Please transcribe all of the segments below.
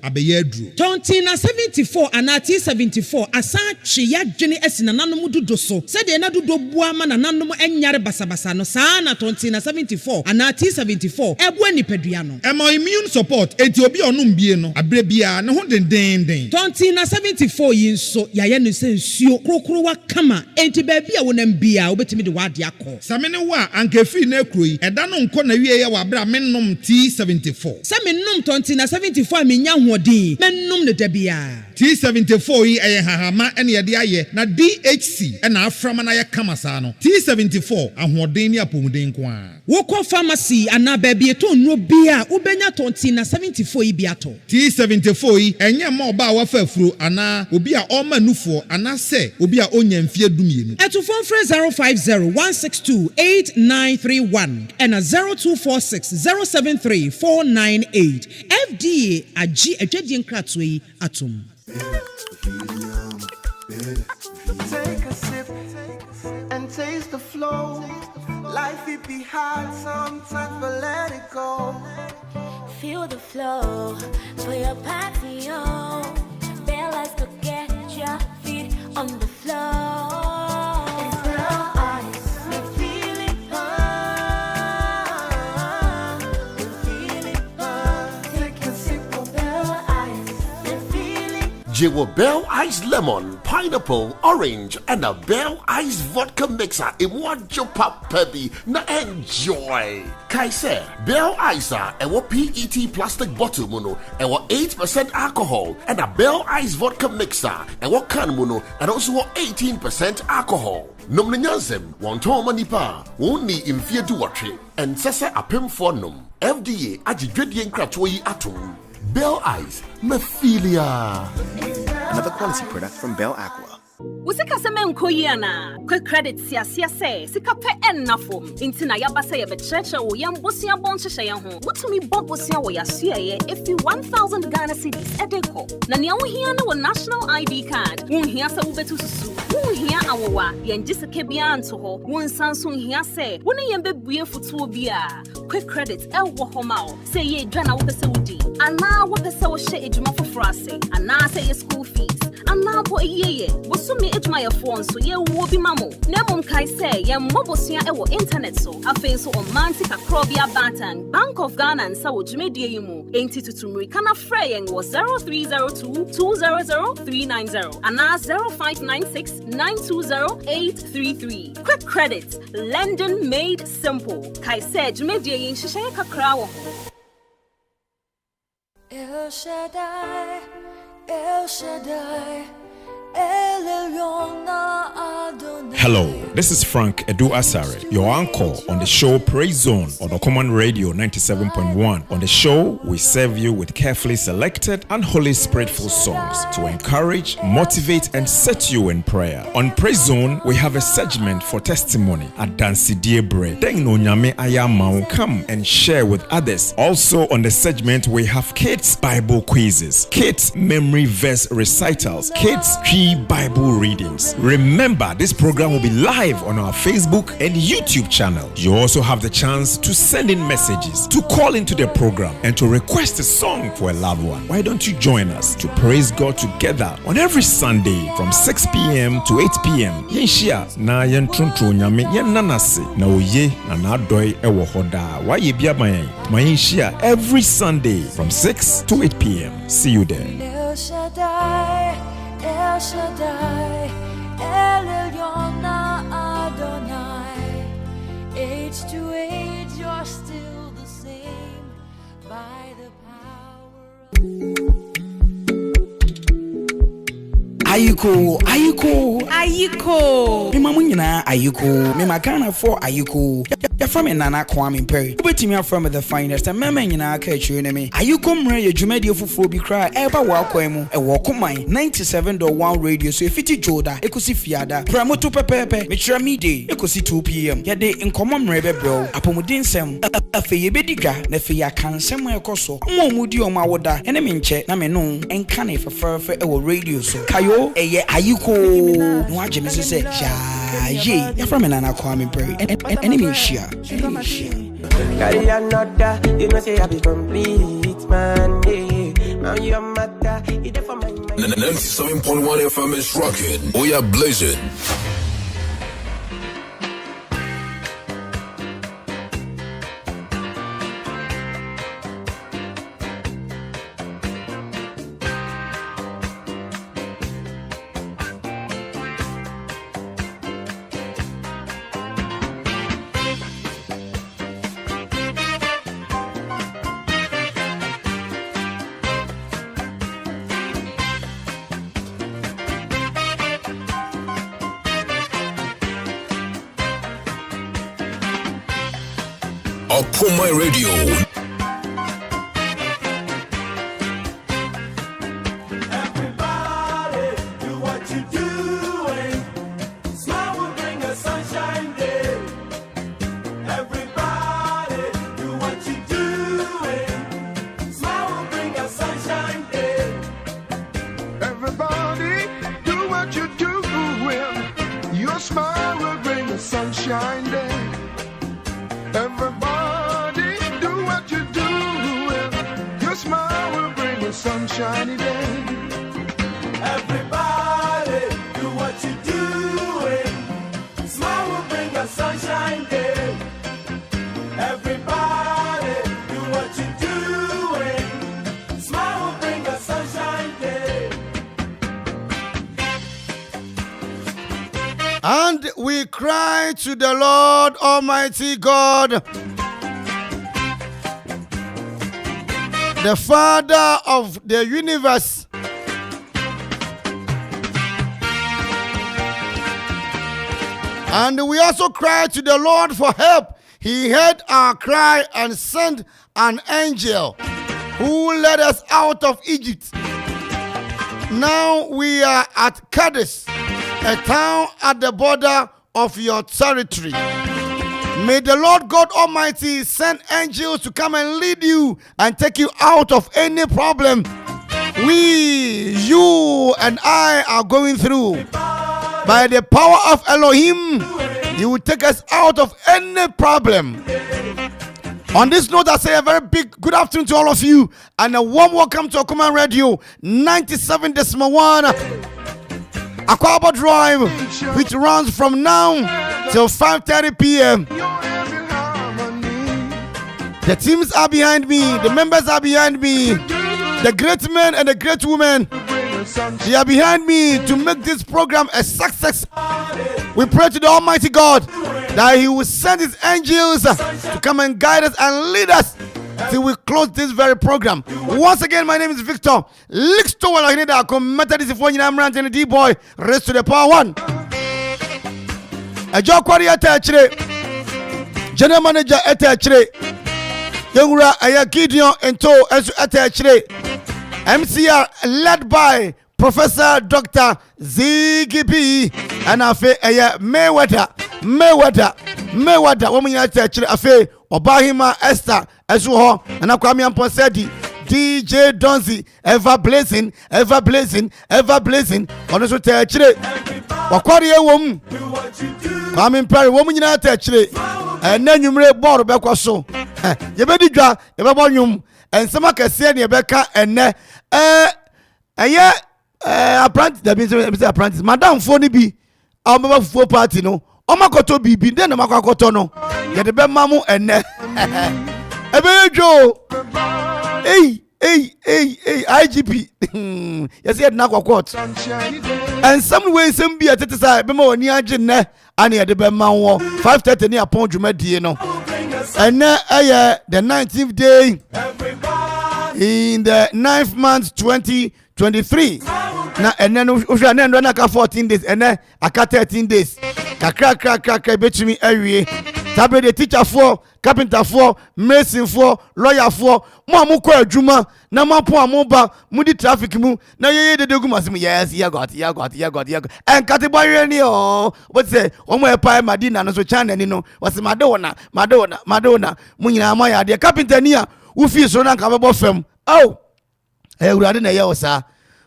abeyedru. Tontina 74 anati 74 asa chiya dwene esina nanom dudo so. Se de na dudo buama na nanom enyare basabasa no saa na tontina 74 anati 74 ebwa nipadua no. Ema immune support enti obi onum bie no abre bia ne ho den. Tontina 74 yi nso yaye no se nsuo krokrowa kama enti ba bia wonam bia obetimi de wade akọ. Samene wa ankefi na ekroyi eda no nko na wie ye wa bra mennom T74. Se mennom tontina 74 menya hoodin mennom ne dabia. T74 yi eye hahama ene ye de aye na DHC ena aframa na ye kama saa no. T74 ahoden ni apomuden ko a. Woko pharmacy ana ba bia to nno bia ubenya tontina 74 yi bia to. T74 yi enye ma oba wafa afuro ana obi a o manufo ana se obi a onya mfie dumienu. Etu phone 050-162-8931 and 0246-073-498. FDA agi adwadi nkratwe yi atom. Take a sip and taste the flow. Life it be hard sometimes, but let it go. Feel the flow for your patio. Bellas to get your feet on the floor. It's Bell Ice. We feel it burn. We feel it burn. Take a sip of Bell Ice. We feel it. Jiwo Bell Ice Lemon, Pineapple, Orange, and a Bell Ice Vodka Mixer in one pop peppy. Na enjoy. Kaise, Bell Ice ewo PET plastic bottle muno ewo 8% alcohol, and a Bell Ice Vodka Mixer ewo can muno and also 18% alcohol. Nom nyansem wonton manipa wonni imfie duwatwe and sese apem for nom. FDA agidwedie nkratwo yi atom. Bell Ice, Mephilia. Another quality product from Bell Aqua. Usika seme nkoyiana quick credit siasia say sika pe ennafom intina yabasa ye becheche wo yambosia bonhyehyɛ ye ho wotumi bobosia wo yasuaye efi 1000 Ghana cedis edeko na ne wohia ne wo national ID card wohia sɛ wobetu susu wohia awowa yenje sika bia nto ho wonsanso hia sɛ woni yembebue futuo bia quick credit ɛwɔ ho ma wo sɛ ye dwa na wopɛ sɛ wodi ana wopɛ sɛ wo hyɛ edwuma foforo ase ana sɛ ye school fees ana bo eyeye sumi ejuma ye phone so ye wo bi mamo na mom kai say ye mobosua e wo internet so afen so on manti kakrobia batan Bank of Ghana and sa wo dwumedie yi mu enti tutumri kana frɛ yen wo 0302200390 ana 0596920833 quick credit lending made simple kai say dwumedie yi nhyehyɛ kakra wo El Shaddai, El Shaddai. Hello, this is Frank Edu Asare, your anchor on the show Praise Zone on Okoman Radio 97.1. On the show, we serve you with carefully selected and Holy Spirit-ful songs to encourage, motivate, and set you in prayer. On Praise Zone, we have a segment for testimony at Dansi Diebre. Come and share with others. Also on the segment, we have kids Bible quizzes, kids memory verse recitals, kids Bible readings. Remember, this program will be live on our Facebook and YouTube channel. You also have the chance to send in messages, to call into the program, and to request a song for a loved one. Why don't you join us to praise God together on every Sunday from 6 p.m. to 8 p.m. Yenshia na yentrontro nyame yenanase na oye na nadoi ewo hoda. Why ye bia mayenshia every Sunday from 6 to 8 p.m. See you there. El Shaddai, El Shaddai, El Elyon Adonai. Age to age, you're still the same by the power. Ayiko. Me mamunyina Ayiko. Me magana for Ayiko. Ya from Nana Kwame Perry. Ubetimi from the finest and meme nyina ka chune me. Ayiko mre ye dwumadi ofofo bi kra eba wa kwemu e wo Okoman 97.1 radio so efiti joda ekosi fiada. Pramoto pepepe me kira mide ekosi 2 pm. Ya de nkomo mre bebro apomudin sem afe ye bedigwa na fe ya kansem ekoso. Omomudi o mawoda ene me nche na me no enka na feferfe e wo radio so. Kayo eye Ayiko no agye me se ye ya from Nana Kwame Perry enemy share. Carry another, you know say I be complete, man, yeah. Now your matter, you there for my mind. 97.1 FM is rocking. We are blazing. Okoman Radio. Everybody, do what you doing. Smile will bring a sunshine day. Everybody, do what you doing. Smile will bring a sunshine day. Everybody, do what you doing. Your smile will bring a sunshine day. Everybody, do what you doing. Your smile will bring a sunshiny day. Everybody, do what you doing. Smile will bring a sunshine day. Everybody, do what you doing. Smile will bring a sunshine day. And we cry to the Lord Almighty God, the Father of the universe, and we also cry to the Lord for help. He heard our cry and sent an angel who led us out of Egypt. Now we are at Kadesh, a town at the border of your territory. May the Lord God Almighty send angels to come and lead you and take you out of any problem you and I are going through. By the power of Elohim, He will take us out of any problem. On this note, I say a very big good afternoon to all of you and a warm welcome to Okoman Radio 97.1 Akwaaba Drive, which runs from now till 5:30 p.m. The teams are behind me, the members are behind me, the great men and the great women, they are behind me to make this program a success. We pray to the Almighty God that He will send His angels to come and guide us and lead us till we close this very program. Once again, my name is Victor. Listowell Ohene Darko, Methodist for Yinamrant and the D-Boy, raised to the power one. A job quarry attached, General Manager attached, Yongura Ayakidion and To as attached, MCR led by Professor Dr. Ziggy B. And Afe Mayweather, woman attached, Afe, or Barima Esther, as well, and Akwame Sedi, DJ Donzi, ever blazing, on the territory. Wakwaria woman, Kwame Perry, woman in our territory, and then you may board back or so. You better draw, you better and some can say near Becca and apprentice, that means apprentice, Madame Phony B, our member for party, no. Omakoto bibi then Omakoto no. Get the mamu and Joe. Hey, IGP. Yes, he had Nakwa court. And some way, some be at the side, Bemo near Jenna, and near the Bemau, 5:30 near Pont Jumediano. And now, the 19th day in the 9th month 2023. Now, and then we run 14 days, and then I got 13 days. Kakra between area. Tabe the teacher for, carpenter for, mason for, lawyer for, Mamu kwa juma, na mapo amoba, mudi traffic mu, na ye de gumasimu. Yes, ya got. And Katibari ni oh, what say, Omo Epa Madina no so channel ni no, was Madonna, Munina Maya, the carpenter near, who feels so uncomfortable from. Oh, I would have a sir.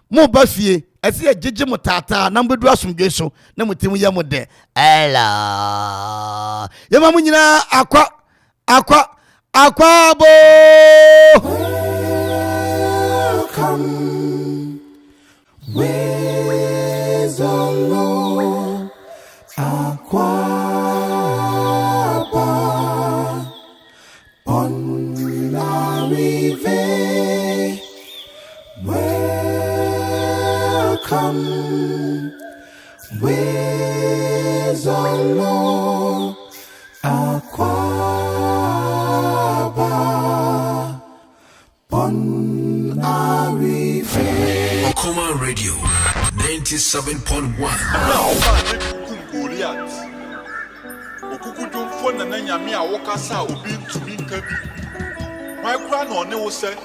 Mo bafie ese ye jeje mutata na mbedu asumdwe so na mutimu ya mode ela yema munyina Akwaabo Welcome. Listowell Akwaaba on la rive. Welcome. Listowell Akwaaba on la rive. Okoman Radio 97.1. Okukudum phone na nyame a wokasa obi ntumi nka bi. Why kra na one wo se?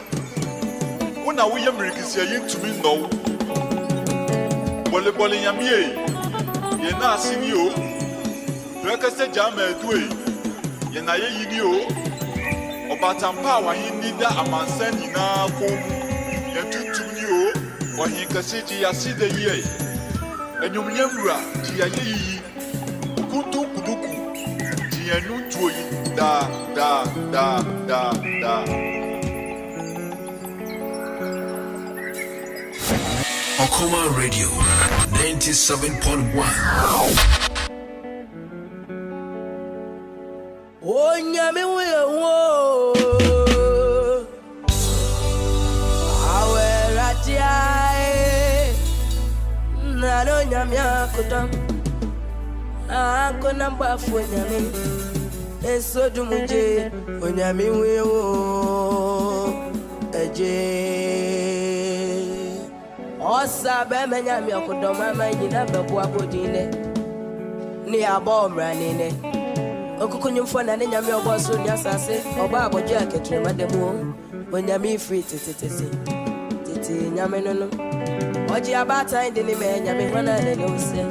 Wona wo ye mirikisi ayi ntumi no. Bole nyame e. Ye na asini o. Reka se jama edu e. Ye na ye yini o. Obatampa wa hinni da amansan nyina ko. Ye tutum ni o. Ohin kase ji aside ye. Enyumnyamura ji aye yi. Kutu kuduku. Ji enu tuoyi da. Okoman Radio 97.1. Onyame wo aweratia na no nyame akudam akona mbafu nyame esodumuje onyame wo eje Osa be menya mi okodoma ma nyina bebu abodine ni abomra nene okukunyumfo na nyame oboso ni asase oba aboje aketre mademu onyame free tete nyame no oji abata inde ni me nyame hona ne no se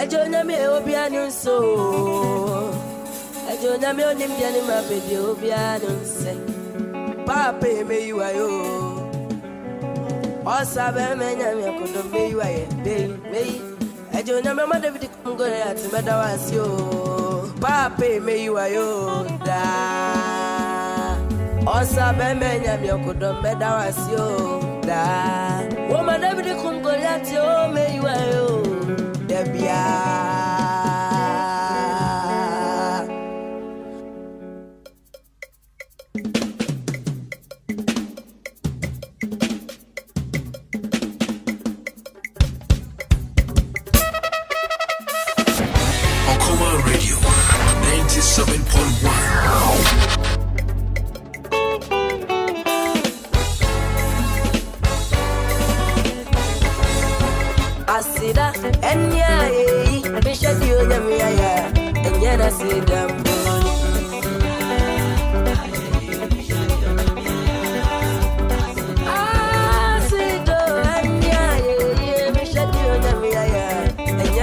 ejo nyame obi anu so ejo nyame onim bia ni ma bedi obi anu se papa me yuayo Osa be menya mi akodo me yuaye me ejo nyame ma David kumgore ati medawasio papa me yuayo da Osa be menya mi akodo medawasio da wo ma David kumgore ati o me yuayo debia Radio 97.1. Asida enya bishadi onyame ya enya na sida Asida enya bishadi onyame ya enya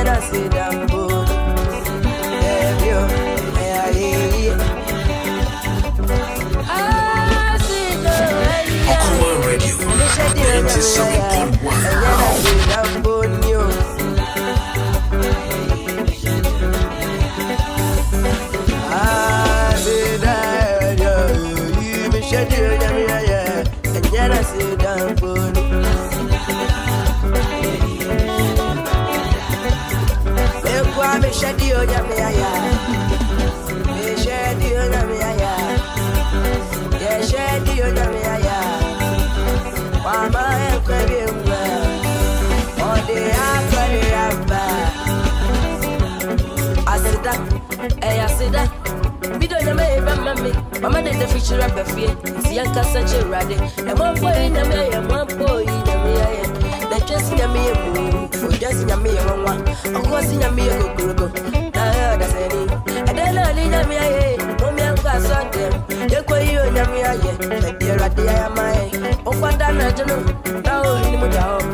na sida Okoman Radio 97.1 Mama did the feature of the fear. See a cassette ready. And one boy in the mayor, one boy in the mayor. They're just in a mere moon. For just in a mere one. Of course, in a mere go. I heard Jenny. And then I need a me, woman pass on them. You go you and me, and dear at the Amai. Oh, what done I don't know. Now, in the down.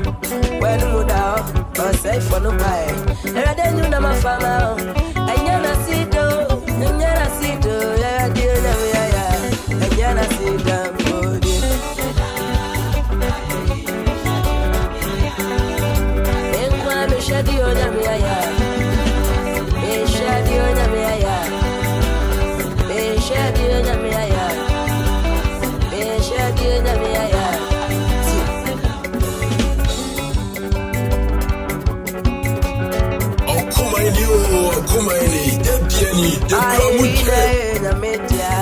When you down, or safe for no pie. And I then you know my farmer. And you're not see though, and you're not see though. Yeah, dear, and you're not see them. Shadi onyamiya, me shadi onyamiya, me shadi onyamiya, me shadi onyamiya. Okoman, Ebiani, Ebiani, na media,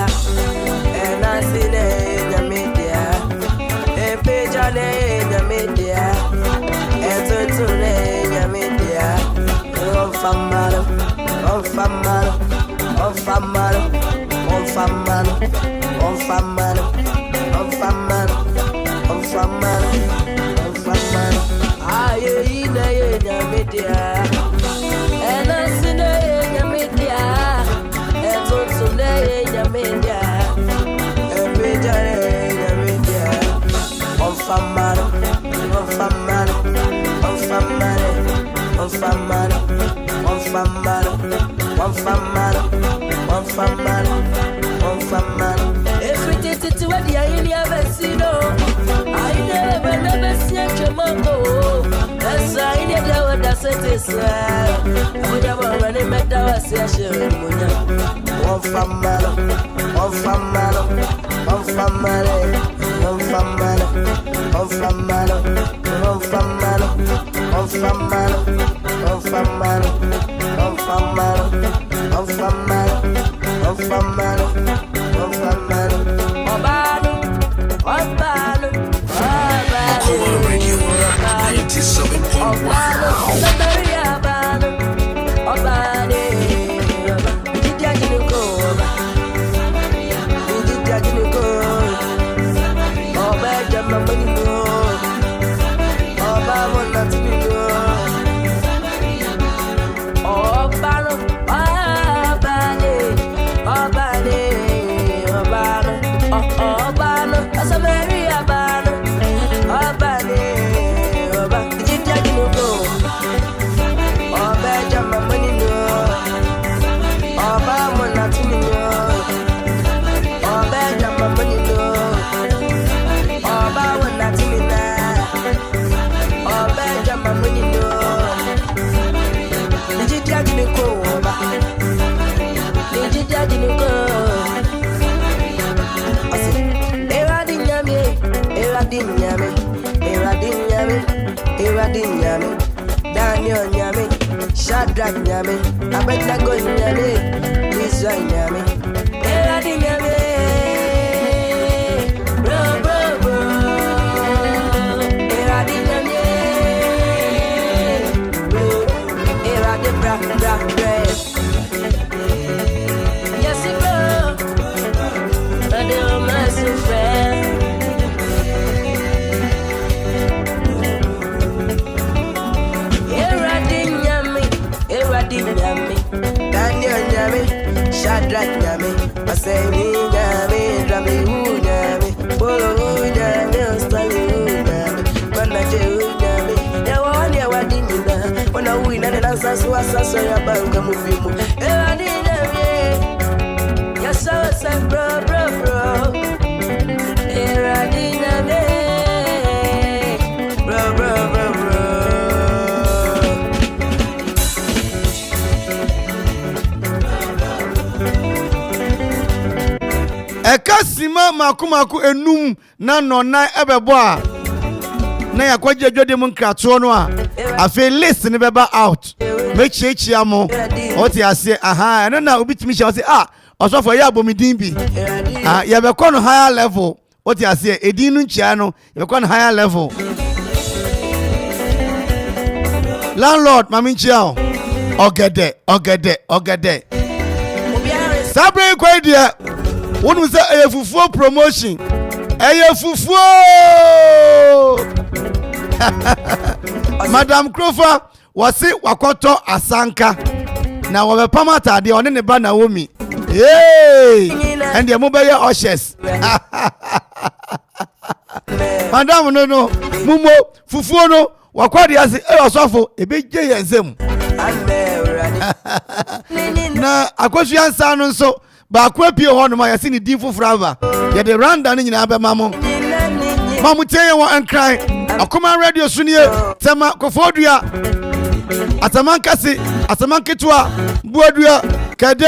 enasine na media, epejane na media, etutune. Famano, on famano, on famano, on famano, on famano, on famano, on famano, on famano. Aye, ina media, and I see na media, and so na media, and media, on famano, on famano, on famano, on famano. One famano. If we did it to what I never seen, I never seen a Jamaica. That's I never that's it. I would have already met our session. One famano, one famano, one famano, one famano, one famano, one famano, one famano. On famano, on famano, on famano, on famano, on famano. Obano, Obano, Obano. Okoman Radio 97.1. Obano, Obano, Obano. Did you get it go? Did you get it go? Obano, my money go. Obano, nothing go. Daniel Nyame, Shadrach Nyame, I bet go Nyame, Israel Nyame, Eradi Nyame, bro, bro, bro, Eradi Nyame, Eradi bra, bra, bra. Yes, it go, but they're my friend. Daniel Nyame, Shadrach Nyame, I say me Nyame, Drame Nyame, Polo Nyame, Stanley Nyame, Manager Nyame, Yawan Yawadina, when I win and answer so I saw your bank of Mufimu. Eradi Nyame, yes, I said, bro, bro, bro, Eradi Nyame, bro, bro, bro, bro. Eka sima makumaku enum na nona ebebo a na yakwaje dwode mu nkrato no a afi list ne beba out make chechia mo oti ase aha eno na obitimi hia ose osofo ya abomidin bi ya be kono higher level oti ase edin nu nchia no ya be kono higher level landlord mami nchia ogede sabre kwadia wonu say eyefufuo promotion eyefufuo Madam Krofa wasi wakoto asanka na wo pamata de one ne ba na womi and the mobile ushers madam no mumo fufuo no wakwade ase osofo ebeje yenzem na akwasu ansa no nso ba kwa pie ho no ma yase ni din fufurava ye de randa ne nyina be mamo teye won ankran Okoman radio sunie tema kofodua atamankase atamanketwa buadua kade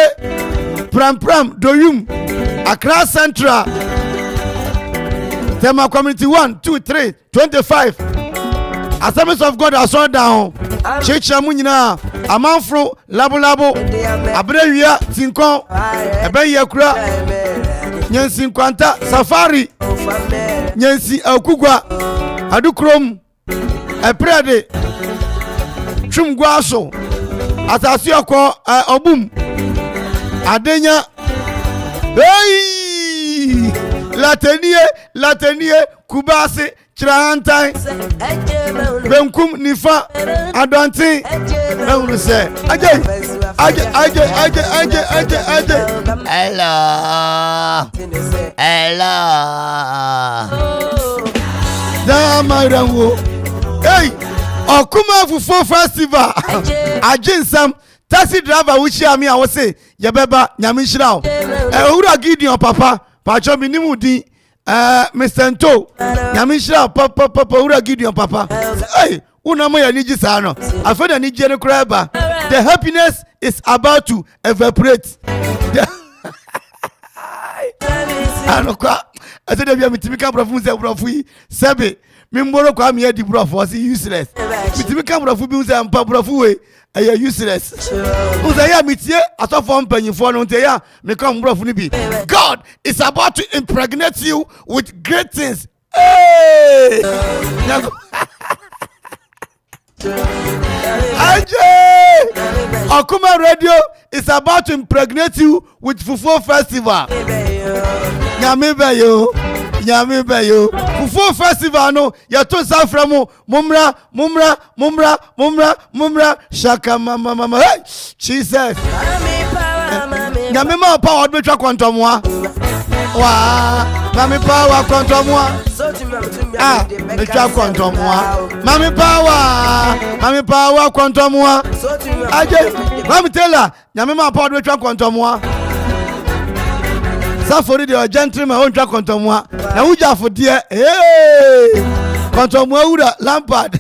pram doyum Accra Central tema community 1 2 3 25 Assemblies of God are so down checha mu nyina Amanfo labo abrewia tinkon ebe yakura nyansi kwanta safari nyansi akugwa adukrom eprede twumgwaso asasi okọ obum adenya hey latenie kubase Chirantai Benkum Nifa Adonti Nse Aje Hello Damarango Hey Okuma Fufu Festival Ajinsam taxi driver which ami I was say Yabeba Nyamishirao Ura Gideon Papa Pacho Minimudi Mr. Nto Nyamishira papa ura Gideon papa hey una mo ya niji sa no afeda niji ne kraba the happiness is about to evaporate anokwa asede bia mitimika brofu se brofu yi sebe mimboro kwa me di brofu was useless mitimika brofu bi se ampa brofu we aya useless uzaya mitie atofo mpanyifo no nteya me come brofu ni bi God is about to impregnate you with great things. Hey! Okoman radio is about to impregnate you with Fufu Festival. Nyame be yo. Fufu Festival no ya to saframu mumra shaka mama. Hey! Jesus. Nyame ma power be twa kwantomwa. Wa mami power kwantomwa. Be twa kwantomwa. Mami power kwantomwa. Aje mami tela nyame ma power be twa kwantomwa. Safori de gentleman on twa kwantomwa. Na uja fodie kwantomwa ura Lampard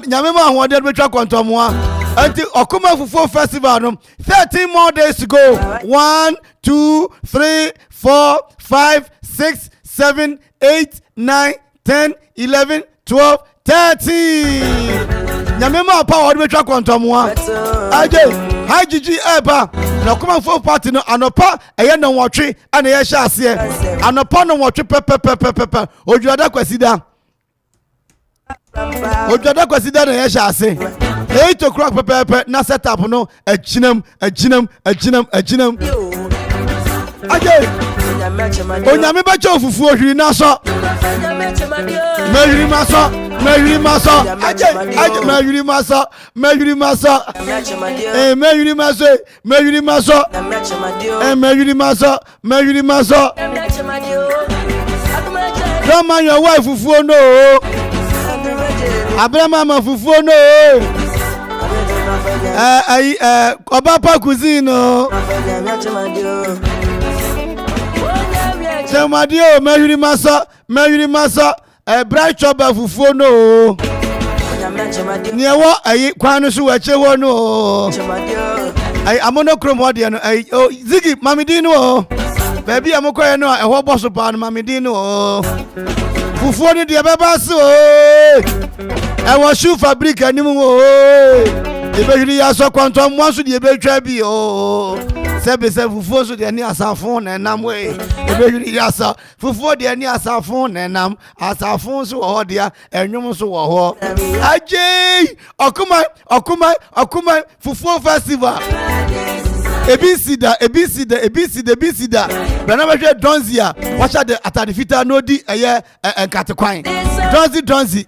nyame ma ho de be twa kwantomwa. Until Okoman Fufu Festival, 13 more days to go. 1, 2, 3, 4, 5, 6, 7, 8, 9, 10, 11, 12, 13. Nyamema power we track on Tomwa. Aje, hi Gigi Eba. Na Okoman Fufu party no anopa eye na nwotwe ana ye sha ase. Anopa no nwotwe pepe. Ojuada kwasida. Ojuada kwasida na ye sha ase. 8 o'clock pepe na set up no ajinam Aje onyame ba cho fufu ohiri na so mehiri maso mehiri maso don't mind your wife fufu no abrama ma fufu no Obapa cuisine Semadio mehiri masa bright choba fufu no Niewo kwanu su weche wo no amonochrome ho de no Ziggy mamidi no baby amokoye no eho boso pa no mamidi no fufu ni de beba so ewo shoe fabric animu ebehiri ya so kwanto mwaso de ebetwa bi sebe fufu so de ni asafo na nam we ebehiri ya so fufu de ni asafo na nam asafo so ho de enwom so wo ho aje Okoman Fufu Festival ebisida bana behwe donzia wacha de atadifita no di eye nkatekwan donzi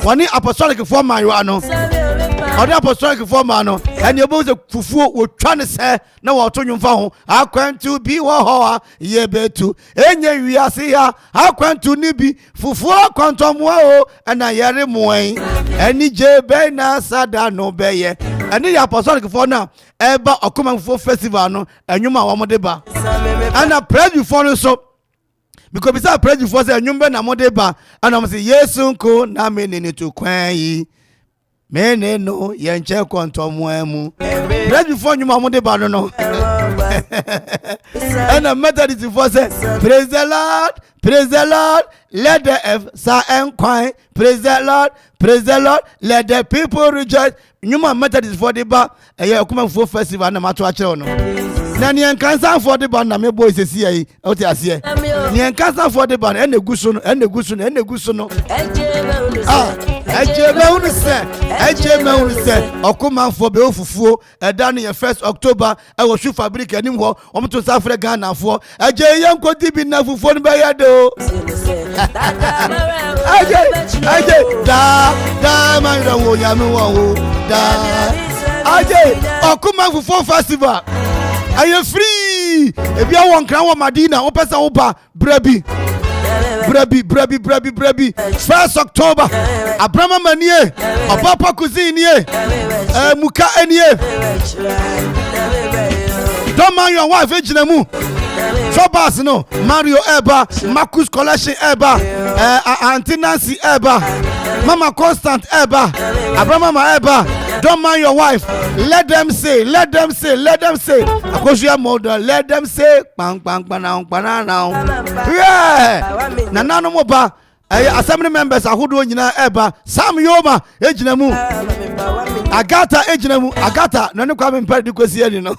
woni apostolic for man you ano ɔde apostolic form no ɛne ɛbɛwu sɛ fufuo wɔtwa ne sɛ na wɔto nwomfa ho akwantu bi wɔ hɔ a yɛbɛtu ɛnyɛ wiase ya akwantu ne bi fufuo kɔntɔmmoa o ɛna yɛre mmoɛn ɛne gye bɛn na sada no bɛyɛ ɛne yɛ apostolic form no a ɛba Okoman Fufuo festival no ɛnwom a wɔmode ba ɛna praise before no so because beside praise before say ɛnwom bɛ na mode ba ɛna mo say yesu nko na me ne to kwan yi me ne no yɛnkyɛ kɔntɔmmoa mu praise before nwom a mode ba no ɛna Methodist before say praise the Lord, let the F sa enkwan, praise the Lord, let the people rejoice. Nwom a Methodist for the ba ɛyɛ Okoman Fufuo festival na mato akyerɛ no na ne enkansa for the ba na me boys esi ayi o te ase ne enkansa for the ba na ene guso no ejebe unu se Okoman Fufuo be ofufuo ɛda no yɛ 1st October ɛwɔ shoe fabric anim hɔ ɔmto safre Ghana fo ɛgye yɛn kodi bi na fufuo no be yɛ do ɛgye da man da wo ya me wo da ɛgye Okoman Fufuo festival ayɛ free ebi awon kran wɔ Madina wo pesa wo ba brabi 1st October abrama manie opapa cuisine muka enie don't mind your wife ejinamu Trobas no Mario Eba Marcus Collection Eba Auntie Nancy Eba Mama Constant Eba abrama ma Eba. Don't mind your wife. Let them say. Akosia model. Let them say. Bang bang banana banana. Yeah. Nana no moba. Assembly members are who do nyina eba. Sam Yoma ejinamu. Agata ejinamu. Agata no no kwame mpɛ de kwesi ani no.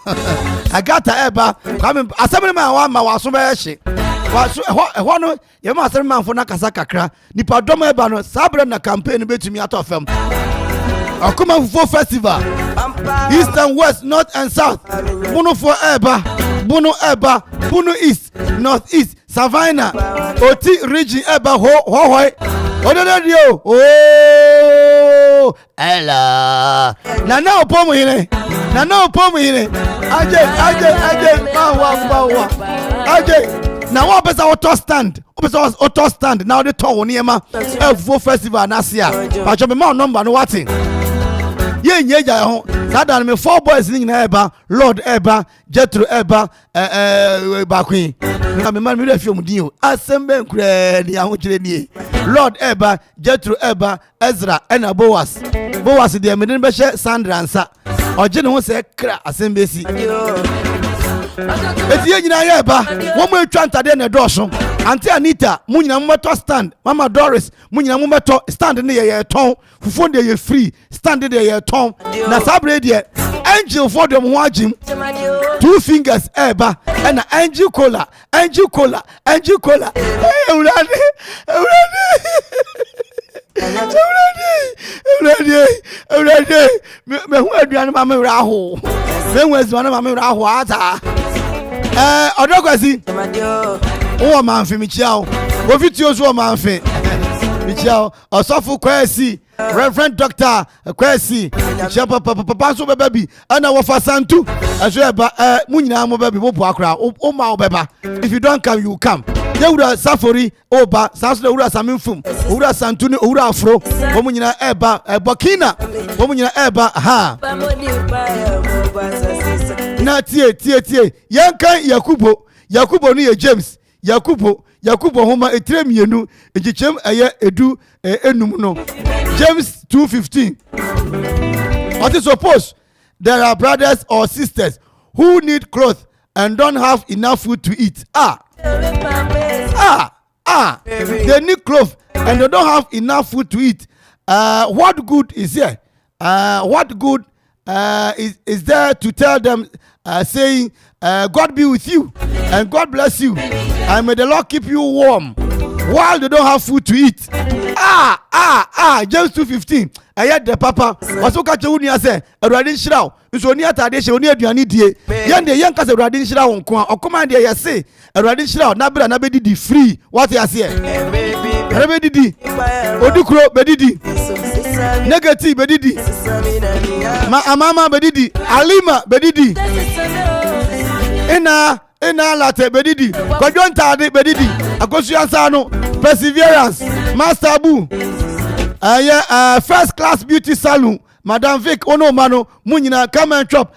Agata eba. Kwame assembly man wa ma waso ba hye. Waso ɛhɔ no ye ma assembly man fo na kasa kakra. Nipa dom eba no sabre na campaign betumi atɔ fam. Okoman Fufuo festival east and west north and south Bunu for Eba Bunu east north east Savannah Oti region Eba ho ododio oh ella nana Twumhene aje na wa pesa auto stand now the town niema Fufuo festival na sia pa cho me ma number no watin ye nyeja ho sada me 4 boys ni na eba Lord eba Jethro eba bakwi na me man me refi omudin o asembe nkure ni aho kire ni Lord eba Jethro eba Ezra ena Boaz de me den be hye Sandra ansa oje ne ho se kra asembe si eti ye nyina ye eba wo mo atwa ntade na doso Auntie Anita munyina mmeto stand Mama Doris munyina mmeto stand ne ye ton Fufuo de ye free stand de ye ton na sabre de angel for dem ho agim 2 fingers eba and angel cola ewurade me hu aduane ma me raho me hu aduane ma me raho ata odokwasi o ma nfe mi chia o ofiti ozu o ma nfe mi chia o osofu kwesi Reverend Doctor Kwesi chia papa so beba bi ana wo fa santu aso eba munyina mo beba bo akra o ma o beba if you don't come you come Yewura Safori oba sanso de wura samimfum wura santu ni wura afro wo munyina eba Burkina wo munyina eba ha na tie yankan Yakubo no ye James Yakubo homa etremienu ejichem eye edu enum no James 2:15 What is suppose there are brothers or sisters who need clothes and don't have enough food to eat they need clothes and they don't have enough food to eat what good is here what good is there to tell them saying God be with you and God bless you and may the Lord keep you warm while they don't have food to eat James 2:15 ayɛ de papa waso ka che wuni ase awurade nhyiraw nso oni atade hye oni aduane die yɛn de yɛn kasa awurade nhyiraw nko a Okoman de yɛse awurade nhyiraw na bra na bedidi free what you say awurade bedidi odikuro bedidi Negative bedidi. Amama bedidi. Alima bedidi. Ina late bedidi. Kojonta de bedidi. Akosiansano. Perseverance. Master Abu. First class beauty salon. Madam Vic, ono mano, munyina, come and drop.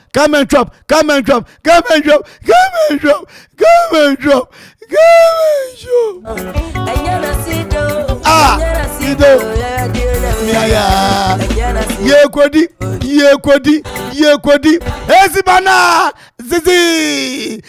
Sido. Ye kwadi. Ezibana, zizi.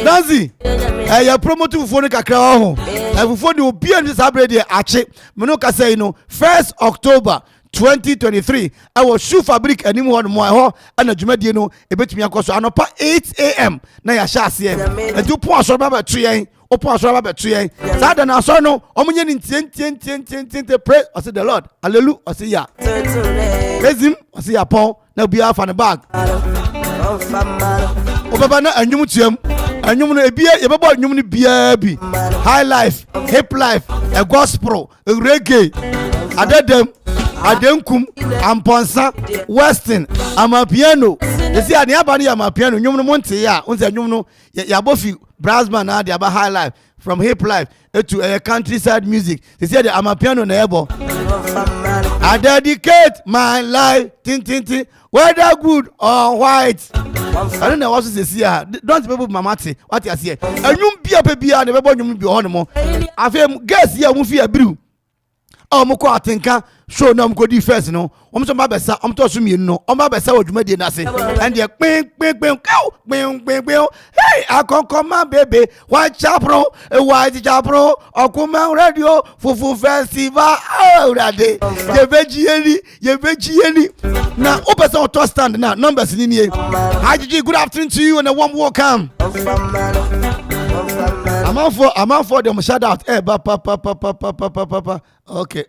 Nancy, I promote to phone kakra ho. I phone you be on this abrede ache. Me no ka say no 1st October 2023. I was shoe fabric animu one more ho and adwumadie no ebetumi akoso anopa 8 am na ya sha ase e do po aso ba betu yen opo aso ba betu yen sada na aso no omunye ni tie pray I say the Lord hallelujah I say ya bezim I say ya pon na bia fa ne bag obaba na anwum tuam anwum no ebia yebebo anwum no bia bi high life hip life a gospel a reggae adedem adenkum amponsa western amapiano esi ade aba ne amapiano nwum no monte ya unse nwum no ya bofi brassman na de aba high life from hip life to a countryside music esi ade amapiano na ebo I dedicate my life tin whether good or white. I don't know what to say here. Don't people mamati what you say. Enwum bia pe bia na bebo nwum bi ho ne mo. Afem guess here mu fi abiru. Mo ko atenka show na mo ko di first no. Om so ba besa, om to so mienu no. Om ba besa odwumadie na se. And dey ping. Hey, akonkoma baby. White chapro, Okoman radio fufu festival. Oh, that day. Ye vegieni. Now, open some to stand now. Numbers in here. Hi, Gigi. Good afternoon to you and a warm welcome. Amanfo them shout out. Hey, papa. Okay.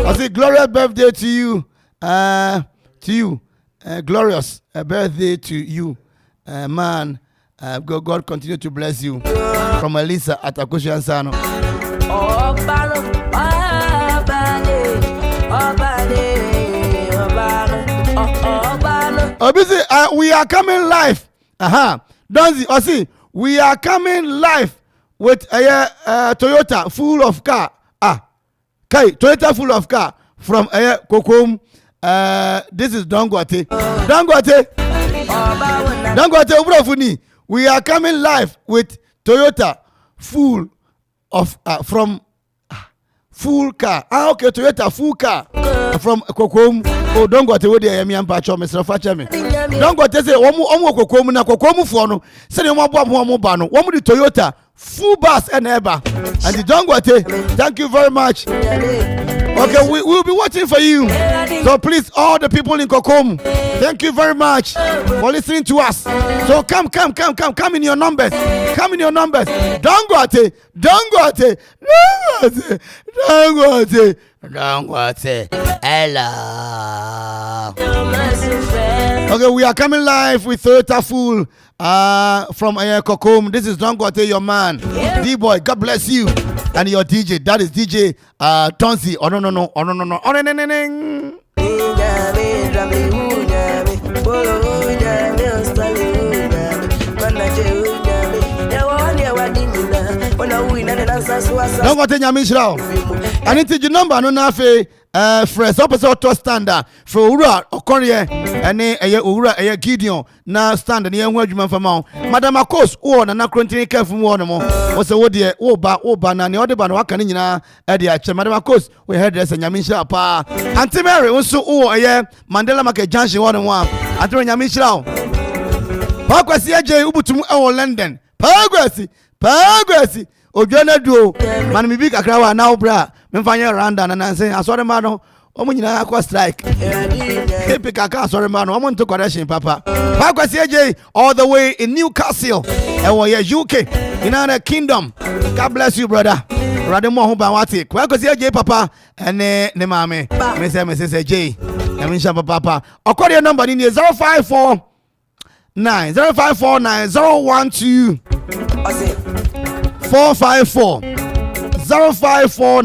I say glorious birthday to you. Glorious birthday to you, man. God continue to bless you. From Elisa at Akoshiansano. We are coming live. Don't see. We are coming live with a Toyota full of car. Toyota full of car from Kokom. This is Dangote. Dangote. We are coming live with Toyota full of from full car. Okay, Toyota full car from Kokom. Oh, Dangote we dey me ampacho Mr. Fachemi. Dangote say omu Kokom na Kokom fo no. Say dem abo ba no. Omu the Toyota full bus and ever. And the Dangote, thank you very much. Okay, we will be watching for you. So please, all the people in Kokom, thank you very much for listening to us. So come in your numbers. Dangote. Hello. Okay, we are coming live with Toyota full from Kokom. This is Dangote, your man. D-boy, God bless you. And your DJ, that is DJ Tonzi. Oh no. Don't go to Nyamishra. I need to your number no na fe fresh opposite to standard for Ura Okorie ene Ura Gideon na stand na enwa adwuma fama Madam Akos o na krontin careful mo no mo wo se wo de wo ba na ne ode ba na waka ne nyina e de ache Madam Akos we head dress Nyamishra pa Auntie Mary so o Mandela Market Junction wo no mo Auntie Nyamishra Pakwasi aje ubutum e wo London Pakwasi Ojana duo man mi bi kakra wa na obra me fanya randa na nanse asore ma no omo nyina akwa strike keep kaka asore ma no omo nto correction papa Pakwasi AJ all the way in Newcastle UK United Kingdom. God bless you brother rade mo ho ba wate Pakwasi AJ papa ene ne mame me say AJ Yamisha papa. According number in 054 054 454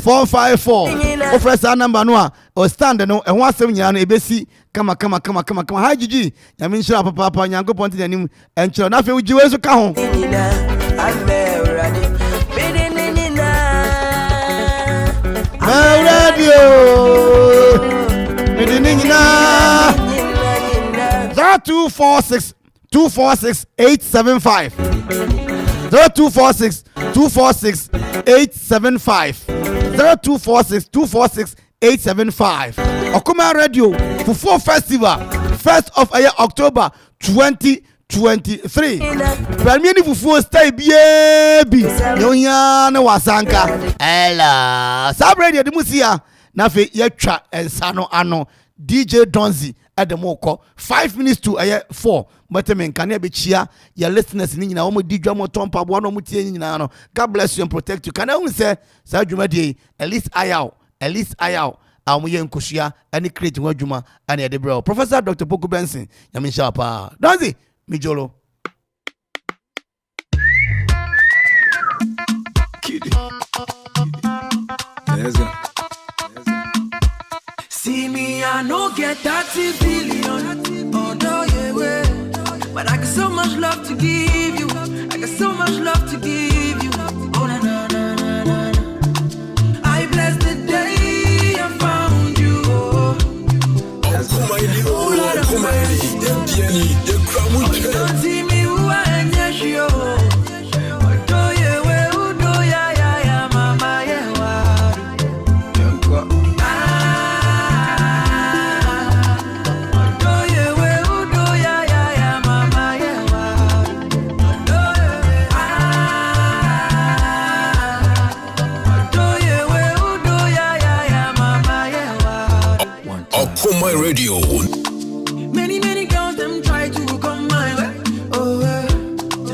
454 o fresh number no o stand no e ho asem nyina no ebesi kama ha gigi Yamisha papa nyango ponti nanim enchiro na fe ujiwe so ka ho radio 0246 875 0246 875 Okoman Radio for festival 1st of October 2023. Permiani fufu stay baby. Yonya na wasanka. Ella. Sabredi de musia na fe yetwa ensano ano DJ Donzi at the moko 5 minutes to 4. But men can be chia your listeners in na omo di dwamo tompa bo no mutie nyina no. God bless you and protect you. Can I say sa dwumadi at least ayaw amuye nkoshia ani create wadwuma ani ade bro. Professor Dr. Poku Benson Yamisha pa. Donzi Mijolo. See me, I no get 30 billion. Oh no, yeah, way. But I got so much love to give you. I got so much love to give you. Oh na na na na na. I bless the day I found you. Oh, Lord of mercy. Don't see me who I am, yes, yo. Okoman Radio. Many girls them try to come my way. Oh,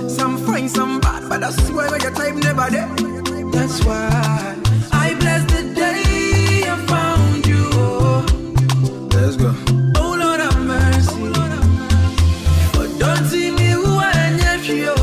some fine, some bad, but I swear your type never there. That's why I bless the day I found you. Oh, let's go. Oh Lord have mercy. But don't see me who I am, yes, yo.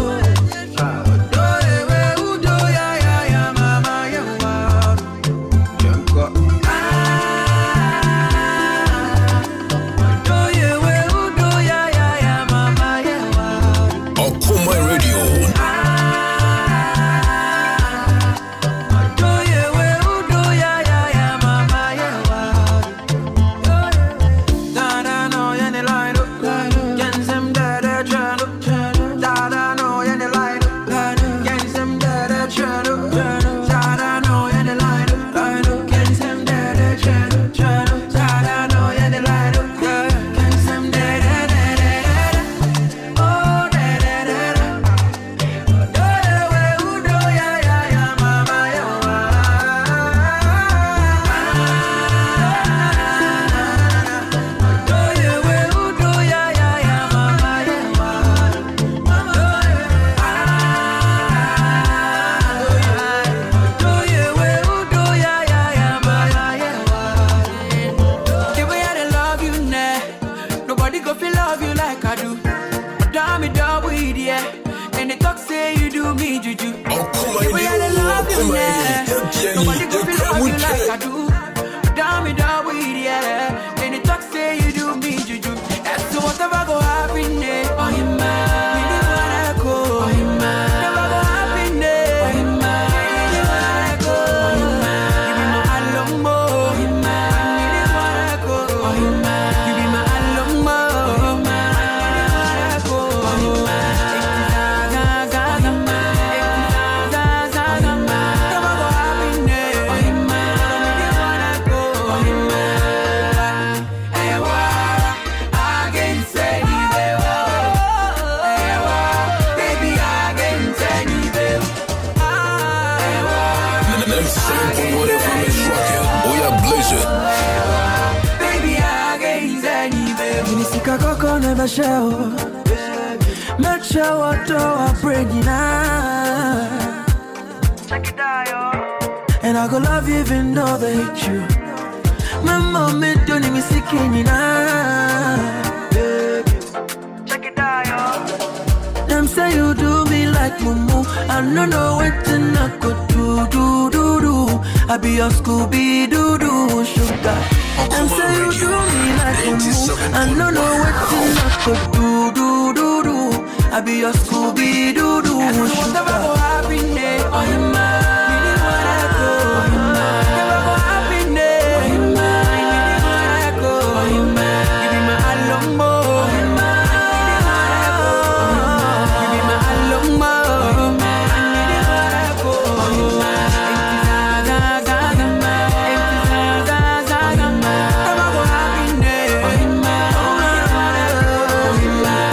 Make sure what I bring you now. Check it out, yo. And I go love you even though they hate you. Mama, me don't even see check it out, yo. Them say you do me like mumu. I don't know what to not go do. I be your Scooby Doo sugar. Them say you do me like mumu. I don't know what to not go do. I be your Scooby Doo sugar. Never go happiness, oh you man. Meaning what I go, oh you man. Never go happiness, oh you man. Meaning what I go, oh you man. Give me my alumbo, oh you man. Meaning what I go, oh you man. Give me my alumbo, oh you man. Meaning what I go, oh you man. Never go happiness, oh you man. Oh you man.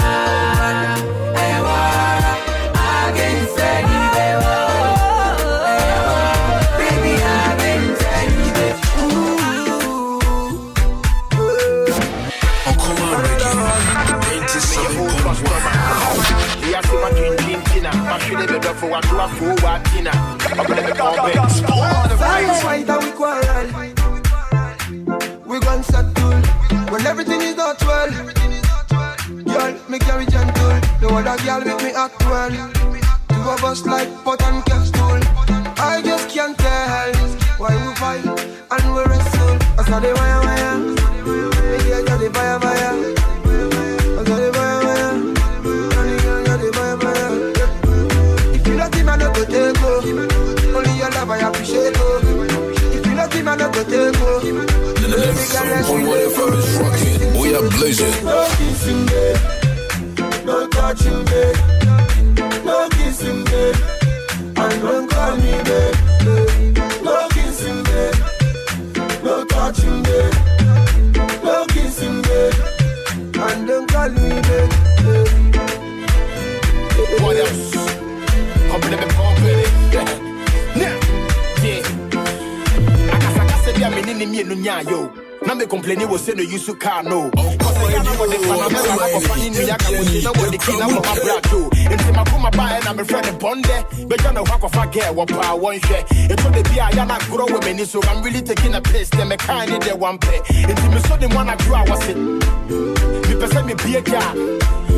We gon' settle when everything is not well. Girl, me carry gentle. The other girl with me act well. Two of us like pot and capsule. I just can't tell why we fight and we wrestle. I saw the wire. Me get the fire. I saw the wire. If you not him, I not go take go. Only your love I appreciate go. If you not him, I not go take go. We are blazing. No kissing, babe. No touching, babe. No kissing, babe. And don't call me, babe. No kissing, babe. No touching, babe. No kissing, babe. And don't call me, babe. What else? Company. Now, yeah. I said, I'm in yo. Now me complaining was saying you should car no. Cause I know what the Panamera of finding me. I know what the king of my brother. Into my come by and I'm a friend of Bonde. But you know what if I get what power one share. It's on the beer, I not grow with me, so I'm really taking a place. Them a kind of the one pay. Into me so the one I grew, I was it. Me person me be a car.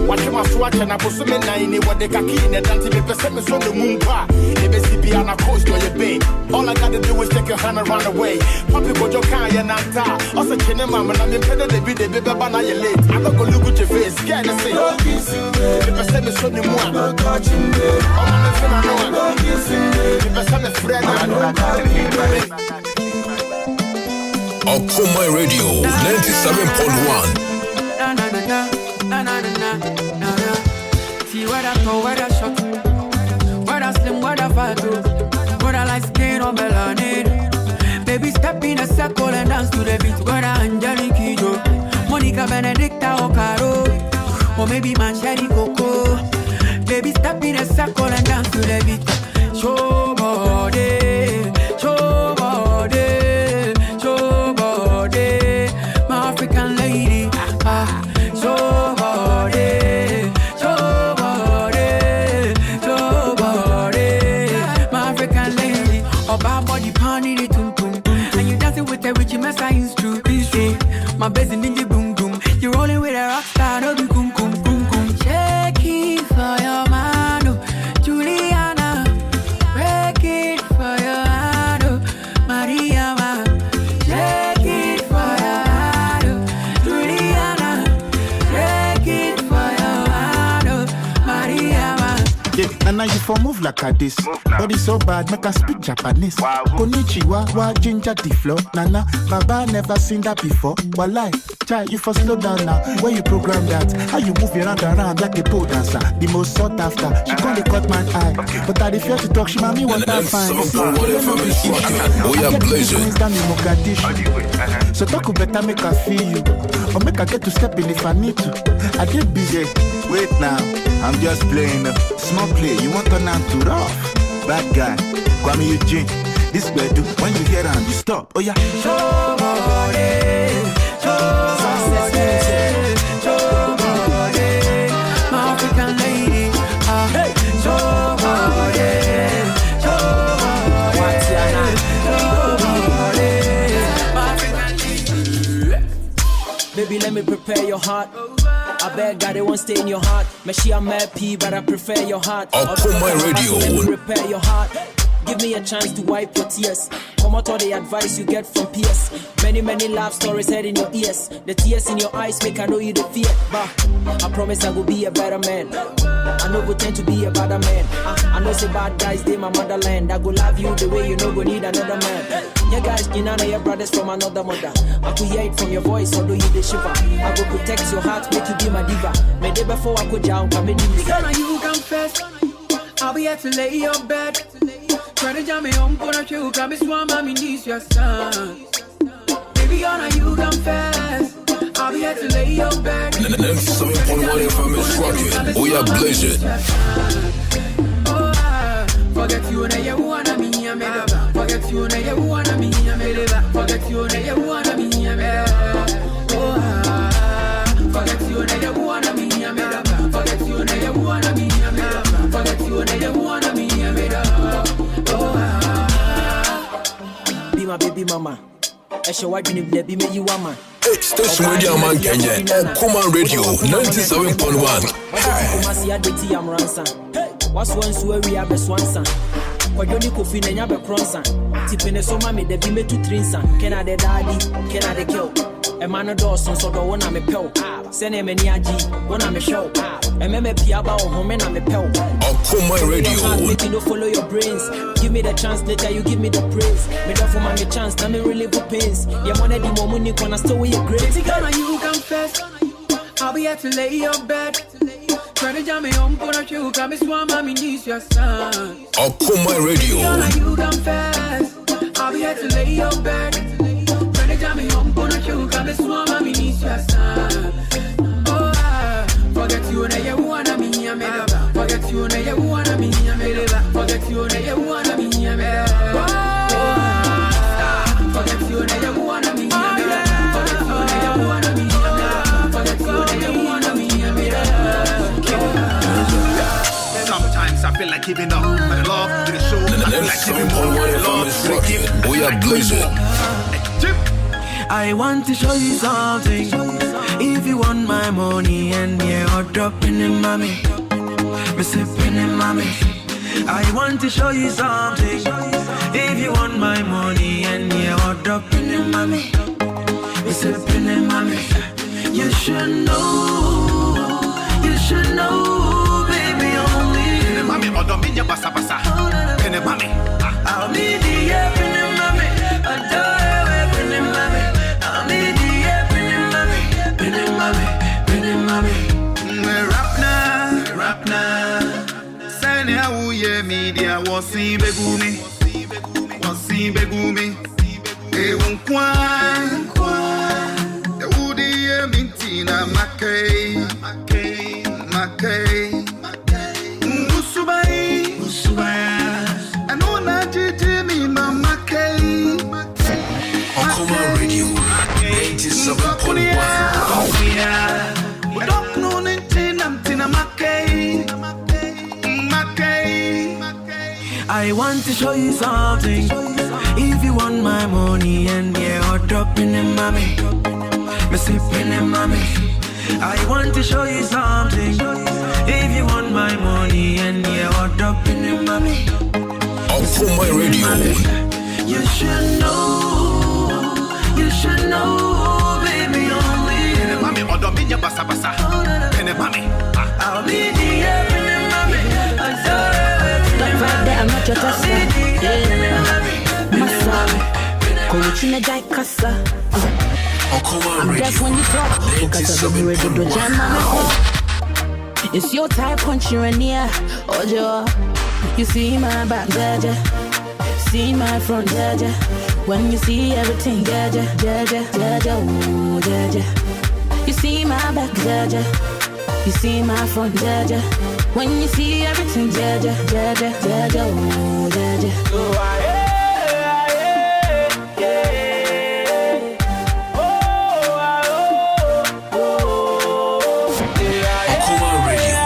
Watch my swatch and I put some in what they can keep in it until me person me on the moon bar. If it's the piano coast or your bay. All I gotta do is take your hand and run away. Papi go your car and I'm also kidding mama and I'm in the baby banana you late. I don't go look at your face, scared to say. No kissing, babe. The person is on the moon. No touching, babe. I'm on the phone. No kissing, babe. The person is friend. Okoman Radio 97.1. See what I throw, what I shot, what I slim, what I fat, what I like skin on melanin. Baby, step in a circle and dance to the beat. What I Angelique Kidjo, Monica Benedicta or Caro, or maybe Mancheri Coco. Baby, step in a circle and dance to the beat. Show body, show body, show body, my African lady. Show body, show body, show body, my African lady. Oh, bad body panning it tum tum, and you dancing with the witchy mess. It's true. My best in the boom boom. You rolling with a rock star, no be kum kum kum kum. Check it for your man, Juliana. Break it for your hand, Maria. Check it for your hand, Juliana. Break it for your hand, Maria. Yeah, and now you for move like a this. Body so bad, make us speak Japanese. Konnichiwa, wa ginger the flow. Nana, Baba never seen that before. Walai, chai, you for slow down now. Where you program that? How you move your hand around like a pole dancer? The most sought after. She can't cut my eye, but I fear to talk. She mommy want that fine. We are blazing. So talk better make her feel you, or make her get to step in if I need to. I get busy. Wait now, I'm just playing. Small play, you want to turn to rough. Bad guy, Kwame Eugene. This way do when you hear him, you stop. Oh yeah. Show body, show body, show body, my African lady. Show body, show body, show body, my African lady. baby, let me prepare your heart. I beg God, it won't stay in your heart. Maybe I'm happy, but I prefer your heart. Okoman Radio. Let me repair your heart. Give me a chance to wipe your tears. Come out all the advice you get from peers. Many love stories heard in your ears. The tears in your eyes make I know you the fear. But I promise I will be a better man. I know go tend to be a better man. I know say bad guys, they my motherland. I go love you the way you know go need another man. Yeah guys, you know your brothers from another mother. I could hear it from your voice, although you the shiver. I go protect your heart, make you be my diva. May day before I go down, come in. Because you confess, I'll be here to lay your bed. Try to jam me home, gonna chill, come swam, mommy needs your son. Baby, honor you confess. I'll be here to lay your bed. 97.1 FM is rocking. We are blazing. Forget you, and you wanna me, I'm made. Forget you, and you wanna me, I'm made. Forget you, and you wanna me, I'm made. Forget you, and you wanna me, I'm made. Forget you, and you wanna me, I'm made. Forget you, and you wanna me, I'm made. Be my baby mama. I show what you need, be me you woman. Station Radio Man Kenya, Okoman Radio 97.1. What's one so we have a swanson? Quadroni coffee and yabe cronson. Tipping so mammy, the be me to trinson. Can I the daddy? Can I the kill? A man of Dawson, so the one I'm a pill. Send him any AG, one I'm a show. A meme piaba or home and I'm a pill. Okoman Radio. Make you follow your brains. Give me the chance, later you give me the praise. Me don't for my chance, now me relieve the pains. You want the moment you wanna store your grades. Because you confess, I'll be here to lay your bed. Try to jam me home, gonna chill, come swam, mommy needs your son. Okoman Radio. Because you confess, I'll be here to lay your bed. Try to jam me home, gonna chill, come swam, mommy needs your son. Forget you, and you wanna me, I'm made. Forget you, and you wanna me, I'm made. Forget you, and you wanna me, I'm made. Forget you, and you wanna me, I'm made. Forget you, and you wanna me, I'm made. Forget you, and you wanna me, I'm made. Sometimes I feel like giving up, but love to the show. I feel like giving more. Love to the gift. We are blazing. I want to show you something. If you want my money and you're dropping in mommy, me sipping in mommy. I want to show you something. If you want my money and you're dropping in mommy, me sipping in mommy. You should know, baby, only. Mommy, or don't mean your basa basa. Penny mommy. I'll be the penny mommy. Adore penny mommy. I'll be the penny mommy. Penny mommy. Rap now. Send ya uye media wasi begumi. E unkwa. E udi ye mintina makei. Usubaya. Anona jiji mi mamakei. Okoman Radio 97.1. I want to show you something. If you want my money and you're dropping in mommy, me sipping in mommy. I want to show you something. If you want my money and you're dropping in mommy, Okoman Radio. you should know, baby, only. Mommy, or don't mean your basa basa. Penny mommy. I'll be the penny mommy. Don't right there, I'm not your tester. Koluchine jai kasa. I'm just when you talk, because I'm ready to jam my. It's your type punch you're near. Oh, Joe, you see my back, Jaja. See my front, Jaja. When you see everything, Jaja, Jaja, Jaja, oh, Jaja. You see my back, Jaja. You see my front, Jaja. When you see everything, Jaja, Jaja, Jaja, oh, Jaja. Okoman Radio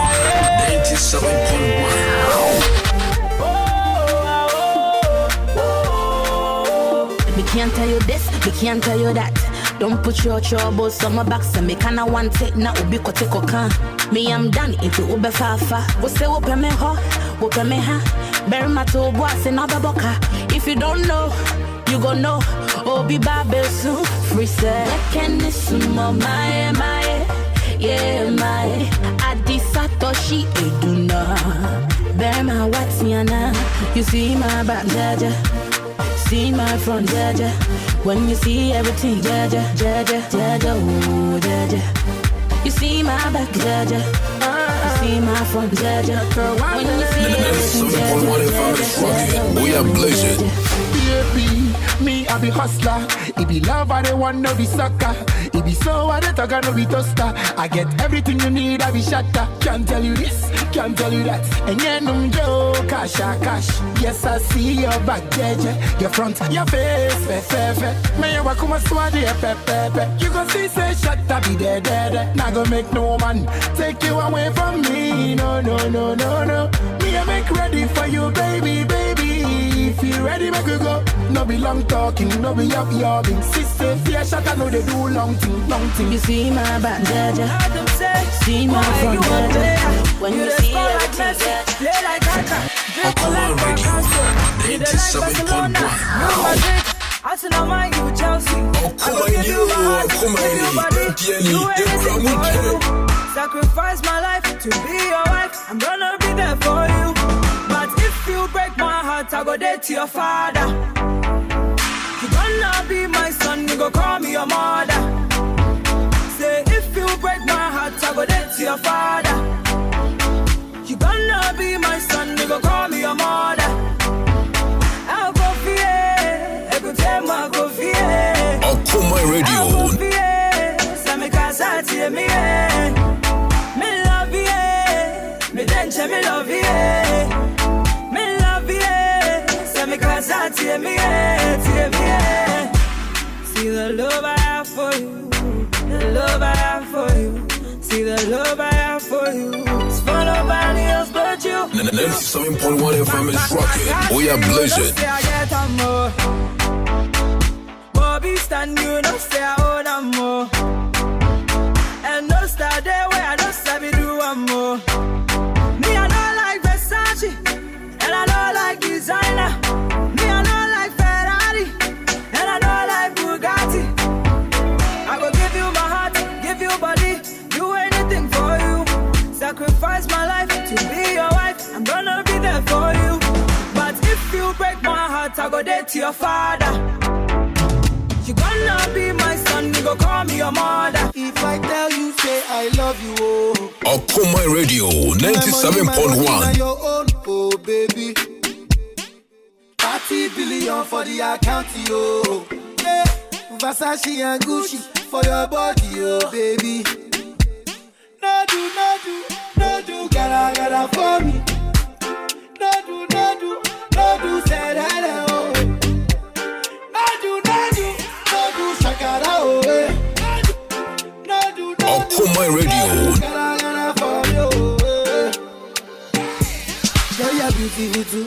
97.1. We can't tell you this, we can't tell you that. Don't put your troubles on my back, so me kinda want it now. Ubi kote kokan. Me I'm done into ube fafa. Wo say wo me ho, wo me ha. Barima to boss in other boka. If you don't know, you gon' know. Obi Babel soon. Free set. Can this my yeah my. Adi Satoshi Eduna. Barima what's yana? You see my back, jaja. See my front, jaja. When you see everything, jaja, jaja, jaja, oh, jaja. You see my back, jaja. You see my front, jaja. When you see everything, jaja, we are blazing. Baby, me I be hustler. It be love I don't want no be sucker. It be so I don't talk no be toaster. I get everything you need, I be shatter. Can't tell you this, can't tell you that. And yeah, no joke, cash. Yes, I see your back, jeje. Your front, your face, fe. Me you walk my swadi, pe. You gon' see say shut up, be dead. Not gonna make no man take you away from me. No. Me I make ready for you, baby. If you ready, make you go. No be long talking, no be up yobbing. Sister, fear shot, I know they do long thing. You see my back, jaja. See my front, jaja. When you see everything, jaja. Play like that. Okoman Radio 97.1. Arsenal, Man U, Chelsea. Sacrifice my life to be your wife. I'm gonna be there for you. But if you break my heart, I go there to your father. You gonna be my son, you go call me your mother. Say if you break my heart, I go there to your father. You gonna be my son, you go call me your mother. I'll go for you, I go tell my go for you. Okoman Radio. Me love you, me denche me love you, me love you. Say me casa tie me. See the love I have for you, the love I have for you. See the love I have for you. It's for nobody else but you. 97.1 FM is rocking. We are blazing. Bobby stand you, no say I own a more. And no star there where I don't sabi do one more. Me I don't like Versace, and I don't like designer. Me I don't like Ferrari, and I don't like Bugatti. I go give you my heart, give you body, do anything for you. Sacrifice my life to be your wife. I'm gonna be there for you. But if you break my heart, I go there to your father. You gonna be my son, you go call me your mother. If I tell you, say I love you, oh. Okoman Radio 97.1. Your own, oh baby. 30 billion for the account, yo. Yeah. Versace and Gucci for your body, oh baby. No do, gotta for me. No do, said hello. Okoman Radio. Girl, you're beautiful too.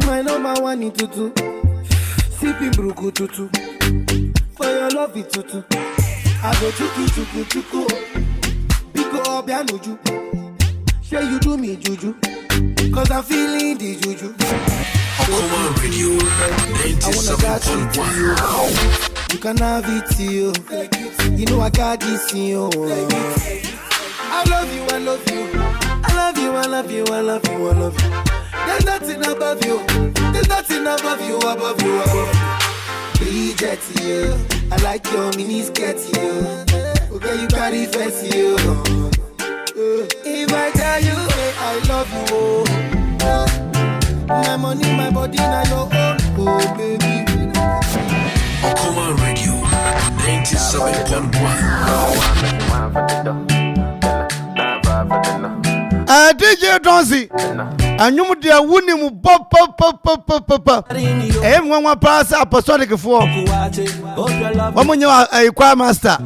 My number one in tutu. Sipping bruku tutu. For your love it tutu. I go chuku. Biko obianuju. Say you do me juju. Cause I'm feeling the juju. Okoman Radio 97.1. You can have it, you. You know I got this, you. I love you. There's nothing above you. Above you. Bridget, you. I like your mini skirt, you. Okay, you carry face, you. If I tell you, I love you, oh. My money, my body, now your own, oh baby. Okoman Radio 97.1. DJ Donzi, and you would have won him pop. Everyone pass apostolic for one when you are a choir master.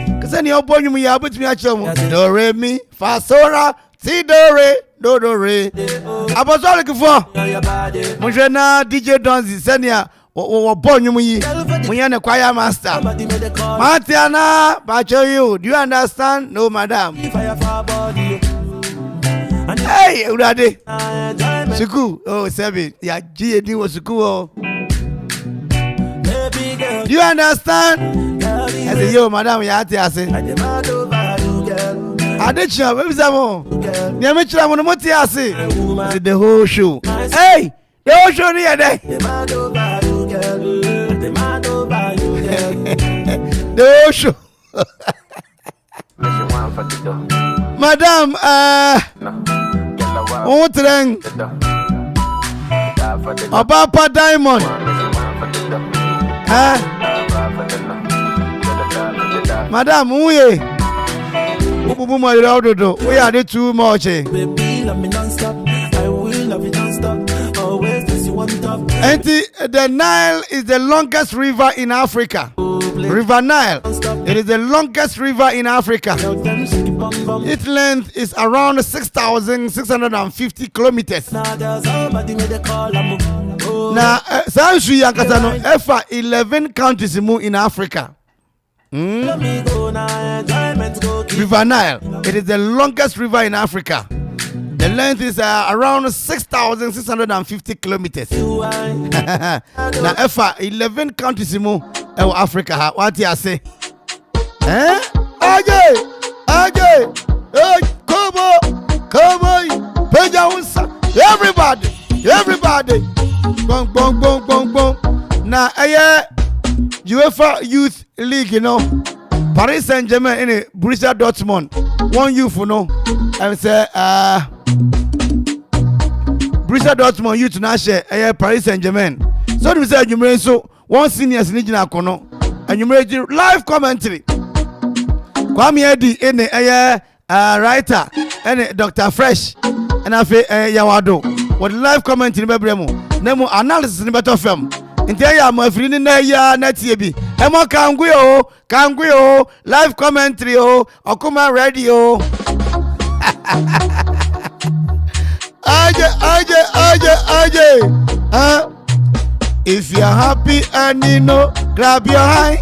Because any of you may have with me at your do re mi fa sora si do re apostolic for Mujana DJ Donzi Senia bonyu yi munye ne choir master Matiana bacho you do you understand no madam hey urade suku oh seven ya GAD was suku oh do you understand I say yo madam ya ati ase Adechia baby samo ni me chira mo no ti ase the whole show hey the whole show ni there the whole show madam Otreng Obapa Diamond madam uye ububu mo ira ododo we are the too much baby love me non-stop I will love you non-stop always this you want top the Nile is the longest river in Africa. River Nile. It is the longest river in Africa. Its length is around 6,650 kilometers. Now, Sansu Yakatano, EFA 11 countries in Africa. River Nile. It is the longest river in Africa. The length is around 6,650 kilometers. Now, EFA 11 countries in Africa. What do you say? Eh? Ajay! Hey, come on! Everybody! Bong. Now, UEFA Youth League, you know, Paris Saint-Germain in it, Borussia Dortmund, one youth, you know, and say, Borussia Dortmund youth now share Paris Saint-Germain. So we say you so one seniors in Nigina Kono, and you made live commentary. Kwame Edi in the writer and Dr. Fresh and I feel Yawado. What live commentary Bebremo, Nemo analysis in better film. Interior my friend in the year next year be. Emo Kangwio, live commentary Okoman Radio. Aje. If you're happy and you know, grab your high.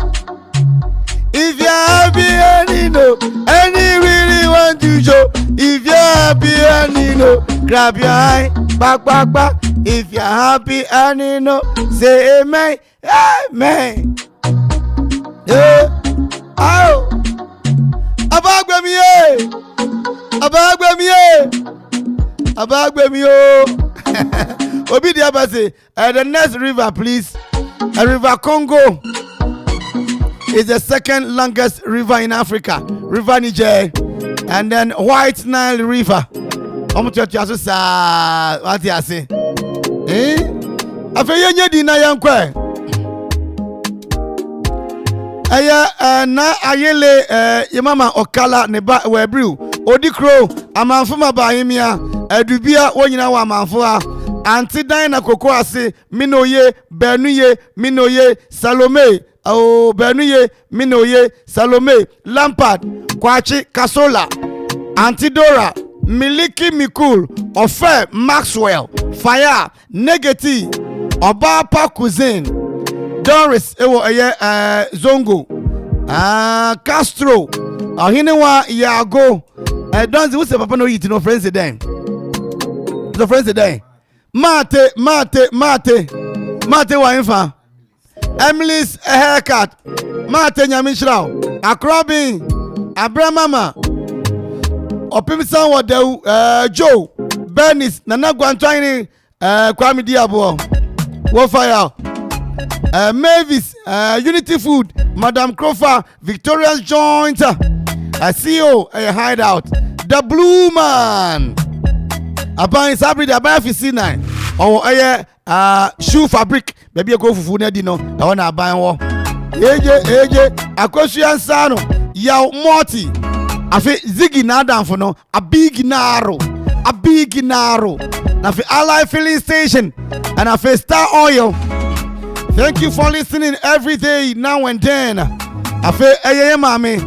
If you're happy and you know, and you really want to show. If you're happy and you know, grab your high. Back. If you're happy and you know, say amen. Amen. Yeah. Oh. Abagbemi oh. Obi Diabase, the next river, please. River Congo is the second longest river in Africa. River Niger, and then White Nile River. What do you say? Afeyenye di na yankwe. Na ayele yemama Okala neba webru. Odikro Amanfo mabayimia edubia wonyina wa Amanfo a anti dan na koko ase minoye benuye minoye Salome benuye minoye Salome Lampard Kwachi Kasola Antidora Miliki Mikul Ofe Maxwell Fire Negati Obapa Cuisine Doris Zongo Castro Ohinewa Yago don't what's the papa no eat no friends today. The friends today. Mate Wainfa. Emily's haircut. Mate Nyamishrao. Akrobin. Abramama. Opimsan wa de Joe. Bernice Nana Gwantwini Kwame Diabo. Wo fire. Mavis Unity Food. Madam Crofa Victoria's Joint. CEO a hideout. The Blue Man. Aban Sabri the Aban FC9. Or shoe fabric. Maybe a go for food dino. I wanna buy one. AJ Akoshian Sano. Yaw Morty. I feel Ziggy Nadan for no. A big narrow. I feel Ally Filling Station. And I feel Star Oil. Thank you for listening every day, now and then. I feel Mami.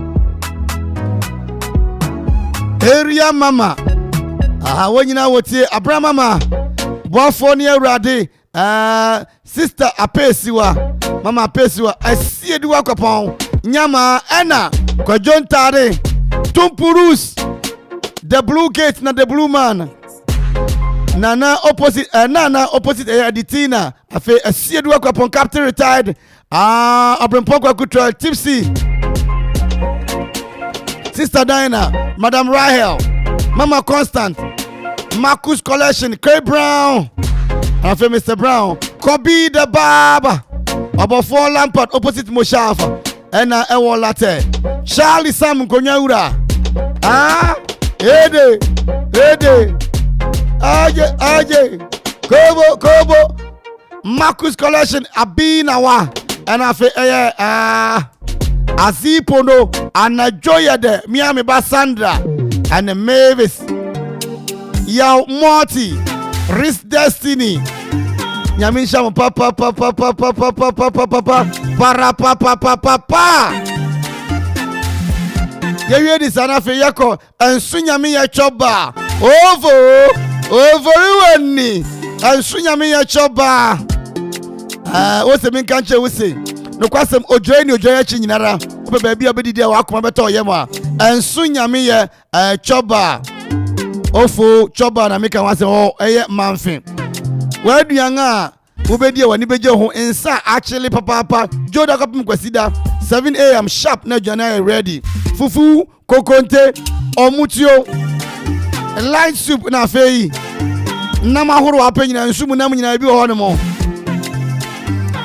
Area Mama. When you know what Abramama. Bofonia Rade. Sister Apesiwa, Mama Apesiwa, Asiedi Akropong, Nyama, Ena, Kwajon Tare, Tumpurus, the Blue Gate, na the Blue Man. Nana opposite Aditina. Afe Asiedi Akropong, Captain retired. Abrempoko Akutra, Tipsy. Sister Diana, Madam Rahel, Mama Constant, Marcus Collection, Cray Brown, Afe Mr. Brown, Kobe the Barber, about 4 Lampard opposite Moshafa, and Ewo Latte, Charlie Sam Konyaura. Ede, Aje, Kobo, Marcus Collection, Abinawa, and Afe Azipono, and Joya de Miami Basandra, and Mavis, Yao Morty, Risk Destiny, Yamisha Papa, Yaya di sana fe yako, and Sunyami ya choba, over ni, and Sunyami ya choba. What's the main country we say? No kwasem ojoya chinyinara ope baby obedi dia wa akoma beto yema ensu nyame ye choba ofo choba na meka wase eye manfin wa duanga obedi wani beje ho ensa actually papa joda kapim kwasida 7 a.m. sharp na jana ready fufu kokonte omutio light soup na fei na mahoro apanyina ensu mu na munyina bi ho no mo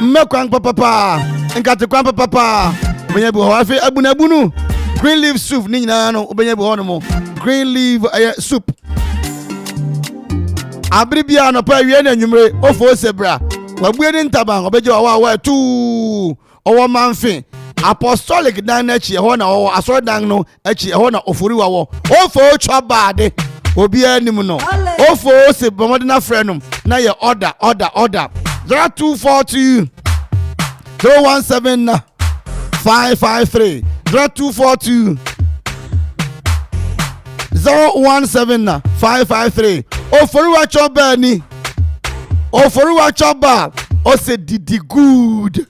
mekwan papa nkate kwan papa obenya bi ho afi abunabunu green leaf soup ni nyina no obenya bi ho no mo green leaf soup abribia no pa wie na nwumre ofo sebra wabue ni ntaban obeje wa tu owo manfin apostolic dan na chi ho na owo asoro dan no achi ho na ofori wawo ofo chobade obi anim no ofo se bomodena frenum na ye order 0242 017 553 0242 017 553 Oforuwa choba ni Oforuwa choba o se didi good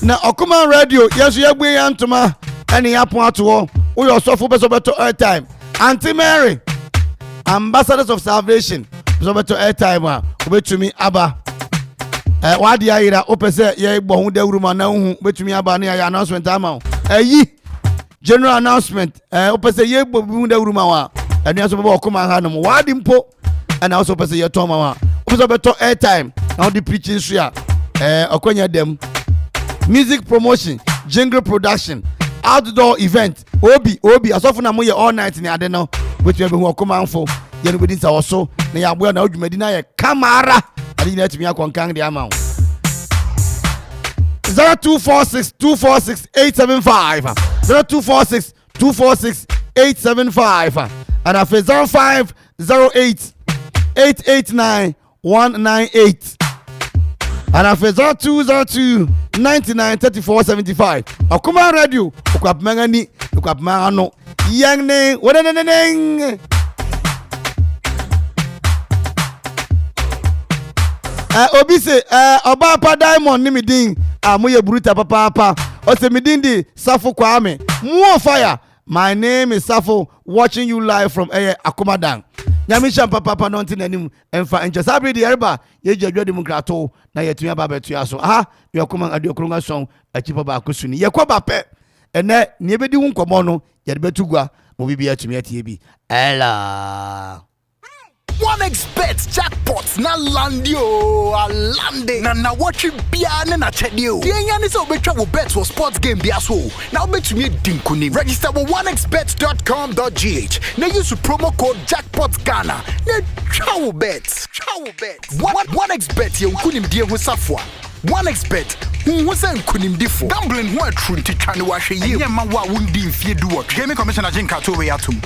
na Okoman radio yesu yegbe yantuma eni yapon ato wo yo sofo beso beto airtime Auntie Mary Ambassadors of Salvation beso beto airtime a obetumi aba wadi ayira opese ye gbo hu dawuruma na hu betumi aba na ya announcement ama general announcement opese ye gbo hu dawuruma wa enu aso baba Okoman ha no wadi mpo and also opese ye to ma wa opese beto airtime na the preaching so ya okonya dem music promotion jingle production outdoor event obi asofo na mo ye all night ni ade no wetu be hu Okomanfo ye no bedin sa woso na ya boya na odwumadi na ye kamara ade ni atimi akonkan de ama 0246246875 0246246875 and after 0508889198 and after 0202993475 Okoman radio okwapmangani okwapmano yangne wodeneneng obi se oba pa diamond ni midin amoye bruta papa o se midin di Safo Kwame more fire. My name is Safo, watching you live from Akomadan. Nyamisha papa nonti nanim emfa enje sabre di erba ye jadwa demokrato na yetumi aba betu aso ye Okoman adiokrunga song achipa ba akosuni ye kwa bape ene ne bedi hu nkomo no ye betu gua mo bibia atumi atie bi ela 1xBet jackpots na landio alande na watch bia na chedio yenya ni so betwa wo bet for sports game bia so na obetumi dinkuni register with 1xbet.com.gh na use promo code jackpotghana na chawo bet 1xBet ye nkunim die ho safo 1xBet who say nkunimdifo gambling ho atru ntitwane wa hwe ye ma wa wundi mfie duo gaming commissioner Jinka to we atum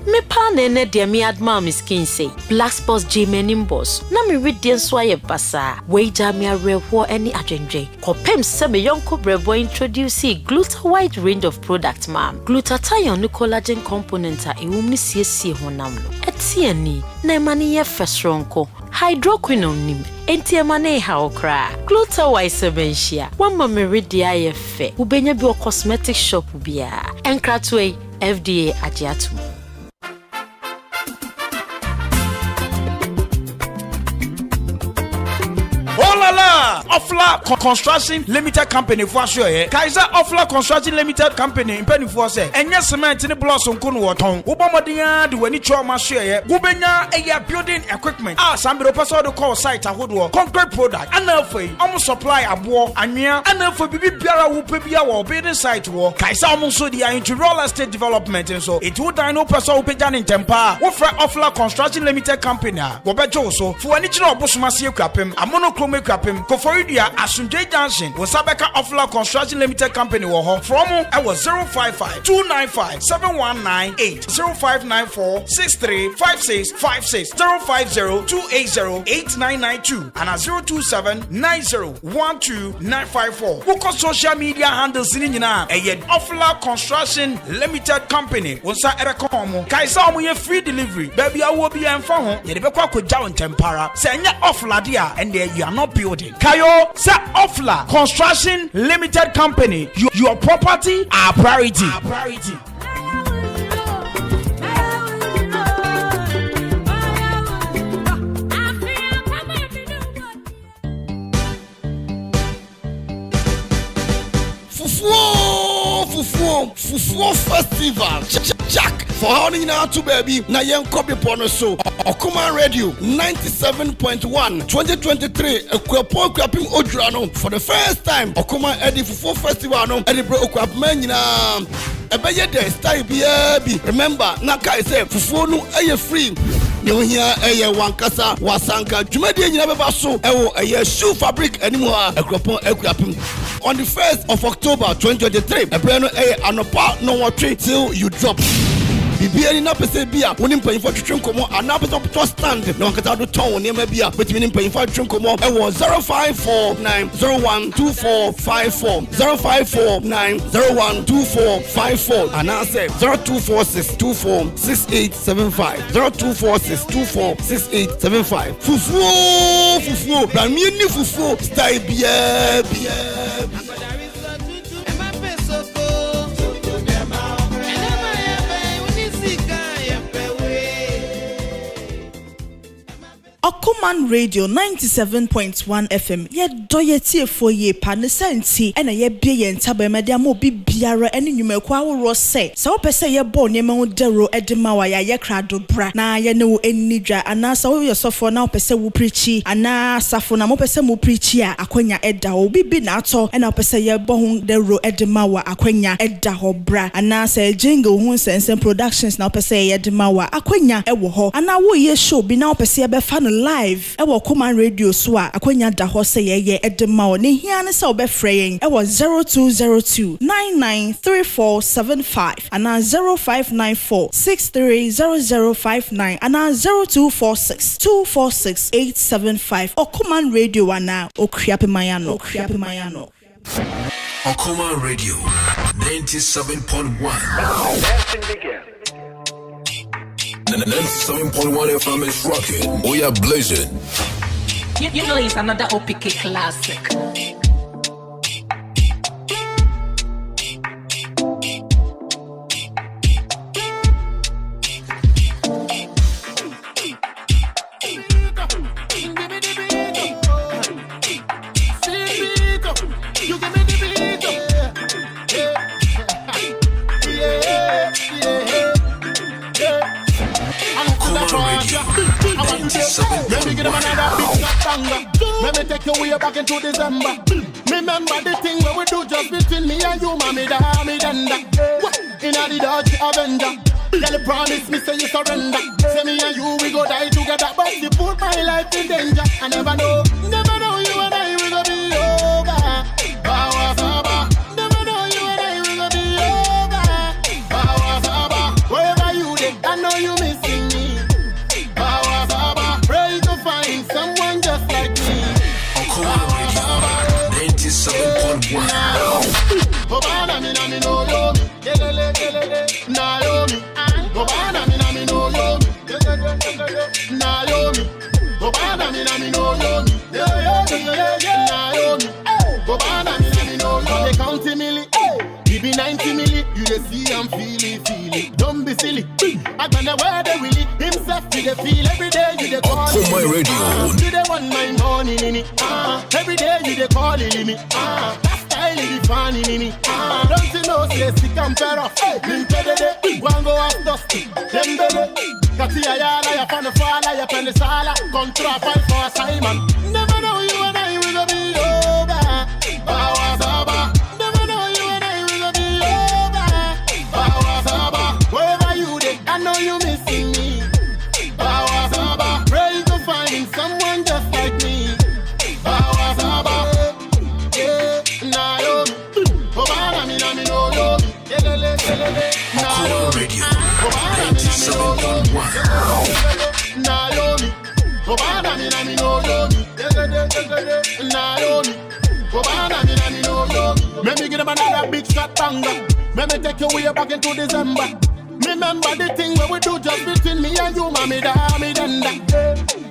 Me pa ne de me adma me skin say black spots J-menim boss na me read den so aye basa we ja me arewo any adwendwe kopem se me yonko brebo introduce Gluta wide range of product ma'am glutathione no collagen component a ewum ni siesie honam no etie ani na mani ye fesronko hydroquinone nim enti emane ha okra Gluta wide sebenhia wamma me read aye fe ubenya bi cosmetic shop bia enkratwe FDA agiatum. Ofla Construction Limited Company for sure. Kaiser Ofla Construction Limited Company in penny for say. Enya cement in the blossom kun waton. Ubomodia do any trauma share. Gubenya a building equipment. Somebody person to call site a hoodwo. Concrete product. Amanfo almost supply abo anya. Amanfo bibi biara wo pebia wo building site wo. Kaiser almost so dia into real estate development and so. It would dino person opejan in tempa. Wo fra Ofla Construction Limited Company. Wo bejo so. For any chiro obosumase akuapem. Amonochrome akuapem. Koforidua Asunjay Junction was Sabeka Ofla Construction Limited Company wo from I was 055-295-7198 0594-635656 050-280-8992 and 027-90-12954. Who social media handles in a Ofla Construction Limited Company once I erekomo Kaiser mo ye free delivery baby I will be and phone ye be kwa ko jaw tempara say nya Ofla dia and there you are not building Kayo say Ofla Construction Limited Company your property our priority. Fufuo Festival Jack for holding out to baby na yen copy pono so Okoman Radio 97.1 2023 Akropong-Akuapem Odurano for the first time Okoman Edi Fufuo Festival no Edi bro Akuapem nyina ebeye dey style bi remember na kai say fufuo no eye free you hear eye wankasa wasanka dwumade nyina beba so ewo eye shoe fabric animu Akropong-Akuapem on the 1st of October 2023 ebreno anopa no watwe till you drop bibia ni na pese bia woni mpanyfo twetwe nkomo ana pese to stand na wankata do ton woni ma bia betimi ni mpanyfo twetwe nkomo ewo 0549012454 0549012454 ana say 0246246875 0246246875 fufuo ba mi ni fufuo style bia Okoman Radio 97.1 FM ye doye tie for ye pa ne senti ena ye bie ye ntaba media mo bibiara ene nwumaku aworo se wo pese ye bo ne ma dero edema wa ye krado bra na ye ne wo enidwa ana sa wo yosofo na wo pese wo preachi ana safo na mo pese mo preachi a akwanya eda wo bibi na ato ena wo pese ye bo hu dero edema wa akwanya eda ho bra ana sa jingle hu sense productions na wo pese ye edema wa akwanya ewo ho ana wo ye show bi na wo pese ye be fa live ewo Okoman Radio so a akwanya da ho se ye edema o ne hia ne se obefreyen ewo 0202993475 ana 0594630059 ana 0246246875 Okoman Radio ana okuapemayano Okoman Radio 97.1 97.1 FM is rocking. We are blazing. You know it's another OPK classic. Let me take you way back into December. Remember the thing where we do just between me and you, mommy, da me denda. In a the Dodge Avenger. Girl, promise me say you surrender. Say me and you we go die together, but you put my life in danger. I never know you and I we gonna be over. Never know you and I we gonna be over. Wherever you did, I know you. Obana mi na mi no yo mi, na yo mi. Obana mi na mi no yo mi, na yo mi. Obana mi na mi no yo mi, na yo mi. Obana mi na mi no yo mi. They counting milli, we be 90 milli. You dey see and feel it. Don't be silly. I gonna wear the willy. Himself you dey feel every day. You dey call Up my radio. You dey want my money, nini. Every day you dey call it me. That style is funny, nini. Don't you know say sick and fair? Min pedede, one go off dusty. Dembele, Katia yala ya fan fala ya penisala. Contra fight for Simon. Never know you and I will be over. Bawa Saba. Never know you and I will be over. Bawa Saba. Wherever you dey, I know you missing me. Bawa Saba. Pray to find someone just like me. Bawa Saba. Yeah, na yo. Obana mi na mi no yo. Na yo. Obana mi na mi no yo. Na yo. Obana mi na mi no yo. Na yo. Obana mi na mi no yo. Let me give them another big shot banger. Let me take you way back into December. Remember the thing where we do just between me and you, mommy, da, me, denda.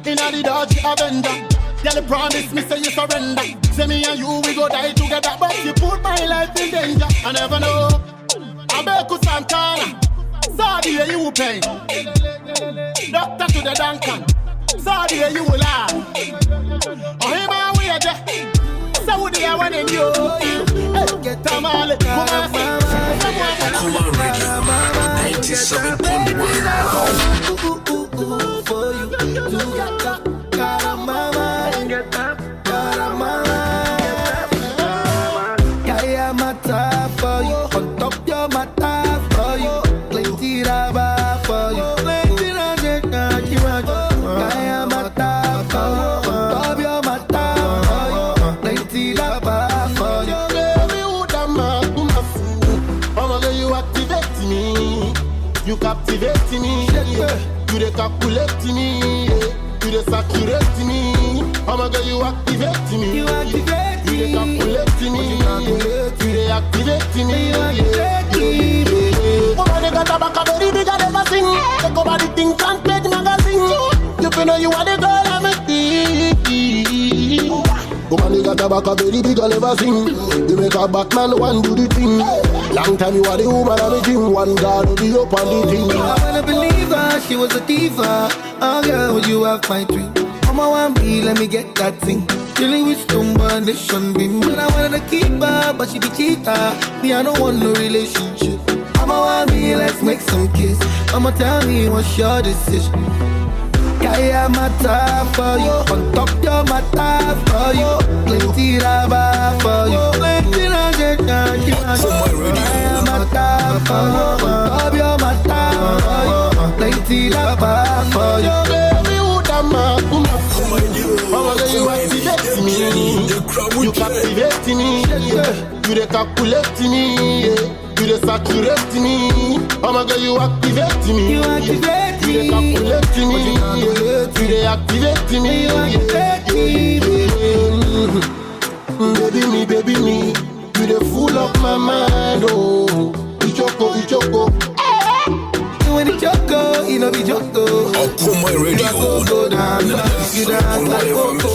Inna the Dodge Avenger. Girl, promise me say you surrender. Say me and you, we go die together. But you put my life in danger. I never know. I bet you Santana. Sorry, you will pay. Doctor to the Duncan. Sorry, you will lie. Oh, hey, man, we are there. So would you want in you? Get them all. Okoman Radio 97.1. For you to get up, mama, get up, mama. Kaya mata for you, on top your mata for you, plenty raba for you, plenty raba Kaya mata for you, on top your mata for you, plenty raba for you. You activate me, you captivate me, you dey calculate me, you dey saturate me. I'ma get you activate me, you dey calculate me, you dey activate me. Nobody got a back a very big and never sing. Take over the things and play the magazine. You feel know you are the girl I'm a Woman, got a back a very big and never sing. You make a Batman one do the thing. Long time you are the woman of the gym. One guard will be up on the thing. I wanna believe her, she was a diva. Oh girl, would you have my dream? Mama want me, let me get that thing. Dealing with Stumba Nation beam. But I wanted to keep her, but she be cheater. Me, I don't want no relationship. Mama want me, let's make some kiss. Mama tell me what's your decision. Kaya mata for you, on top your mata for you, plenty raba for you, plenty raba Kaya mata for you, on top your mata for you, plenty raba for you. Baby, would I make you activate me, you captivate me, you dey calculate me, you dey saturate me. I'ma get you activate me, you activate me, you dey calculate me, you dey activate me, you activate me. Baby me, you dey full up my mind, oh. Ichoko. When it choco, you know be choco. Okoman Radio. Go down, you dance like Coco.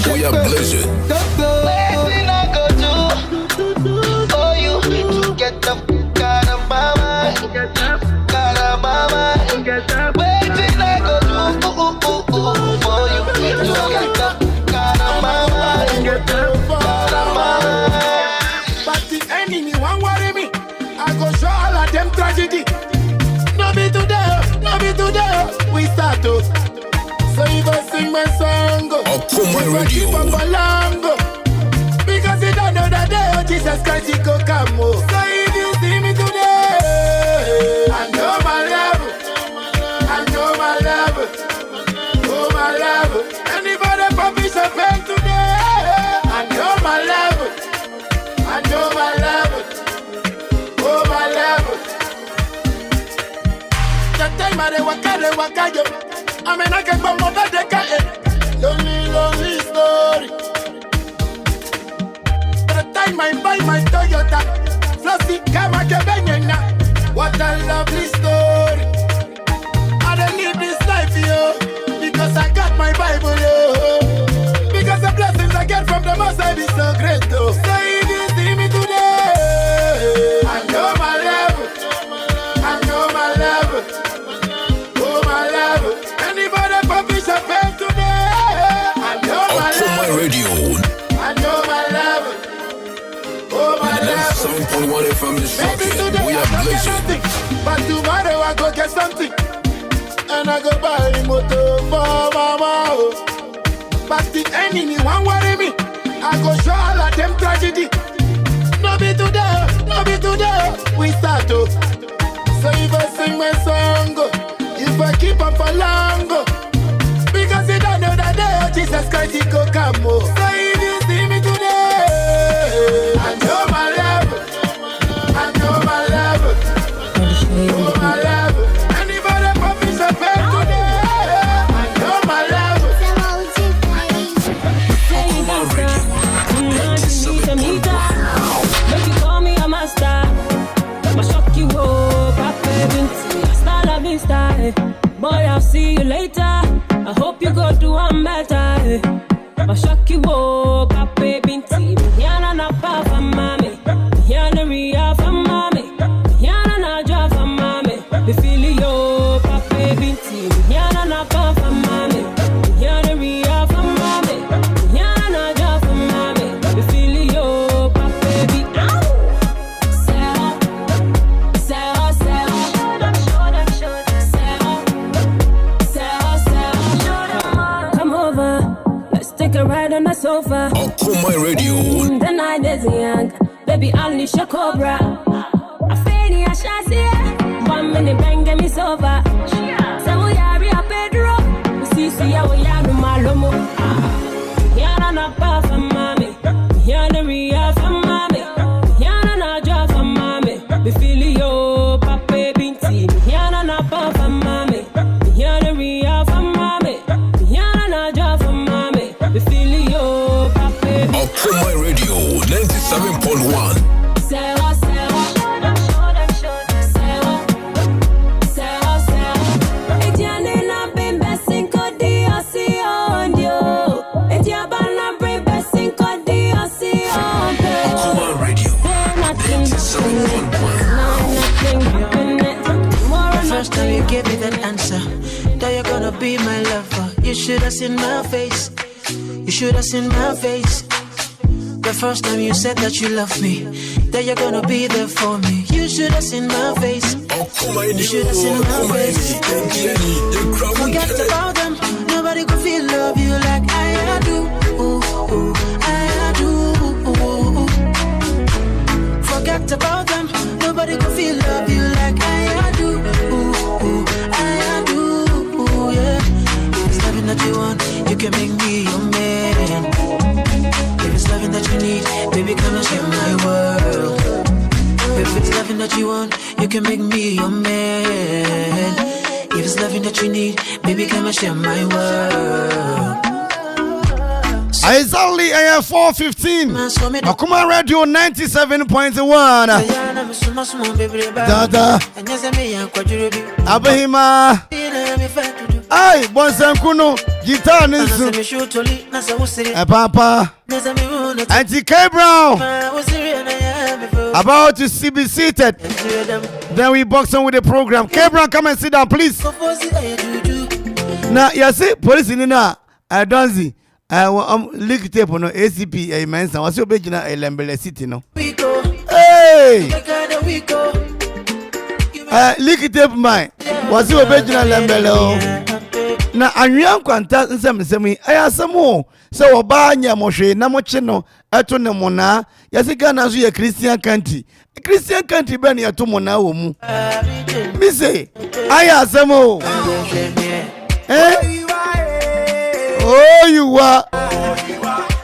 Boy, I'm blessed. Waiting I go to for you to get up, got up my mind, Waiting I go to for you to get up, got up my mind, But the enemy won't worry me. I go show all of them tragedy. No be today, we start to. So if I sing my song, Okoman Radio. Because you don't know that day, Jesus Christ, he could come. So if you see me today, I know my love. Oh my love. Anybody publish a pen today, I know my love. Oh my love. The time I waka yo. I mean I can go over the lonely story. By the time buy my Toyota. Flossy, Kama Kebenyena. What a lovely story. I don't live this life, yo, because I got my Bible, yo. Because the blessings I get from the Most High is so great, though. So if you see me today, I know my level. I know my level. Oh, my level. Anybody publish a pen today, I know my level. Radio. I know my level. Oh, my level. 7.1 FM is rocking. We are blazing. But tomorrow I go get something. And I go buy a motor for mama. But the enemy won't worry me. I go show all of them tragedy. No be today, we start to. So if I sing my song, if I keep up for long, because you don't know that day, Jesus Christ, he go come. So if you see me today, I know my level. I know my level. Oh, my level. Anybody publish a pen today, I know my level. Make you call me a master. My shock you up, style of style. Boy, I'll see you later. I hope you go do one better. My shock you up, baby. Yana na pa for mommy. Yana ria for mommy. Yana na ja for mommy. Be feeling yo, baby. Yana na pa for mommy. Yana ria for mommy. Yana na ja for mommy. Be feeling yo, baby. Come over, let's take a ride on the sofa. Okoman Radio. The night is young, baby, unleash your cobra. I feel ya shasi, 1 minute bang get me sober. So we are a Pedro, we see ya we are malomo. Yana na pa for mommy, yana ria for mommy, yana na ja for mommy. Be feeling yo, papa binti, yana na pa for mommy, yana ria for mommy, yana na ja for mommy. Be feeling yo, papa. Okoman Radio 97.1. First time you gave me that answer, that you're gonna be my lover. You should have seen my face. You should have seen my face. The first time you said that you love me, that you're gonna be there for me. You should have seen my face. You should have seen my face. Forget about them. Nobody could feel love you like I do. Ooh, ooh, I do. Ooh. Forget about them. Nobody could feel love you like I do. Ooh, ooh, I do. Ooh, yeah. If it's loving that you want, you can make me your man. If it's loving that you need, baby, come and share my world. If it's loving that you want, you can make me your man. If it's loving that you need, baby, come and share my world. It's only 4:15. Okoman Radio 97.1. Dada Abahima. Ay, Bonsankuno, guitar Nisu. Papa. Auntie K Brown. About to be seated. Then we box on with the program. K Brown, come and sit down, please. Now, you see, police in I don't see. Leak tape on ACP, a man, so what's your big Lambele City, no? Hey! Leak tape, mine. What's your big Lambelo? Now, I'm young contact and some me. I have some more. So, Obanya Moshe, Namocheno, Atonemona, Yasigan as a Christian country. A Christian country, Benny Atomona. Me say, I have some more. Eh? Oh, you are.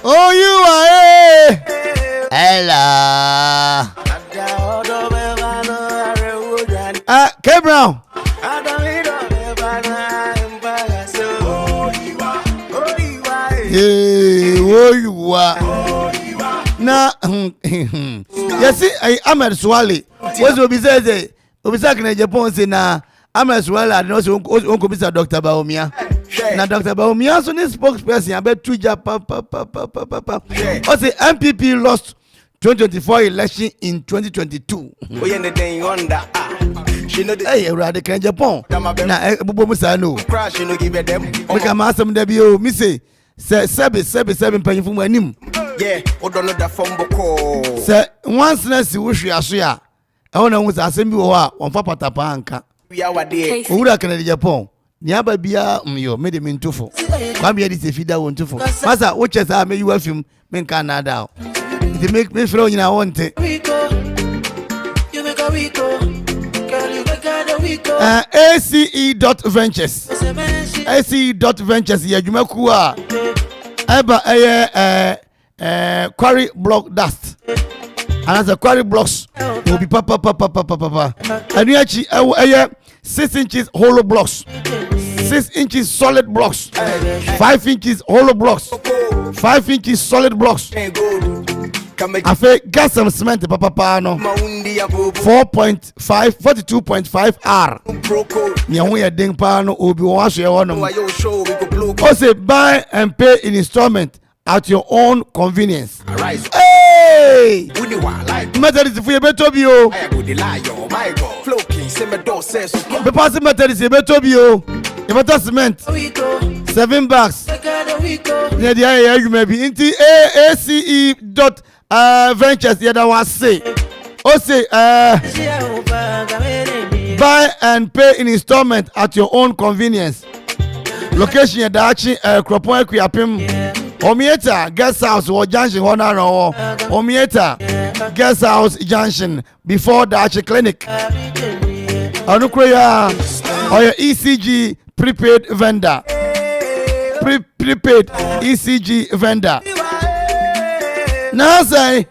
Oh, you are. Ella. K Brown. Hey, oh, you are. na yes Ahmed Swale was obi say obi say na Japan say na Ahmed Swale and also onko bisa Dr. Baomia na Dr. Baomia so ne spokesperson abetu Japan o say MPP lost 2024 election in 2022 we in the day under she know the hey Rade kan Japan na bobo musa no crash you no give them we can asem da bi o mi say seven panyifo mu anim yeah odono da fombo ko say once na si wo hwe aso ya e wona hu sa asem bi wo ha on fa patapa anka we are there owura kan de Japan ni aba bia yo me de mentufo kwa bia di se fida won tufo masa wo che sa me yiwa fim me nka na da it make me feel nyina want you make a weeko girl you make a weeko ace.ventures ace.ventures ya jumaku a eba quarry block dust and as a quarry blocks will be papa and you actually 6 inches hollow blocks 6 inches solid blocks 5 inches hollow blocks 5 inches solid blocks I feel gas some cement papa no 42.5 R ni ho ye den pa no obi won ahwe wono o say buy and pay in installment at your own convenience hey methodist fu ye beto bi o be pass methodist ye beto bi o ye beto cement 7 bags ne dia ye adwuma bi nti ace.ventures ye da wa say o say buy and pay in installment at your own convenience. Location ye da achi Akropong-Akuapem. Omieta guest house or junction honor Omieta guest house junction before the Achi clinic. Anukroya or your ECG prepaid vendor. Prepaid ECG vendor. Now say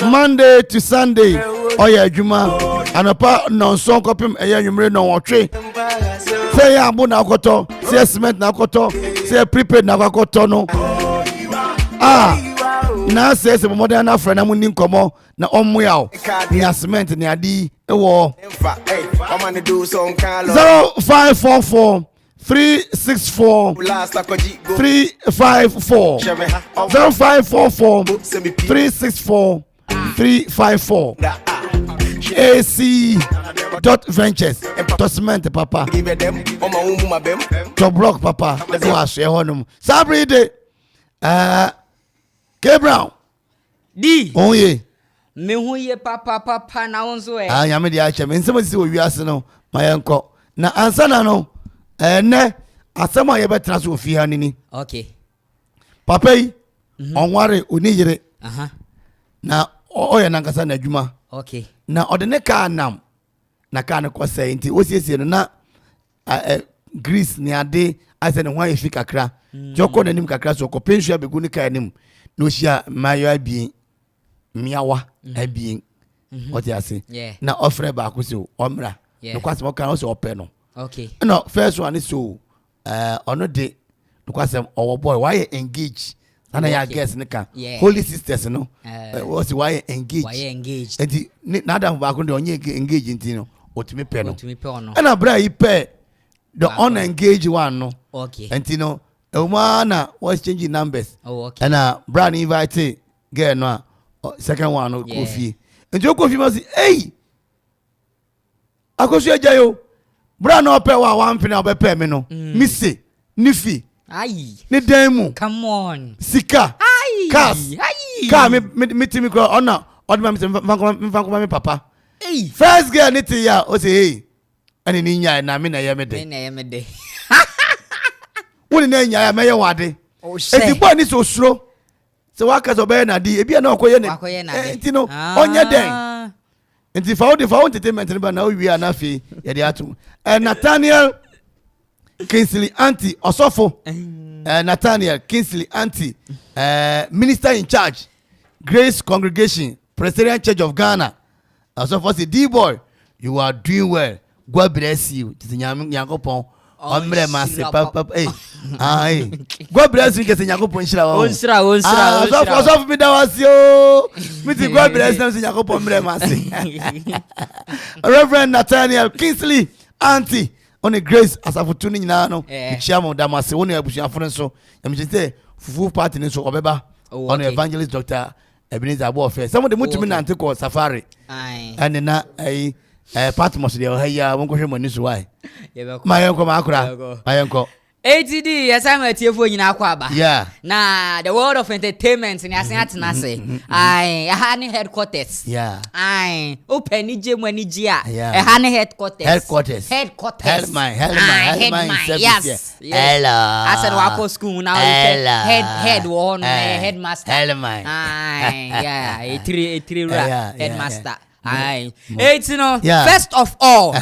Monday to Sunday or your Juma and a part non son copim a yumre no tree. Say abu na koto, say cement na koto, say prepaid na koto no. Na say se mo na friend na munim komo na omu yawo. Ni cement ni adi e wo 0544 364 354 0544 364 354 AC.ventures to cement papa to block papa let's wash your honum sabri de K Brown D oh ye me hu ye papa na wonso e nyame de ache me nsem si wo wiase no mayenko na ansana no ne asema ye betra so fi ha nini okay papa yi onware oni yire na oye nankasa na adwuma okay na odene ka nam na ka ne kwose nti osiesie no na grease ni ade ase ne hwan efi kakra joko na nim kakra so ko pensu abegu ni ka nim no hia mayo abien miawa abien oti ase na ofre ba ko so omra no kwase mo kan so ope no okay no first one is so ono de no kwase owo boy why engage ana ya guess nika holy sisters no was why engage enti na adam ba ko de onye engage enti no otimi pe no ana bra yi pe the unengaged one no okay enti no na was changing numbers okay ana bra invite girl no second one no Kofi enti Kofi ma say hey akosu ajayo bra no pe wa one pin na be pe me no mi say nifi ayi ne dan mu come on sika ayi cars car me timi ko ona odma me mfa me papa hey first girl ni ti ya o say hey ani ni nya na me na ye me de woni na nya ya me ye wade eti bo ni so suro se waka so be na di ebi na okoye ne enti no onye den enti fa entertainment ni ba na wi ana fi ye de atum Nathaniel Kingsley Auntie Osofo Nathaniel Kingsley Auntie Minister in charge Grace Congregation Presbyterian Church of Ghana Osofo say D boy you are doing well God bless you Yakopon omre mase papa ai God bless you kese Yakopon nshira wo onshira so me da wasio me ti God bless them Yakopon omre mase Reverend Nathaniel Kingsley auntie on a grace as afutu ni nyina no chiamo damase woni abusuafo nso am say fufu party nso obeba on evangelist Dr. Ebenezer Abo Affair some of the mutumi na ante ko safari and na Patmos de ohaya won ko hwe mani so why mayenko makura mayenko ATD yes I'm atiefo nyina Akwaaba yeah na the world of entertainment ni asen atena se ha ni headquarters yeah open ni je mu ani ji a ha ni headquarters Hellman yes hello I said wako school now head one headmaster Hellman yeah headmaster it's first of all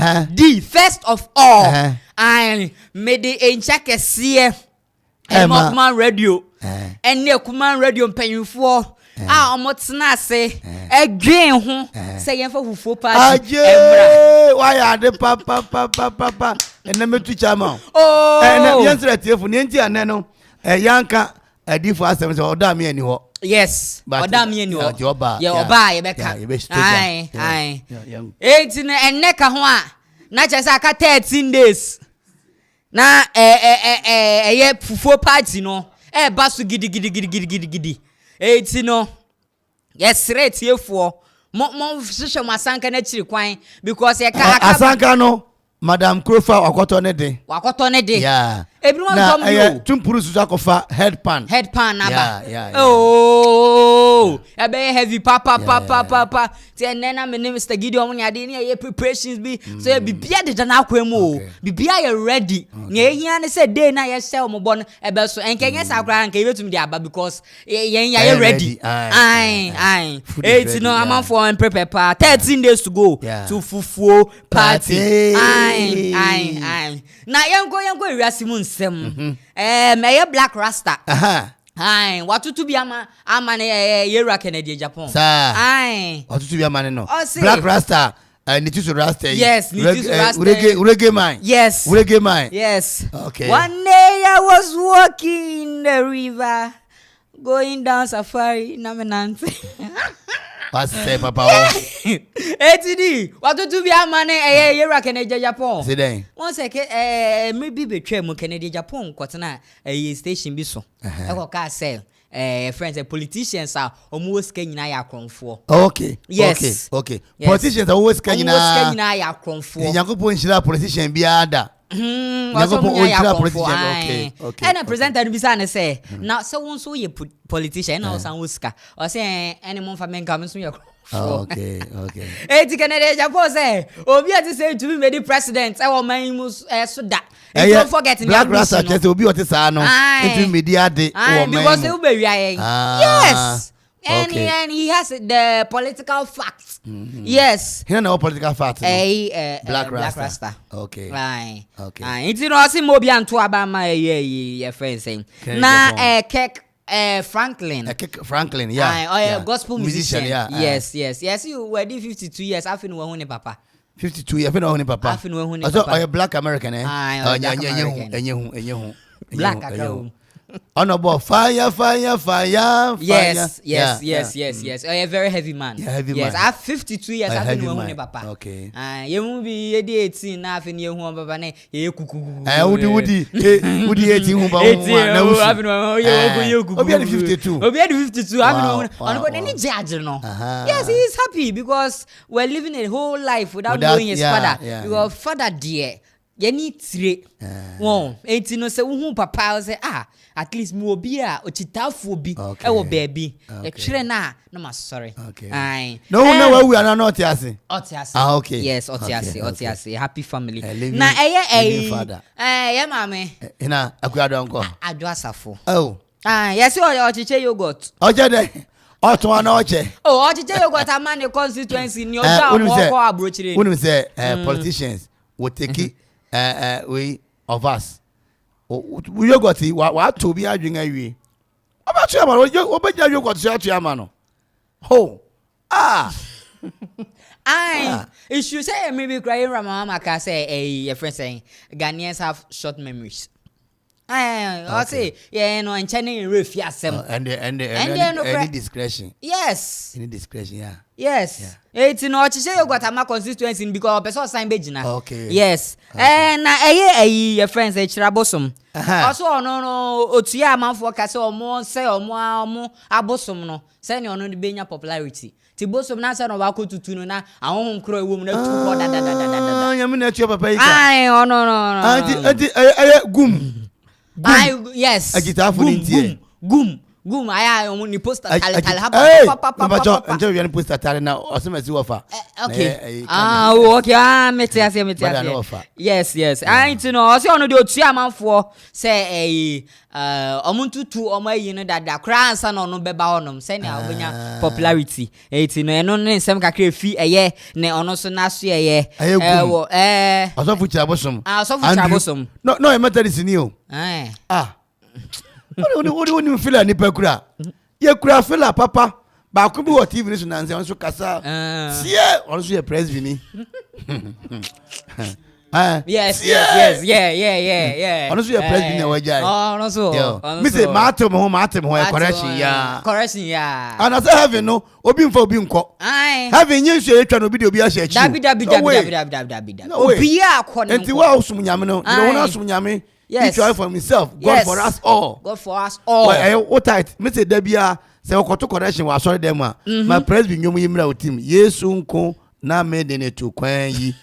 first of all I made the enchake see Okoman radio and Okoman radio mpanyufo omotena se adwen ho say yen fa fufu party emra why are the papa and na metu chama and yen sere tiefo ne nti ane no yanka adifo asem se oda me ani ho yes oda me ani ho ye oba ye beka ai enti ne eneka ho a na chese aka 13 days na ye fufu party no basu gidi eti no yes rate yefo mo hwehwe masanka na chiri kwan because ye ka asanka no Madam Krofa wakoto ne de yeah everyone come you tumpuru su akofa headpan aba yeah be heavy papa ti na me name Mr. Gideon nya de ne preparations be so bibia de na akwemu bibia ye ready nya ehia ne say day na ye sell mo bon ebe so enkenye sakra nka yebetum de aba because ye ready ai eight no Amanfo and prepare 13 days to go to fufuo party ai na yanko wiase mu nsem meye black rasta ai watutu bi ama ne yera Kennedy Japan ai watutu bi ama ne no black rasta Nitisu Rasta yes Nitisu Rasta Urege mine yes Urege mine yes okay one day I was walking in the river going down safari na menante Pastor papa ATD watutu bi ama ne yera Kennedy Japan say then one second maybe betwa mu Kennedy Japan kwotena station bi so ka say friends and politicians are almost kenyina ya Akropong okay yes okay politicians are always kenyina ya Akropong Yakopon nshira politician bi ada Yakopon nshira politician okay and a presenter bi say na say now so won so ye politician na osan woska o say any mon fa men kam so ye okay eti Kennedy Japan say obi ati say to be made president e wo man mu so da don't forget black rasta chese obi oti sa no into media de wo man because you be wia yes and he has the political facts yes he no political facts black rasta okay enti no asi mo bi anto aba ma ye friend saying na Franklin yeah gospel musician yes you were 52 years after no hu ne papa 52 years after no hu ne papa also a black American enyehu black honorable fire yes a very heavy man yes I 52 years after no hu ne papa okay ye mu bi 18 na after ne hu papa na ye kuku wudi 18 hu ba na wusu after no ye kuku obi 52 after no on go any judge no yes he is happy because we're living a whole life without knowing his father your father dear ye ni tire won enti no se hu papa say at least mu obi a ochitafo bi e wo baby e twere na ma sorry ai no na we are not ase okay yes otiase happy family na ye mame ina akuado nko ado asafo yes ochiche yogurt de oto na oche ochiche yogurt amane constituency ni oja ko abrochire we say politicians will take we of us we yogurt wa to bi adwen awie oba to ama obeja yogurt so to ama no If you say maybe crying Ramama can say a friend saying Ghanaians have short memories. I say, no, and Chinese roof, yes, and any discretion. Yes. Any discretion, yeah. Yes. It's not to say you got a constituency because person sign Bejina. Okay. Yes. And a friend say Chirabosom. Also, no, Otia Amanfo Casa or more say or more abosom no. Send you no the being popularity. Tibosom na say no wa ko tutu na ahon kro ewo mu na tu ko da. Yami na tu papa yi. Ai, no. Anti gum. Yes. Gum. I am ni poster tale papa. Until you poster tale na osema si wofa. Okay. Okay. Metiase. Yes. I know. I say ono de otua amanfo say omuntu tu omayi no dada kra ansa no no beba honom say na obenya popularity. Eti no eno ne nsem kakra fi eye ne ono so na so eye. Wo Asofu Chirabosom. Asofu Chirabosom. No, e methodist ni o. What do you feel any pekura? You could feel a papa, but could be what TV so nancy on so kasa. Yeah, also a press vini. Yes. Yeah. Honestly, a president of Wajai. Oh, no, so. Mr. Martin, correction, yeah. And as I have no, Obin for being caught. Having you say, trying to be the share. And to wow, some yamino, no one else from Yami. Yes, he for himself. God for us all. What tight, Mr. Debia, say, Okoto correction was sorry, them. My president, you mean team. Yes, uncle. Na made in it to Quay.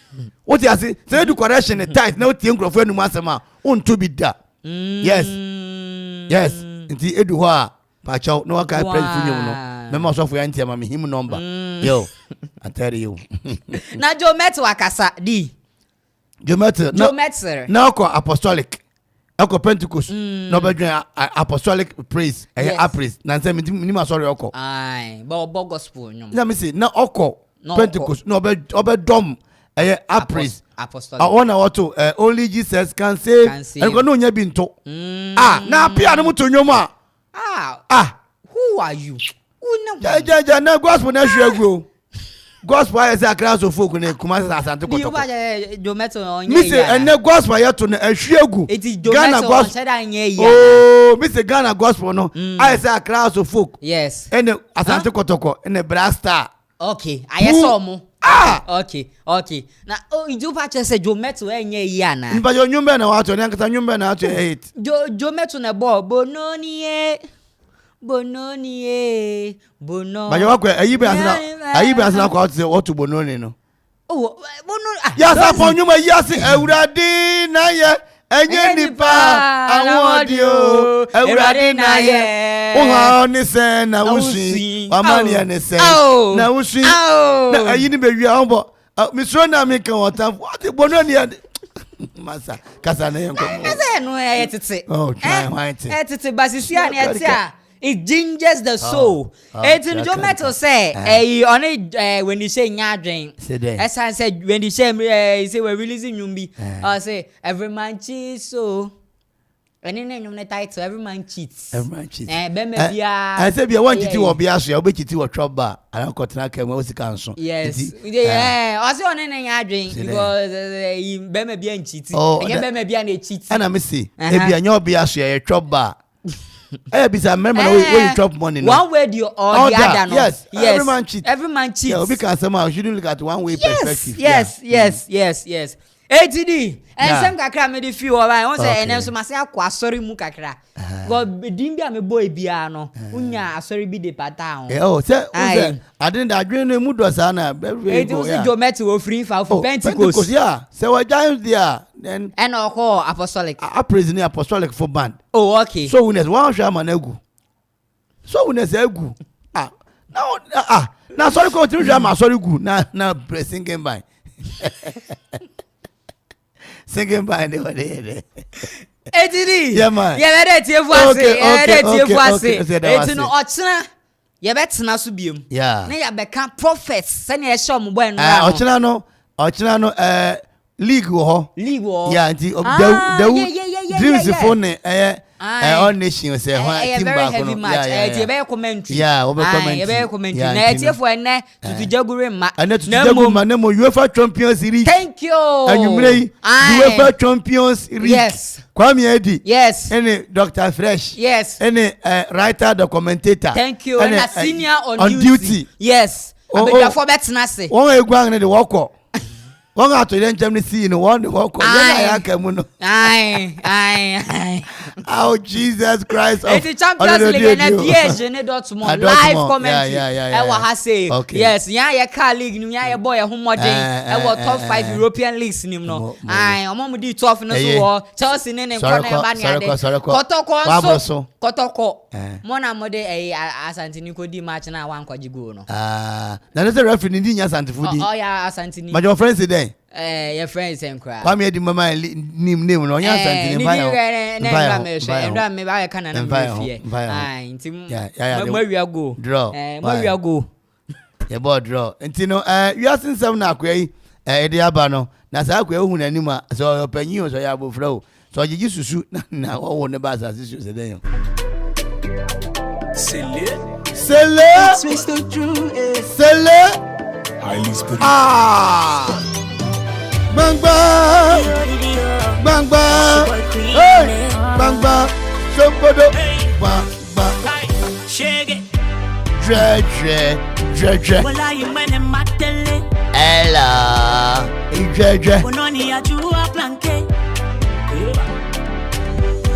What you say? Say do correction a tight, no think of any massama, to be that. Yes. The Edua, Pacho, no, I can't pray for you. No, members of your auntie, mammy, him number. Yo, I tell you. Now, Joe Metwakasa, D. Joe Metzer, now apostolic. Oko Pentecost, no better apostolic praise, praise. Nancy, Nima sorry, Oko. Aye, but gospel. Let me see, now Oko. Pentecost, no, but dom, praise. Apostolic. I want to only Jesus can save. And go no nya binto. Na piano to nyoma. Who are you? Ja na gospel na hwegu. Gospel is a class of folk na kuma asante kotoko. Dometo onye. Mr. And gospel ya to na hwegu. It is Dometo on said anye ya. Oh, Mr. Ghana gospel no. I say a class of folk. Yes. And asante kotoko and a brass star. Okay, I saw mo. Okay. Now, you patch say Joe Meto enye ya na. But your nyumba na watu nkata nyumba na watu 8. Joe Meto na bo bononi bono. But you work ayibe asna kwa watu bononi no. Oh, bononi. Yes, upon nyumba yes Ewurade na ye enye nipa awodio Ewurade na ye. Oha ni se na wusi amani ya ne se na wusi na ayi ni bewi ambo misro na me kan wota what bono ni masa kasa na yenko ese no tete why tete basisia ni etia it gingers the soul it in Joe Meto say when you say nyadwen esan say when you say we releasing nyumbi I say every man cheats so when you name the title every man cheats I say be one cheat will be aso you be cheat will trouble and continue come we can so yes I say on nyadwen because be me be cheat be me be na cheat and I me see e be anyo be aso you trouble. Because I remember when you drop money. One way or the other. No? Yes. Every man cheats. Yeah, because somehow you shouldn't look at one way perspective. Yes. ATD. And some kakra me the few alright. Once and then so must say akwa sorry mu kakra. God dimbia me boy bia no. Unya sorry be the pattern. Oh, say I didn't agree no mu do sana. It was Joe Meto free for Pentecost. Yeah. So we giants there. Then and call apostolic. A prison apostolic for band. Oh, okay. So when there's one shaman egu. So when there's egu. Now sorry continue drama sorry good. Now singing by. Singing by the way. ATD. Yeah man. Yeah, ready to it's no ochna. You bet na so biom. Yeah. Na ya beka prophets. Send ye show mo boy no. Ochna no league wo. Yeah, the dreams phone all nations say a very heavy match. You be commentary. Yeah, we be commentary. You be commentary. Na tie for ene to jagure ma. Na to jagure ma na mo UEFA Champions League. Thank you. Anyway, UEFA Champions League. Yes. Kwame Eddie. Yes. Any Dr. Fresh. Yes. Any writer, the commentator. Thank you. And a senior on duty. Yes. Abedafo betina se. Won egwan ne de woko. Won ato den temne see no one the woko. Ya akamu no. Aye. Oh Jesus Christ. It's Champions League na PSG ne Dortmund live commentary. I wa ha say. Yes, ya car league ni ya boy homodin. I wa top 5 European leagues nim no. Aye, omo di 12 no so Chelsea ne nkwa na ba ni ade. Kotoko nso. Kotoko. Mona mode Asante ni ko di match na wan kwaji go no. Na the referee ni nya Asante fudi. Oh yeah, Asante ni. But your friends there. Your friends and cry. Kwame Eddie mama name no nya Asante ni Ndra me ba ka na na fie. Ah, ntim ma go. Draw. Ma go. Ye board draw. Nti no we are since 7 na akwa yi ede aba no. Na sa akwa hu na nima so opanyin so ya bofra o. So gigi susu na wo ne ba sa susu se den yo. Sele. Highly spiritual. Bang bang. Bang bang. Hey. Bang bang. Somebody. Bang bang. Shake it. Dre. Wala yimene matele. Ella. Dre. Ononi ajua planke.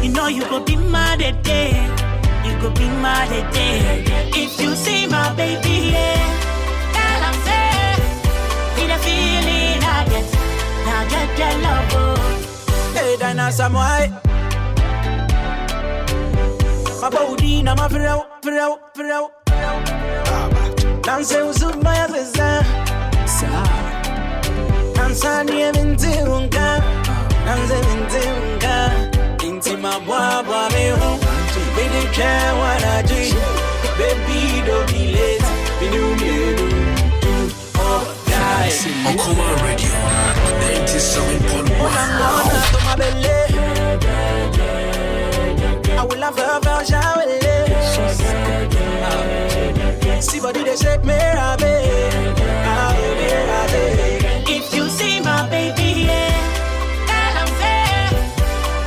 You know you go be mad at day. You go be mad at day. If you see my baby, yeah. Tell I'm sad. Feel the feeling I get. Now get your love. Hey, Dana Samoy. My body, na my frau. Dance uzu my visa. Dance ni mintunga. Dance mintunga. Inti mabwa me ho. Baby can't wanna do. Baby don't be late. Be new do or die. Okoman Radio 97.1. I will have a shower. See body they shake me, if you see my baby, yeah, tell I'm fair.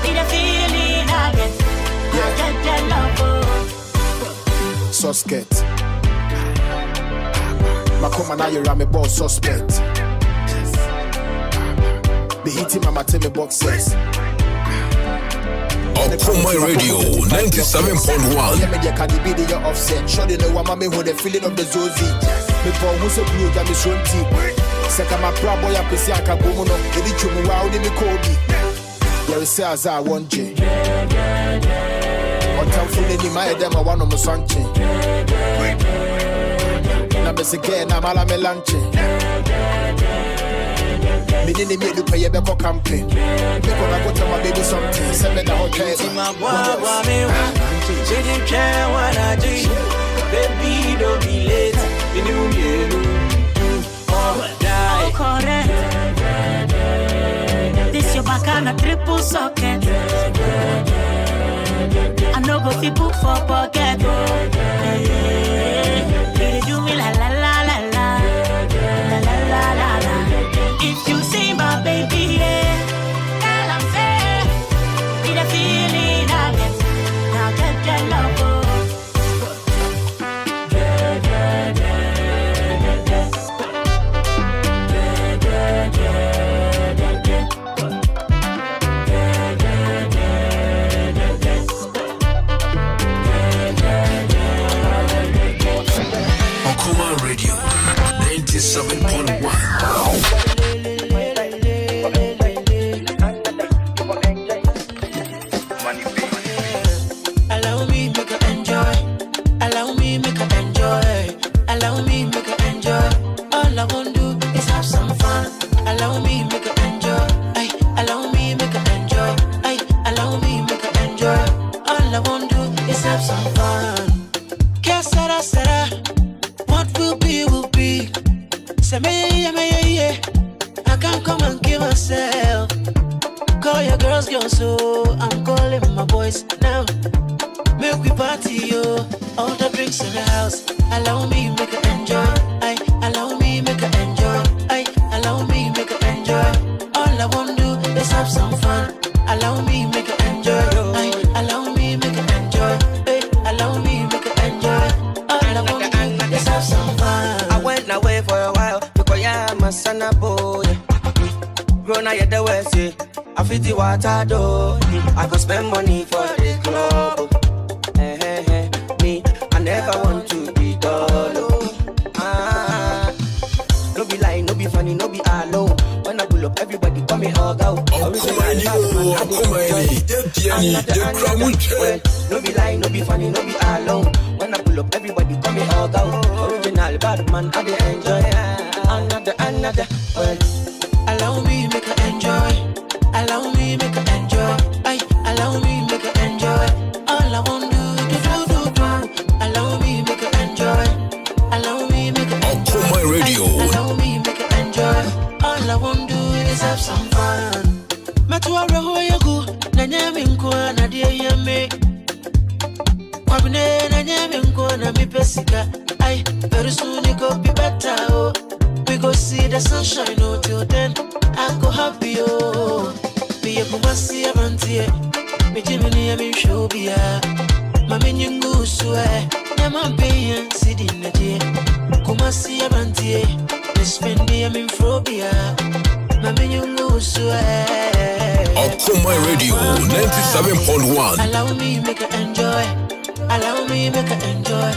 Be the feeling I get. I get love. Suspect. Makoma na you me boss suspect. The hitting mama tell me boxes. Okoman Radio 97.1. Let me get Cardi B the offset. Sure they know what me who the feeling of the Zozi. Me for who say blue that me shown tea. Seka my proud boy apesi akabomo no. Edi chumu wa odi me Kobe. There is say as I want J. On time for any my them I want on my sanche. Na me se get na mala me lanche. Me need me to pay a better campaign. Me gonna go tell my baby something. Send me the hotel. My boy, me she didn't care what I do. Baby, don't be late. Me knew or die. Correct. This your back on a triple socket. I know go fi book for pocket. You do me la la la la la la la la la. If you see my baby, yeah, tell I'm fair. Be the feeling I get. Now get your love. Okoman Radio 97.1. Allow me make her enjoy. Allow me make her enjoy. Allow me make her enjoy. All I want to do is have some fun. Allow me make her enjoy. Ay, allow me make her enjoy. Ay, allow me make her enjoy. All I want to do is have some fun. Que sera. What will be will be. Say me yeah. I can't come and give myself. call your girls, so I'm calling my boys now. Make we party, yo. All the drinks in the house. Allow me, make her enjoy. Allow me, make her enjoy. Allow me, make her enjoy. All I wanna do is have some fun. Allow me, make her enjoy. Allow me, make her enjoy. Allow me, make her enjoy. All I wanna do is have some fun. I went away for a while because I'm a son of boy. Grown out the West, I fit the water though. I could spend money for the club. Me, I never want to be dull. No be lying, no be funny, no be alone. When I pull up, everybody call me hug out. No be lying, no be funny, no be alone. When I pull up, everybody call me hug out. Original bad man, I dey enjoy. Another. Well, allow me, make her enjoy. Allow me, make her enjoy. Allow me, make her enjoy. All I want do. Allow me, make her enjoy. Allow me, make her enjoy. Okoman Radio. Allow me, make her enjoy. All I want do is have some fun. Metuwa roho yaku, na nyami mkwa na diya yame. Wabine na nyami mkwa na mipesika. Very soon it go be better, oh. We go see the sunshine, oh. Till then, I go happy, oh. Be a kumasi avantie. Me jimini ya mi shobia. Mami nyungu suwe. Nyama mpeya sidi naje. Kumasi avantie. Mispendi ya mi frobia. Mami nyungu suwe. Okoman Radio 97.1. Allow me make her enjoy. Allow me make her enjoy.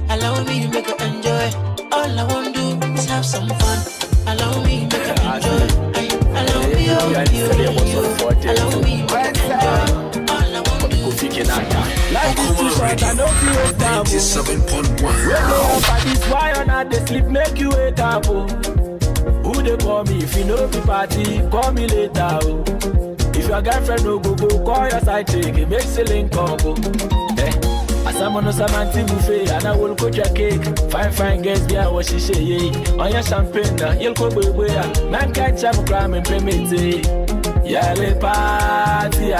Allow me make her enjoy. All I want to do is have some fun. Allow me make her enjoy. Allow me, allow me make her enjoy. All I want to do is have some fun. Life is too short, I know you wake up. 97.1. Wake up at this, why on not the sleep make you wake up? Who they call me if you know the party? Call me later. If your girlfriend no go, call your side chick. It makes a link up. Asamono samanti buffet, and I will cook your cake. Fine girls, yeah, what she say. On your champagne, you'll go away. Man can't jam crime and payment. Yeah, le party.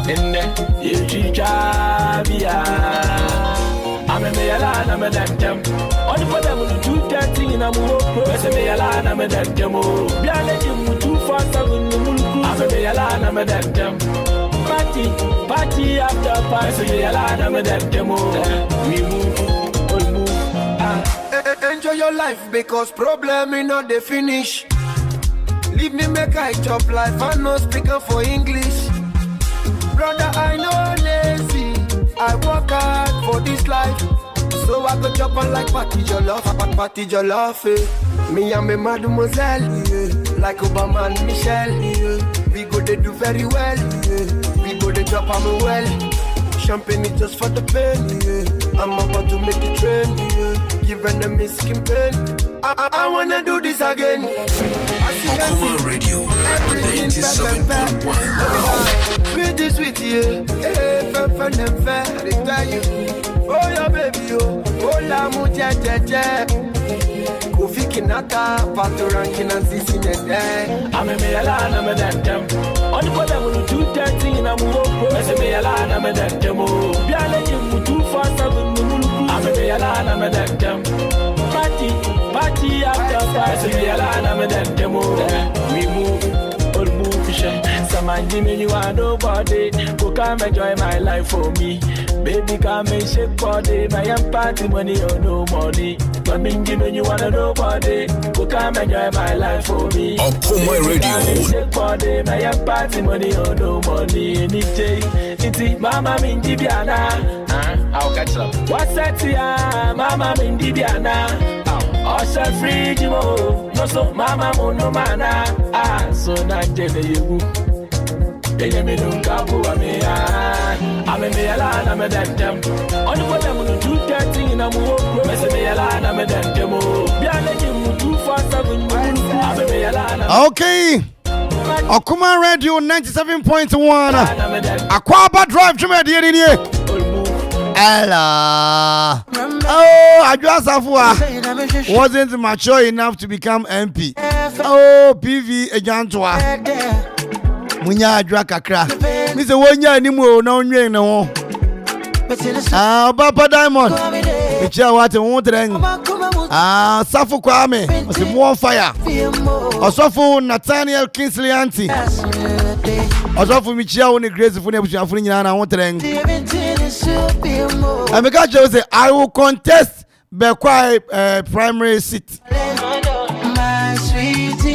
In the Yujabia. I'm a Mayala, I'm a Dantam. Only for them to do that thing in a move. I'm a Mayala, I'm a Dantam. Bialet, too fast, I'm a Mayala, I'm a Dantam. Party after party, we move. Enjoy your life because problem is not the finish. Leave me make I chop life, I no speaking for English. Brother, I know lazy, I work hard for this life. So I go chop on like party jollof, eh. Me and me mademoiselle, yeah. Like Obama and Michelle, yeah. We go they do very well, yeah. We go they drop on me well. Champagne is just for the pain, yeah. I'm about to make it train, yeah. Give enemies skin pain. I wanna do this again. Okoman Radio 97.1. Sweet, yeah. Hey, fair, I tell you. Oh, your baby, oh, la mucha, Kofi Kinata, Pato Rankin and Sisi Nede. I'm a Mayala, I'm a Dantam. On the bottom of the 2:30 in a move, I'm a Mayala, I'm a Dantam. Bialet, too fast, I'm a Mayala, I'm a Dantam. Party after party, Mayala, I'm a Dantam. We move, all move. Some Jimmy, you are nobody. Go come enjoy my life for me. Baby, come and shake body. My young party money or no money. But me, Jimmy, you are nobody. Go come enjoy my life for me. Okoman Radio. Shake body. My young party money or no money. It's Mama Mindy Biana. I'll catch up. What's that? Mama Mindy Biana. Osha free Jimo. No so Mama no mana. So not you. I'm a Mayala, I'm a Dantam. On the bottom of the 2:30 in a move, I'm a Mayala, I'm a Dantam. Bialet, too fast, I'm a Mayala. Okay. Okoman Radio 97.1. Akwaaba Drive, Ella. Oh, Ajwa wasn't mature enough to become MP. Oh, PV Ejantwa. munya adwa kakra mi se wonya animu o na onwen ne ho Papa Diamond echa wate won tren Safu Kwame ose mo on fire Osofu Nathaniel Kingsley Auntie Osofu Michia woni Graceful ne busuafo nyina na won tren Ameka say I will contest Bekwai primary seat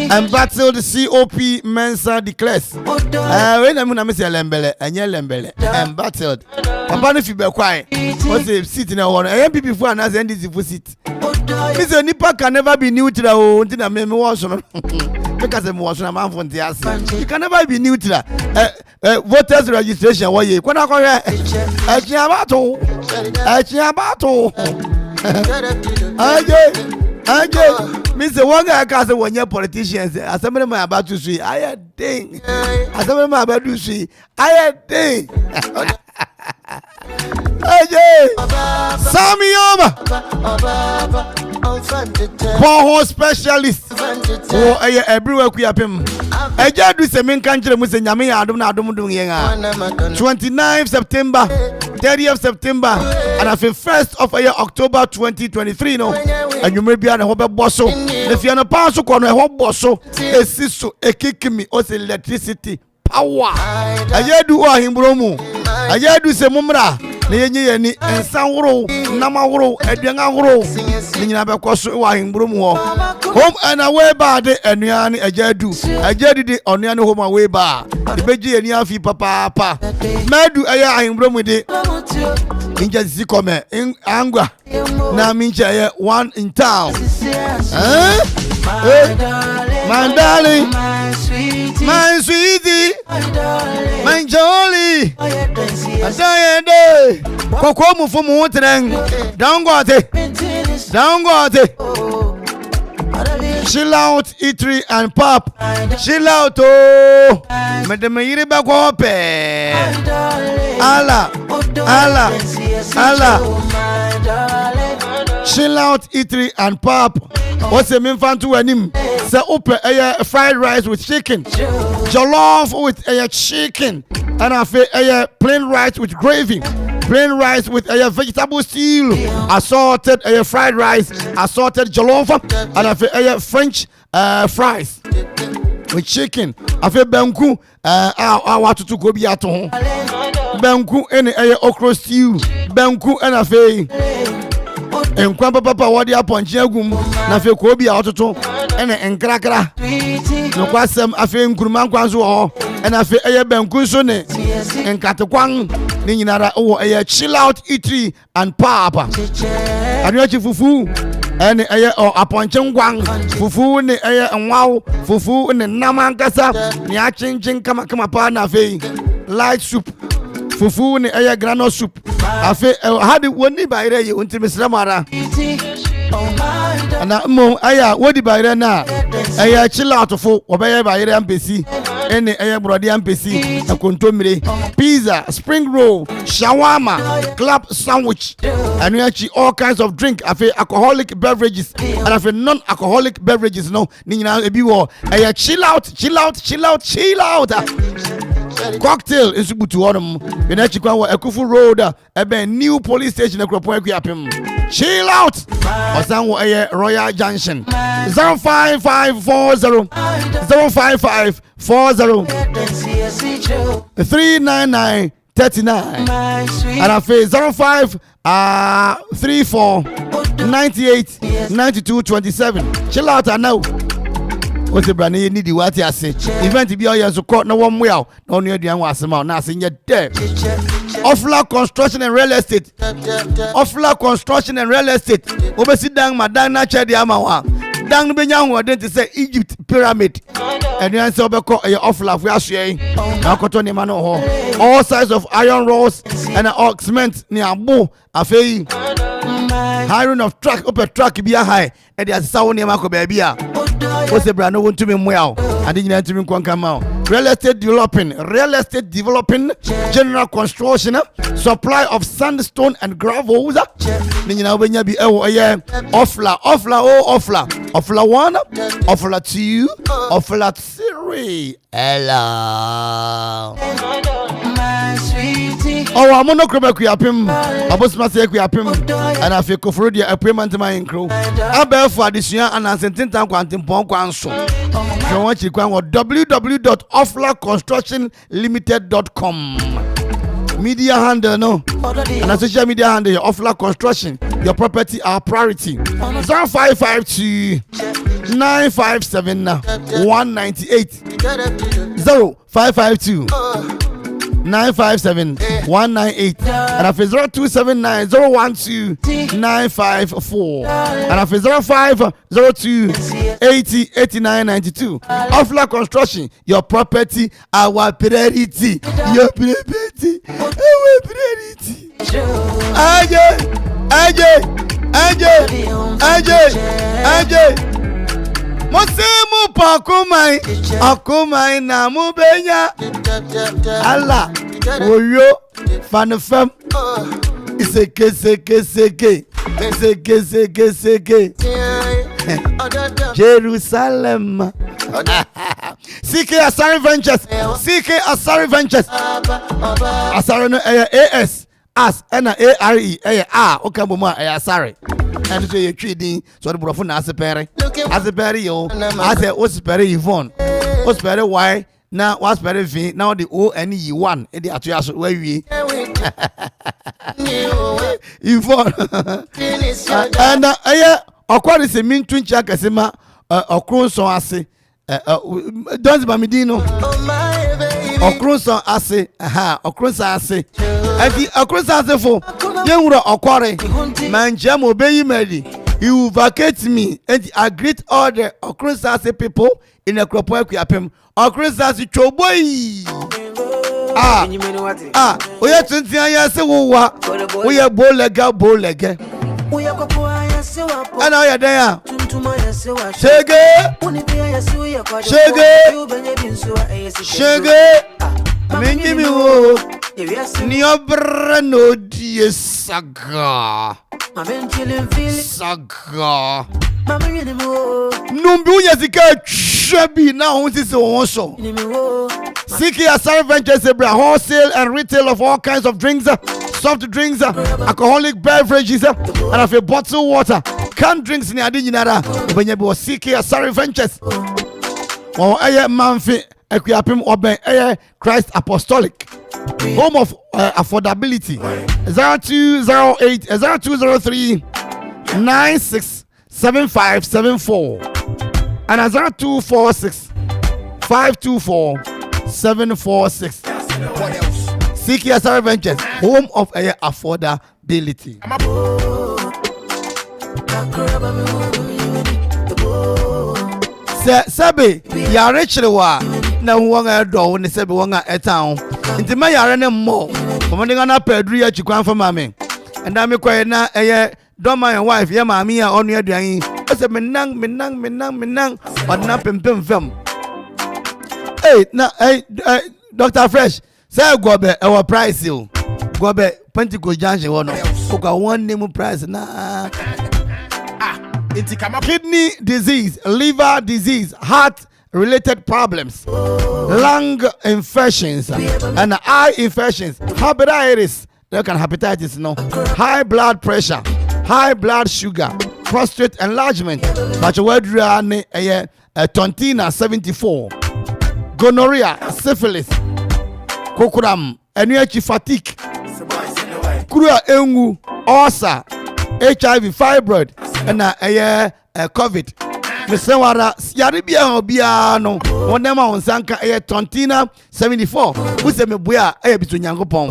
and battle the COP Mensa declares. When I'm going to say Lembele, and Lembele, and battled. Papa, if you be quiet, what's the seat in a one? I am people for an answer for seat. Mr. Nipa can never be neutral until I make me wash on because I'm washing a man from the ass. You can never be neutral. Voters registration, why you? When I go here, Mr. Wanga Casa when your politicians, as some of them about to see, I had thing. As some of them about to see, I had thing. Sammy Oma, Poho specialist. Oh, everywhere we have him. I just do some country, Mr. Yami, I don't know, 29th September, 30th September, and I feel 1st of October 2023. No, and you may be on a hobby bosso. If you're on a pass, corner, a hot bosso, a sister, a kick me, or electricity power. I do him bromo. I do some mumra. Ni ensawro namawro eduangawro ni nyina bekoso wa hembromu home and away ba de anuane ajadu de onuane home away ba de beji ani afi papa madu aya hembromu de inja zikome angwa na minja ye one in town my darling, my sweetie, my jolly, Koko mufumu utren, down got it, chill out, eatery and pop, chill out, oh, Madame Akwaaba, Allah, chill out, eatery and pop. What's the main fan to him? Say open a fried rice with chicken, jollof with a chicken, and I feel a plain rice with gravy, plain rice with a vegetable stew, assorted a fried rice, assorted jollof, and I feel a French fries with chicken. I feel banku. I want to go be at home. Banku and a okra stew, banku and I feel. And Papa, what you upon Jagum, Nafe Kobi Autoto, and Enkrakra. No Quasam, I feel Kurman Quazo, and I feel a Bankusone, and Katakwang, Ninara, a chill out eatery and papa. I know you fufu, and a upon Changwang, fufu, and wow, fufu, and Namankasa, Niachin Kamakama Fe, light soup. Fufu ni aya grano soup. Afe hadi woni bayre ye unti misramara. Ana mo aya wodi bayre na aya chilauto fo obaye bayre ampesi. Ene aya brodi ampesi akontomire. Pizza, spring roll, shawarma, club sandwich. And actually all kinds of drink. Afe alcoholic beverages and afe non-alcoholic beverages no. Ni nyina ebi wo aya chill out. Cocktail is to autumn. In Akuffo Road, a new police station. Akropong-Akuapem. Chill out. Or some Royal Junction. 05540 399 39. And I face 0534 98 92 27. Chill out and now. What's the brand you need? What I say? Event to be all so caught no one well. No new idea was about now. Saying you're dead. Offla construction and real estate. Offla construction and real estate. Oversee down Madana Chadi Amawa. Down Benyan who didn't say Egypt pyramid. And the answer be called your offla we are saying. Nakotoni Mano. All sides of iron rods and cement near Bo. Afei. Hiring of truck up a truck be a high. And there's sound near Mako baby. What's the brand? Want to be well? I didn't to me come out. Real estate developing, general construction, supply of sandstone and gravel. Nina when you be offla 1, offla 2, offla 3. 3. Hello. My sweetie. Oh, I'm on Akropong-Akuapem. I was must say Akuapem. And I feel for the appointment to my incro. I bear for this year and I sent in time quantum pon so. You want to go on www.offlaconstructionlimited.com. Media handle no. And a social media handle your Offla Construction. Your property our priority. 0552 957 198 0552 957 198 and after 0279 012 954 and after 0502 80 89 92. Offla Construction, your property, our priority. Your property, our priority. AJ. Mosemu pakumai, akumai na mubenya. Allah, woyo, fanfam. Seke. Jerusalem. CK Asari Ventures. Asari no AS. As and ARE okay bomo Asari. And so you trading so the brofo na asepere yo as a ospere Yvonne ospere Y na waspere V now the ONE1 e the atoyaso we Yvonne and okwari se mintu ncha kasema okronso ase don't ba medino okronso ase okronso ase ati okronso ase fo yenwura okwari manja mo beyi medi he will vacate me and I greet all the okronso ase people in Akropong-Akuapem okronso ase choboi oya 20 years wo wa oya bolega and oya there shege mingi wo ni obra no die saga numbi uyazika shabi na hunsi se wonso Siki Asari Ventures wholesale and retail of all kinds of drinks, soft drinks, alcoholic beverages, and of a bottled water, canned drinks in Adinara. When you go Siki Asari Ventures, or Amanfo Akuapem Oben Christ Apostolic, home of affordability. 0208 0203 967574 and 0246 524 746. Siki Asari Ventures, home of affordability. Sabe, ya rechre wa na wonga do ne sabe wonga etown. Nti ma yare ne mo. Komandinga na pedru ya chikwan fa mame. Enda me kwaye na don my wife ya mami ya onu aduan. Ose menang odna pempem fam. Hey, Dr. Fresh, say gobe our price you. Gobe Pentecost Junction one. Oka one name price na. Kidney disease, liver disease, heart related problems, lung infections, and eye infections, hepatitis, high blood pressure, high blood sugar, prostate enlargement, but Tontina 74, gonorrhea, syphilis, kokuram, energy fatigue, kurua engu, ulcer, HIV, fibroid, and COVID. Mesewara yaribia obia no wonema onsanka Tontina 74 wuse mebuya bitu nyankopon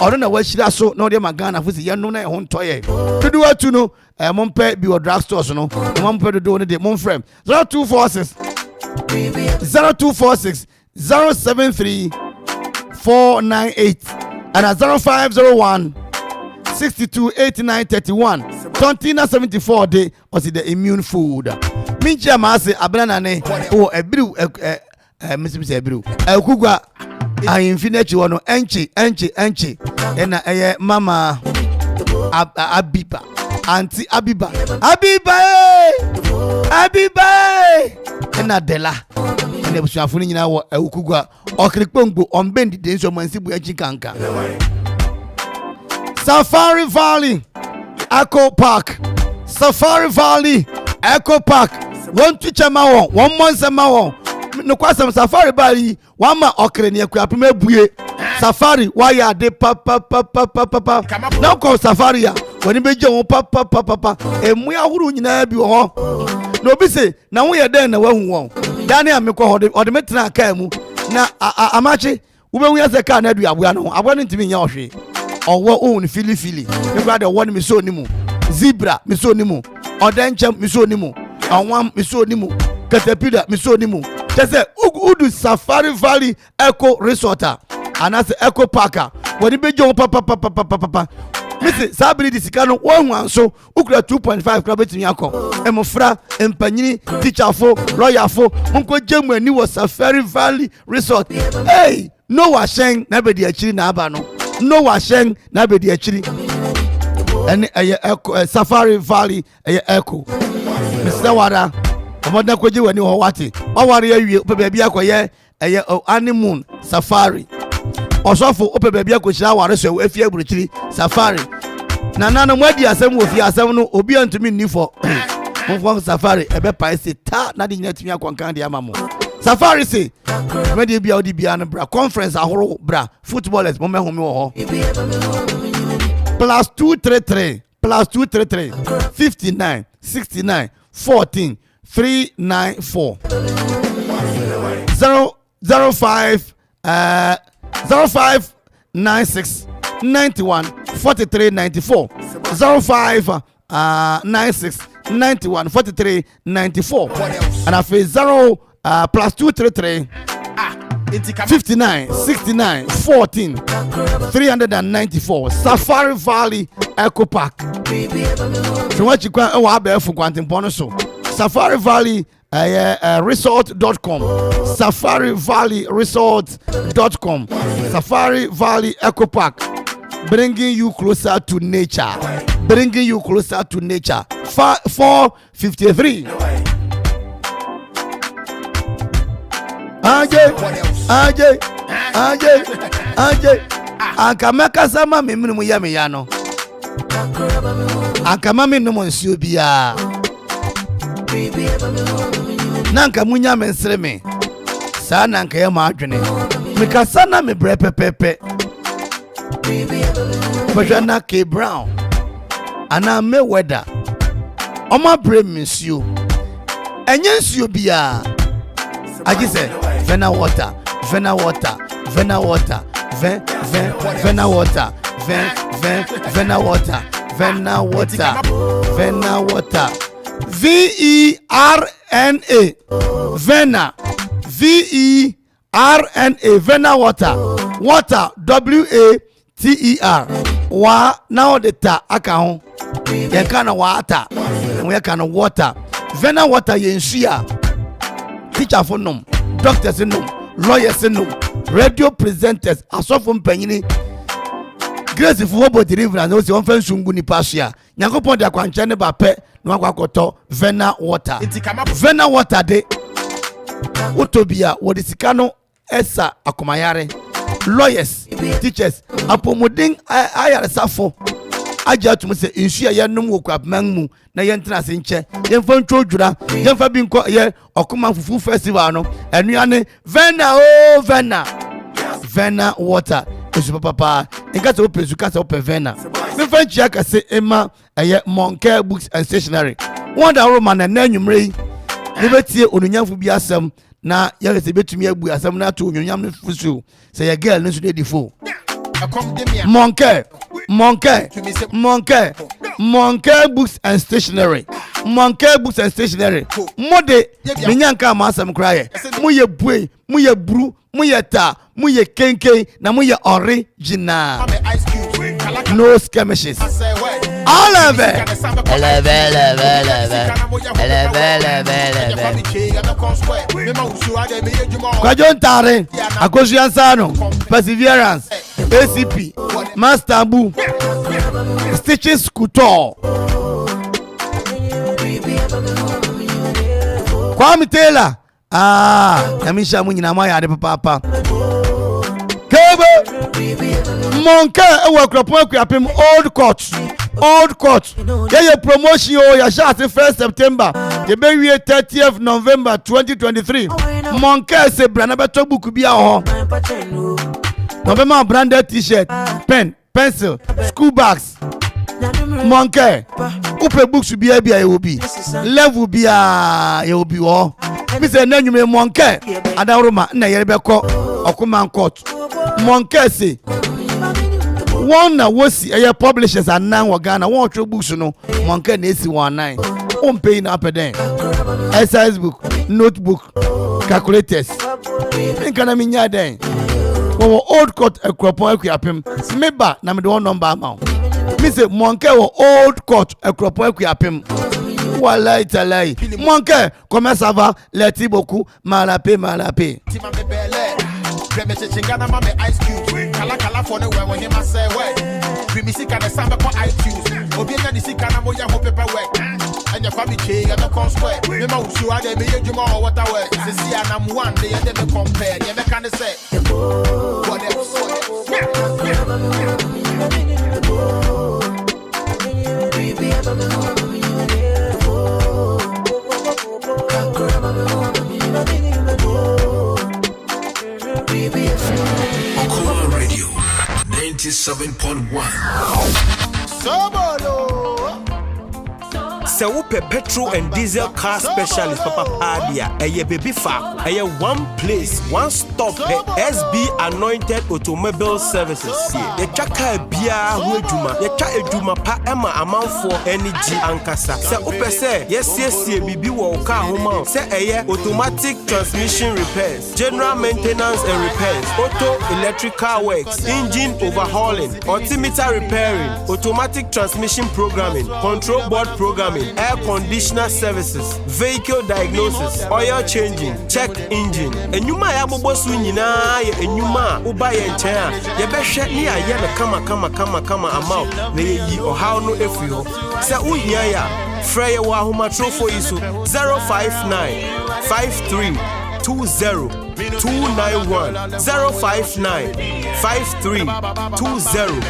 oro na washira so no de magana fusi yanu na ho ntoye dodo atu no mompe bi o drug stores no mompe dodo ne de momfrem 0246 073 498 and 0501 628931 Tontina 74 day was the immune food. Mincha mase abrana ne o ebiru misimse ebiru kugwa a infinite wono enchi ena mama Abiba auntie Abiba ena Dela ene busuafo nyina wo Awukugwa Okrikpongbo ombendi denso mansibu achikanka Safari Valley Echo Park Safari Valley Echo Park one teacher ma won one month ma won no kwasam Safari Valley one ma Akropong-Akuapem abue Safari why are they papa now call Safari ya when be je won papa emu ahuru nyina bi ho no bi say na wo ye den na wahu won Daniel me ko ode metra aka mu na amachi wo be wu ya se ka na aduabua no abua no ntimi nya ohwe owo own fili me brother one me so nimu zebra me so nimu odenchem me so nimu anwam me so nimu caterpillar me so nimu say udu Safari Valley Eco Resort anase Eco Park woni bejo papa misi sabili disikano wonwan so ukura 2.5 kra betimi akọ emofra empanyini teacher fo lawyer fo monko jemu ani wo Safari Valley Resort hey no wa shen na be di akiri na aba no no wa shen na be di akiri ene Eco Safari Valley Eco Mr. Wada omoda kwaje wani ho wate oware awie pe bia akoye honeymoon safari osofo ope bia akochira ware so afie aburuchiri safari na nana mwadi asem wo fie asem no obi antumi ni for mo safari ebe paise ta na di nyatimi akwankan de amamo safari say mwadi bia odi bia no bra conference ahoro bra footballers mo mehome wo ho +233 59 69 14 394 05 96 91 43 94 05 96 91 43 94 and I feel +233 59 69 14 394 Safari Valley Eco Park. So what you can for quantum bonuso Safari Valley resort.com Safari Valley resort.com Safari Valley Eco Park, bringing you closer to nature, 453 AJ akamaka sama miminu yame yano akama minu nsuo bia nanka munya mensere me sa nanka ye ma adwene mikasa na me bre pepepe bajana K Brown ana me weather oma bre nsuo enye nsuo bia aji se vena water vena water vena water vena water vena water vena water vena water VERNA Vena VERNA Vena water water WATER wa now the ta aka ho ye kana water we kana water Vena water ye nsia teacher for nom doctors nom lawyers nom radio presenters asofo mpanyini Grace for bo deliver and also on sungu ni pasia Nyankopon de akwanche ne ba pe no akwakoto Vena water Vena water de utobia wodi sika no esa akomayare lawyers teachers apomodin ayare safo aja tum se insua ye nom Akuapem mu na ye ntena se nche ye mfa ntwodwura ye mfa bi nko ye Okoman fufu festival no enuane Vena oh Vena water esu papa nkasa opezu kasa ope Vena me fanchi aka se ema eye Monke Books and Stationery wonder roman na nanwumre ne betie onunyamfo bi asem na ye se betumi abu asem na to onunyam ne fusu se ye girl ne so dey defo Monke Books and Stationery mode menyanka ma asem kraye moye bue moye bru moye ta moye kenken na moye original no skirmishes all of it kwajon tare akosiansano perseverance ACP Master Boo Stitches Couture Kwame Taylor Yamisha Munina Maya de Papa. Monka, Akropong-Akuapem Old Court. Yeah, promotion, your shot 1st September. The baby 30th November 2023. Monka say Branabato book be our November branded t-shirt, pen, pencil, school bags. Monka, Upe books will be a be. Level be a all. Mr. Nanyume Monka, Adaroma, Nayabeko, Okoman Court. Monka say. One was a publishers and now Ghana one true books no Monka Nesi 19 on paying up a day. Exercise book, notebook, calculators. In Canaminia day. Old Court Akropong-Akuapem. Meba na me do number amount. Me say Monka Old Court Akropong-Akuapem. Walai talai. Monka comment ça va? Leti beaucoup malape. Chingana mame ice cube. Kala for no when you must say way. We see can samba for iTunes. Obiena di sikana mo ya ho paperwork. And your family chain and the consquare. Remember who you are they be you more what I wear. Say see and I'm one day and they compare. You make can say. Whatever. Okoman Radio 97.1. Se wupe petrol and diesel car specialist Papa Padia, eye baby fa, eye one place, one stop, SB Anointed Automobile Services. Ye chaka bia hu eduma, ye cha eduma pa ema Amanfo energy ankasa. Se upe se, yes bibi wo car homa, se eye automatic transmission repairs, general maintenance and repairs, auto electrical works, engine overhauling, altimeter repairing, automatic transmission programming, control board programming, air conditioner services, vehicle diagnosis, oil changing, check engine. Enyuma ya bobosu nyina ye enyuma uba ye nchen ye behwe ni aye me kama amount na ye yi ohaw no efuho se uhia ya frey wa ahomatrofo iso 059 53 20 291 059 53 20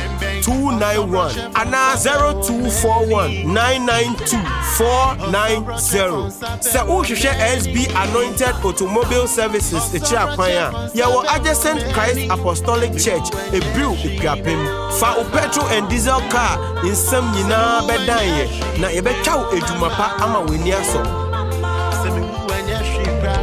291 and 0241 992 490. Se uhwehwe SB Anointed Automobile Services echiakwanya yawo adjacent Christ Apostolic Church Ebrew Akuapem fa o petrol and diesel car insam nyina bedan ye na yebetwa eduma pa ama weni aso. Se me wu anya hwi gra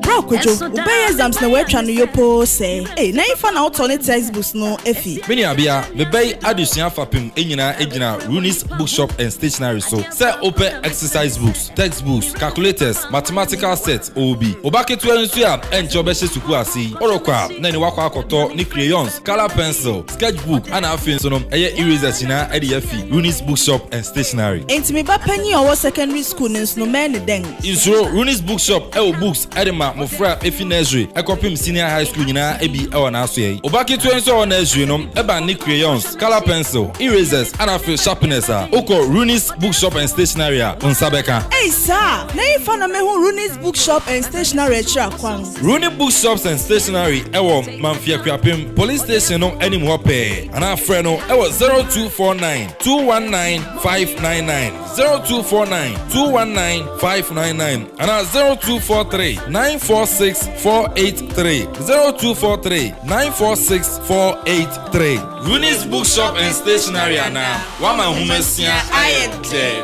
Bro, Kojo, obey exams na wetwa no yopo say. Hey, na ifa na auto ne textbooks no efi. Many abia, me bay adusua fapim enyina ejina Runis Bookshop and Stationery so. Say open exercise books, textbooks, calculators, mathematical sets OB. Obaketu ensu ya enche obehye suku asi. Orokwa na ni wakwa akoto ni crayons, color pencil, sketchbook ana afin so no eye erasers na ede yafi Runis Bookshop and Stationery. Enti me ba panyi owo secondary school no men den. Insuro Runis Bookshop books edema mofra efi nursery ekopim senior high school nyina ebi ewa na aso yi obaketu enso on nursery no eba ni crayons, color pencil, erasers and afi sharpeners oko Runis Bookshop and Stationery onsabeka. Hey sir, na ifa na me hu Runis Bookshop and Stationery tra kwan. Runis Bookshops and Stationery ewo Manfia Akuapem police station no anim hope ana frɛ no ewo 0249 219 599 0249 219 599 ana 0243 946 483 0243 946 483. Runis Bookshop and Stationery ana wama humesia ayete.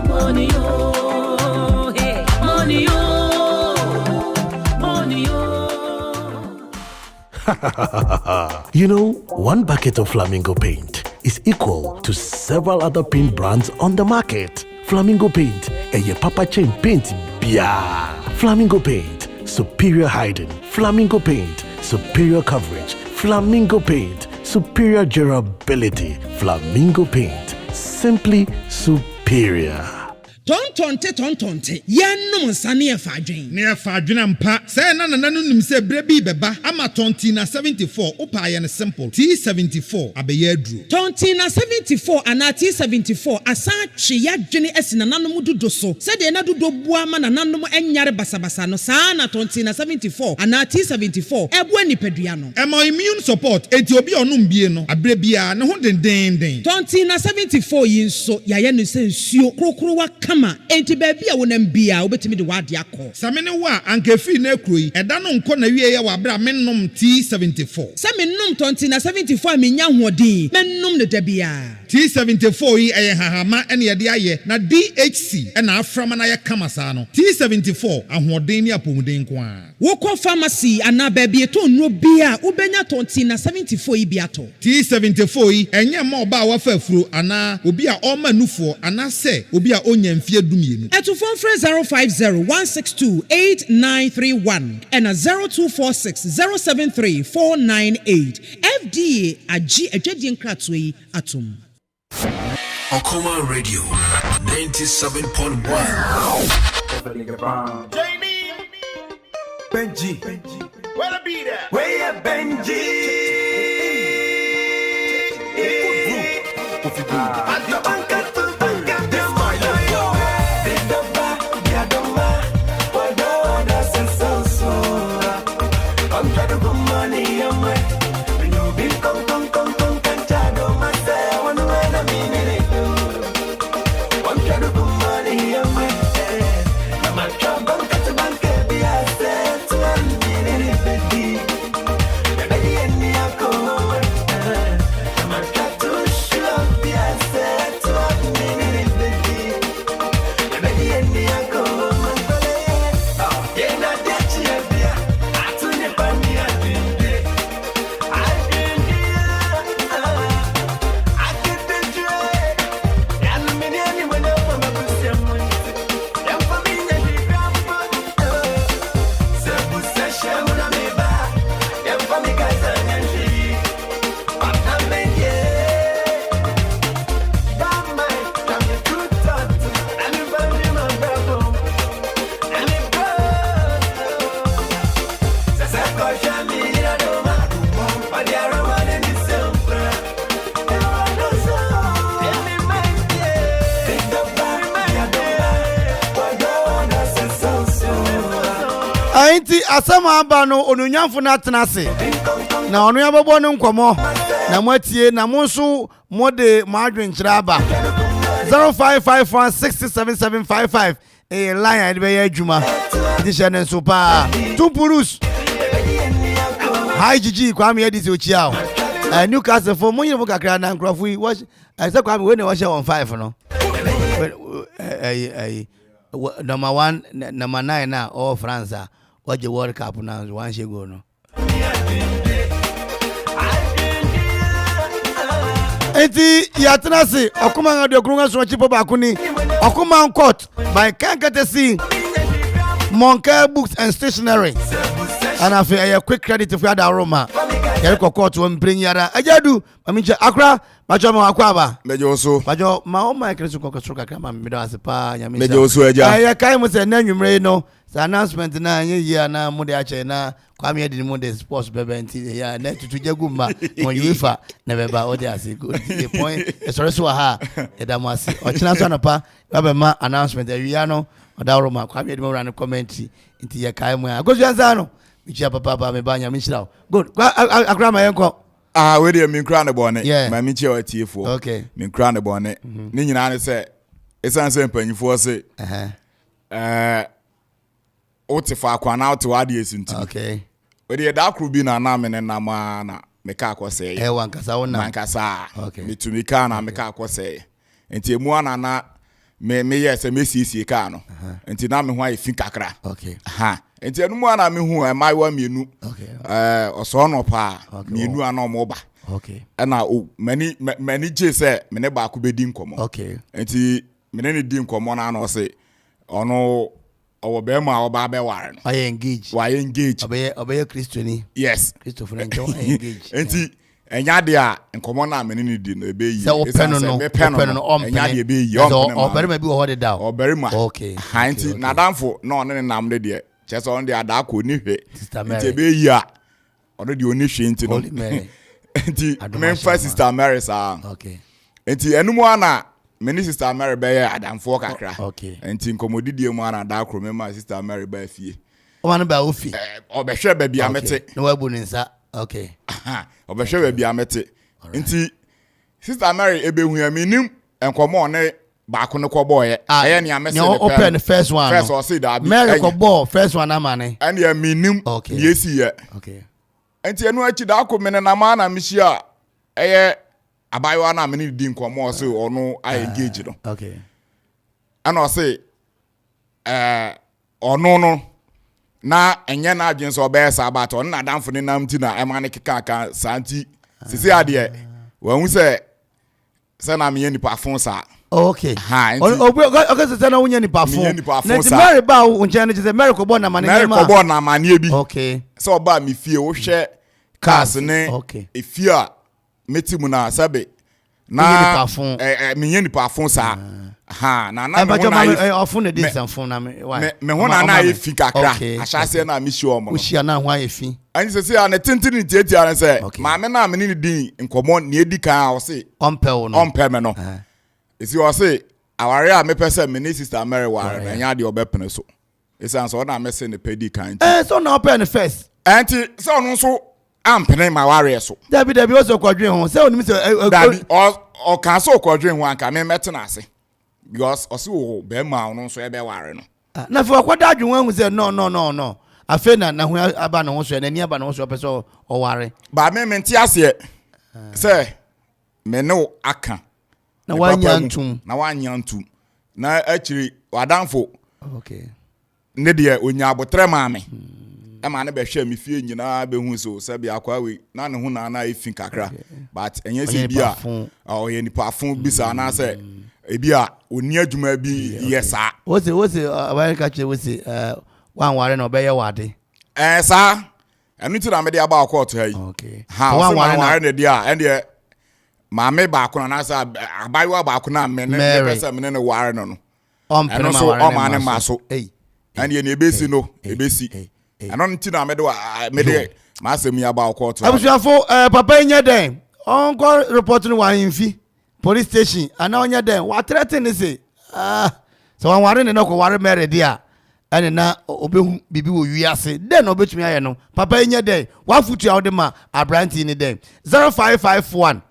Money oh, hey, money oh, money oh. You know, one bucket of Flamingo paint is equal to several other paint brands on the market. Flamingo paint, a Papa Chain paint, bia. Flamingo paint, superior hiding. Flamingo paint, superior coverage. Flamingo paint, superior durability. Flamingo paint, simply superior. tontonte yenum nsane e fadwen ne e fadwen mpa say na nananum say brebi beba ama tonti na 74 upa ye ne simple T74 abeye aduro tonti na 74 ana T74 asa twe yadwene esi nananum dodo so say de na dodo bua ma nananum enyare basabasa no saa na tonti na 74 ana T74 ebo anipadua no e mo immune support enti obi onum bie no abrebia ne ho denden tonti na 74 yi nso yaye no se nsuo krokro wa kama enti baby a wonam bia obetimi de wade akọ samene wa ankefi na ekroyi eda no nko na wie ye wa bra mennom T74 samennom tonti na 74 menya hoodin mennom ne dabia T74 yi eye hahama ene ye de aye na DHC ena aframa na ye kama saa no T74 ahoodin ni apomuden kwa wokọ pharmacy ana baby eto nro bia ubenya tonti na 74 yi bia to T74 yi enye ma oba wa fafuro ana obi a oma nufo ana se obi a onya mfie dumienu eto phone 05016289931 and 024607349 FDA agi adwadi nkratwe yi atom Okoman Radio 97.1 Jamie Benji where the be that where ya Benji at your banker to banker this my yo Bidaba Yadoma Wadona Senso I'm trying to put money on my when you be come Canchado myself when I'm trying to put money on my head I'm a trouble to banker be I said to baby baby and me I go I'm a try to show be I said to baby baby and me I go yeah na that you be I to ne pa me I get the joy and me any when I'm my pussy money yeah for me na be grandpa se pussy shame na me ba yeah for me guys and she but na me yeah that my come the truth thought and me find my brother and me go se ko shami na do ma but they are one in the same Ainti asama aba no onunyamfo na tenase na onu ya bebo no nkomo na mwatie na monso mode madwen kira aba 0551677755 line ade be ya adwuma disha ne so pa tumpurus hi gigi kwame edisi ochiao Newcastle for money mo kakra na nkrofo yi watch say kwame we na watch on 5 no number 1 number 9 na all France watch the World Cup now one she go no enti ya tenase Okoman Adeokrunga so chipo ba kuni Okoman Court by Kankatesi Monka Books and Stationery and afi a quick credit for that Roma Yeriko Court won bring yara ajadu maminja Accra Okoman Akwaaba mejo so bajo ma o ma kresu kokosro kama me do asepa nyame mejo so eja ya kai mo se na nwumre no the announcement na ye na mo de ache na kwame edi mo de sports bebe nti ya na tutu jaguma mo UEFA na beba o de ase go the point sorry so ha e da mo ase o china so na pa baba ma announcement e wi ano oda Roma kwame edi mo ran comment nti ya kai mo agozu anza no mi papa me ba nyame shira good Accra ma yenko we dey me nkra ne bone ma mi che watiefo okay me nkra ne bone ni nyina ne se esan se mpanyifo se otifa akwa na otiwa ade esinti okay we dey da kru bi na na me ne na ma na me ka akose wankasa wona wankasa okay mitumi ka na me ka akose enti emu ana na me yes me sisi ka no enti na me ho ayi fin kakra okay enti enu mu ana me hu mai wa mienu okay oso no pa mienu ana o mo ba okay na o mani je se me ne ba ko bedi nkomo okay enti me ne di nkomo na na se ono owo be ma oba be ware no engage why engage obey Christiani yes Christopher and John engage enti enya de a nkomo na amene ni di no ebe yi se open no enya de ebe yi o Barima bi wo hode da o Barima okay hanti na danfo na one ne nam de de chese on de ada ko ni hwe nti ebe yi a ono de oni hwe nti no nti memfa Sister Mary sa okay nti enumu ana meni Sister Mary be ya adamfo kakra okay nti nkomodidie mu ana da akro mema Sister Mary be fie o man ba ofi obehwe ba bia mete no wabu ni nsa okay obehwe ba bia mete nti Sister Mary ebehu ya minim enkomo ne baako ne koboye eye ne amese ne open the first one first or say that Mary kobo first one amane and ya minim yesi ye okay nti enu achi da akọ mene na ma na mihia eye abayo na mene di nkomo so ono I engage no okay and o say ono no na enye na adwen so be sa abato na damfo ne nam ti na ema ne keka ka santi sisi ade wa hu se na me ni parfum sa okay okay se na wunya ni parfum na ti Mary ba unche ne se Mary ko bo na mane Mary ko bo na mane bi okay so ba mi fie wo hwe cars ne efie a metimu na sabe na me ni parfum sa ha na na me na ofun ne dey sanfon na me ho na efi kakra ahase na me hwe omo uhia na ho efi anyi se ya na tintini tietia na se ma me na me ni din nkomo ne edi kan a o se ompe me no esi o se aware a me pese me ni Sister Mary ware na nya de obepene so esi an so na me se ne pedi kan so na open first anti se onu so ampene ma ware so dabi o so kwadwen ho se oni mi se dabi o kan so kwadwen ho anka me metena ase because o se o be ma onu so e be ware no na fe kwada adwen ho se no afe na ho aba na ho so na ni aba na ho so pese o ware ba me menti ase se me no aka na wanyantum na achiri wadanfo okay ne de onya abotre maame e ma ne be hwe me fie nyina be hu so se bia kwa we na ne hu na efin kakra but enye se bia o ye ni parfum bisa na se e bia oni adwuma bi yesa wose America che wose wan ware na obeye wade sa enu ti na me de aba akọ to hayi okay ha wan ware na dia and de maame baako na sa abayiwa baako na me ne pesa me ne ware no eno so o ma ne maso and ye ne ebesi no ebesi eno nti na me de ma asem ya ba court abusuafo papa nya den onko report no wan mfi police station ana onya den wa threaten say so wan ware ne no ko ware mere dia ene na obehu bibi wo wiase den obetumi aye no papa nya den wa futu awde ma abranti ni den 0551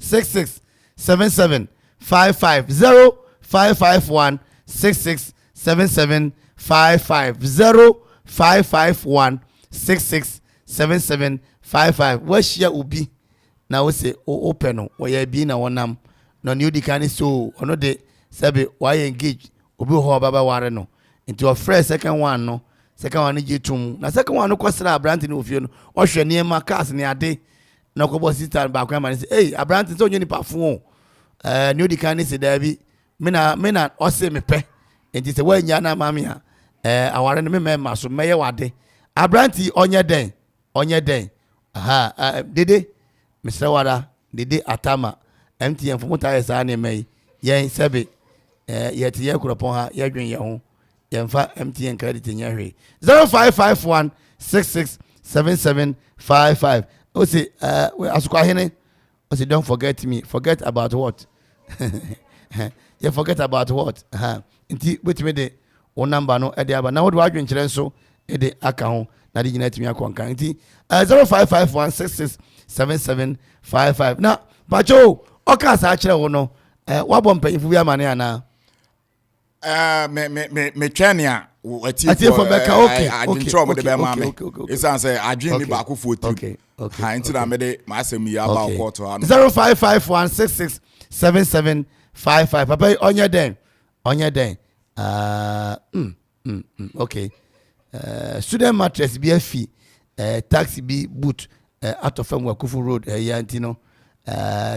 667755 0551 667755 0551 667755 washia ubi na we say open no we bi na wonam no new dikani so ono de sabe why engage obi ho baba ware no into your first second one no second one jitum na second one no kwasra abranti no ofie no ohwe ne ma cars ne ade na ko boss sister ba kwa man say hey abranti so nyoni parfum new dikani say da bi me na o say me pe enti say wa nya na mami ha aware no me ma so meye wade abranti onye den dede Mr. Wada dede atama MTN for mutaya sa ne mai yen sebe yeti ye kuropon ha ye dwen ye ho yemfa MTN credit nya hwe 0551 667755 o say asukwa hene o say don't forget me, forget about what you forget about what nti wetime de o number no e de aba na wo de wadwen kire nso e de aka ho na de gina timi akonkan nti 0551667755 na bacho o ka sa kire wo no wabom panyimfu bi amane ana me twene a ati for beka okay adwintro mo de be ma me isan say adwin ni ba Akuffo tiri ha nti na me de ma asem ya ba court ha no 0551667755 papa onye den okay student mattress bi afi taxi bi boot out of Akuffo road ya ntino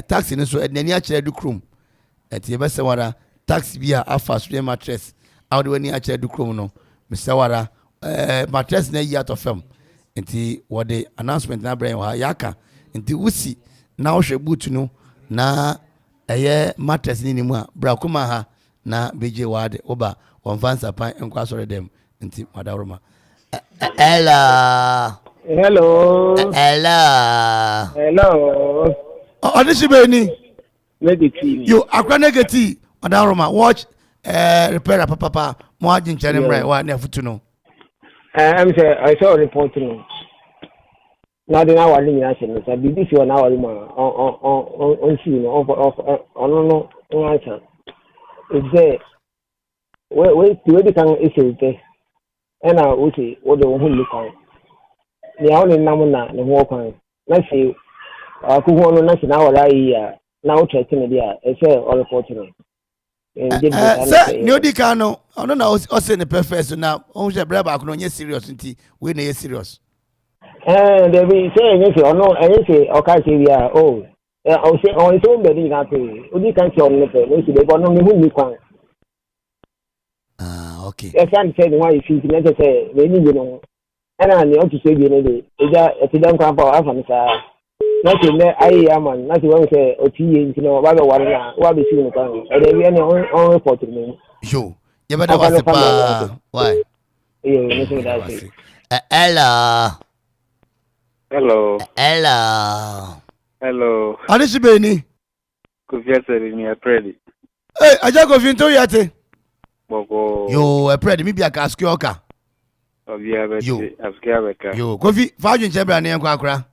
taxi no so nani a kire du krom ati e be se wara taxi bi afa student mattress out when a kire du krom no Mr. Wara mattress na yi out of nti what the announcement na brain wa yaka nti wusi na wo hwe boot no na eye mattress ni mu a bra kuma ha na beje wade oba on fansa pan enkwa sore dem nti madaroma hello Odishibeni negative you akwa negative madaroma watch repair papa mo agin chere mrai wa na futu no I'm say I saw a report no na de na wali nyina se no say BBC na wali ma on see no on no answer is there we can issue and I would say what the one look on the only namuna the walk on let's say Akuffo no national right now checking there I say all reporting sir Nyodika no ono na o say the perfect na on say bra ba ko no serious nti we na serious they be say you say ono say o ka say we are oh o say on so be na pe odi kan say on no pe no say be no me hu ni kwan okay I can't say the one you feel to say we need no and I need to say you know the eja etidan kwan pa afa nsa na say me ayi aman na say when say otiye nti no ba be ware na wa be si no kwan e dey we on report me yo you better was pa why no say that say hello Adishibeni Kofiaseri ni apredi aja kofi nto yate boko yo apredi mi bia ka askioka obia beti askiabeka yo kofi faaju nchebra na yankwa akra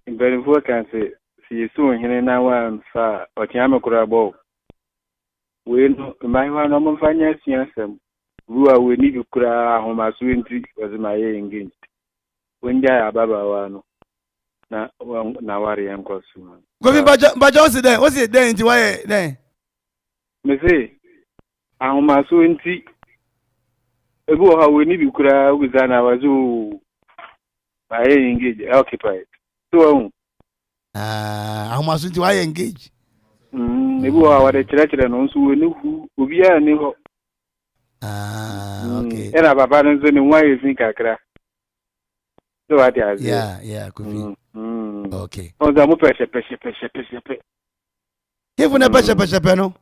Barima kan say si Yesu Ohene na wan fa otiame kura bo we no mai wa no mfanya siasem ruwa we ni kura ahomaso enti ozimaye engaged wenja ababa wa no na wari yankosu kofi baja o si den nti waye den me say ahomaso enti ebu ha we ni kura ugizana wazu baye engaged occupied so ahomaso nti waye engaged ebu ha wade chira no nso we ni hu obia ni ho okay era baba nzo ni waye fin kakra so what ya yeah kofi okay on za mo peshe hefu na peshe no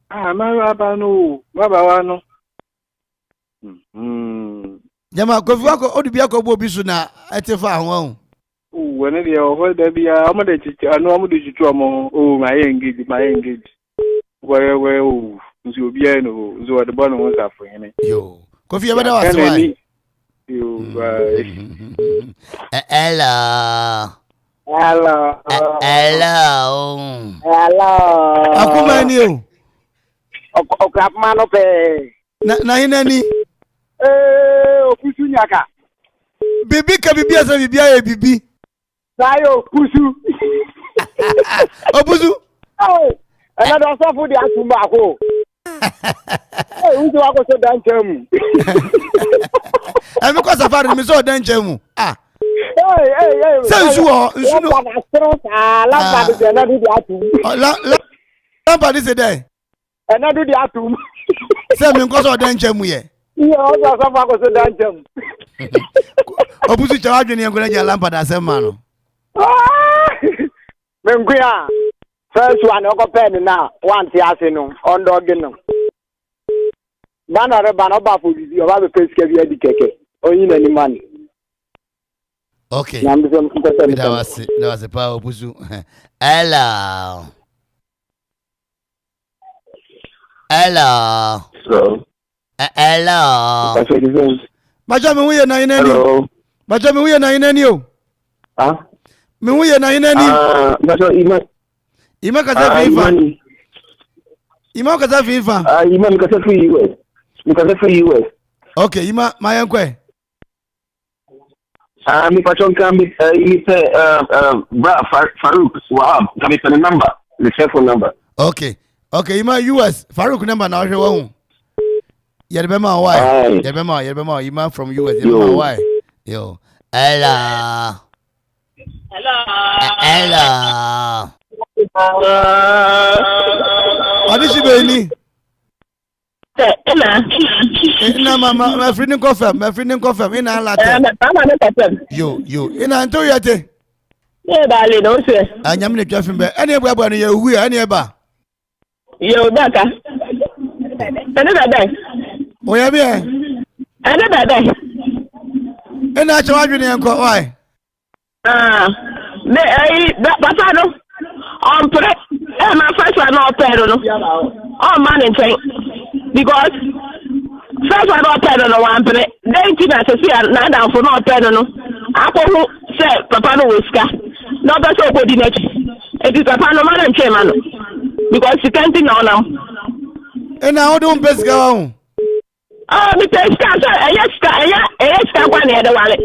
baba no baba wa no jama kofi wako odubia ko bo bisu na etefa ahon wene dia o da bia amade chichi anu amade chichi omo my engage we nzi obia no nzi wade bono ho safo hene yo kofi yabada waswa yo hello akumani o okrapman pe na hinani okusu nyaka bibi ka bibi asa bibi aye bibi sayo kusu obuzu ana do so fu di atuma ko unti wako so danchem ami ko safari mi so danchem hey say nsu no lampa de na do di atum lampa de say dey na do di atum say mi ko so danchem ye o so wako so danchem obuzu chawa dwene ngona ja lampa da sema no menguya first one Okopen na one ti ase no on dog no bana re bana ba for bibi oba be peske bi adi keke oyin na ni man okay na mbe that was a power obuzu hello so hello Baja me huye na ineni Baja me huye na ineni o me huye na ineni baja ima kaza fifa ima kaza fifa ima kaza fi US okay ima mayankwe mi pachon kambi ite Farouk wow kami pene number the telephone number okay ima US Farouk number na hwe wa Yerbema why? Yerbema, you man from US. Yerbema why? Yo. Ella. Adishibeni. Ella. Ina mama, my friend confirm. Ina alate. Mama no confirm. Yo. Ina anto yate. Yeah, darling, no sir. And I'm not just anybody you any eba. You baka. Another day. Oh, yeah, yeah. Another day. And I charge you and why? Papa, no. My first one, no, pedal. Oh, man, and train. Because first one, no, pedal, no, one, but then to not down for no pedal. I say, Papa, no, whisker. No, that's all good in it. It is Papa, no, man, and chairman. Because you can't think now. And now don't best go. Oh, Mr. Scar, yes, one near the wallet.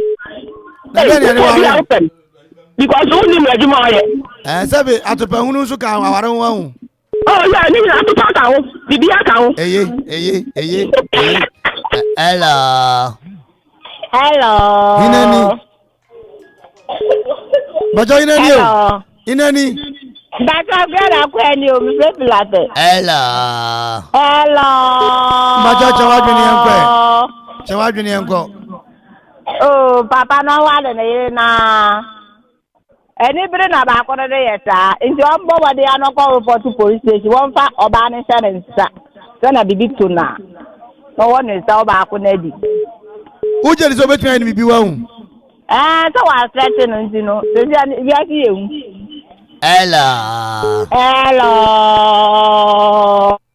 Because only Majimoy. And Sabi, at the Pahunusuka, I don't want. Oh, yeah, I need to talk out. Hello. Hello. Inani. But Inani. That's a very aquarium, Hello. Oh, Papa, no one na. Anybody na back on the day, into your body, I don't call report to police station. One fat or banning and then I be big to now. No one is out back on Eddie. Who just over trying to be one? And so I threatened, you know, yes, you. Hello.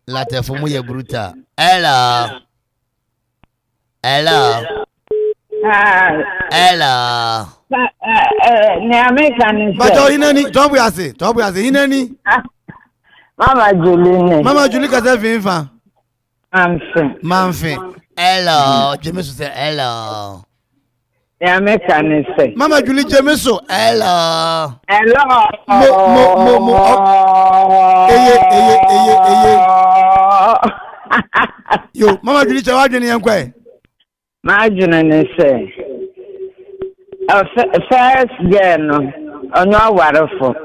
Latte for me, bruta. Hello. But don't we say, Inani? Mama Julie, can say, Manfin. Hello. James say, hello. Mama Julie Jameso, hello. Yo, Mama Julie, what are you doing? Imagine say, first gen on your waterfall.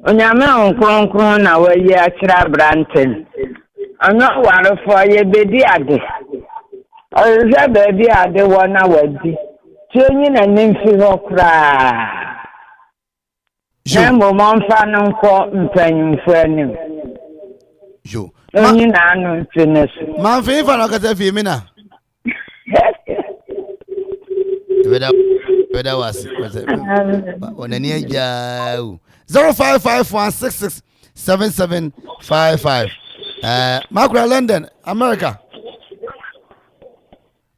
On your man, Crown, our year, Branton. On your waterfall, ye baby at it. Or is that baby at the 1 hour? Tuning and nymphy cry. Jambo Monfan caught penny for him. You, only none finish. My favorite, I got a few minutes. Whether was on a near 0551667755. Macra London, America.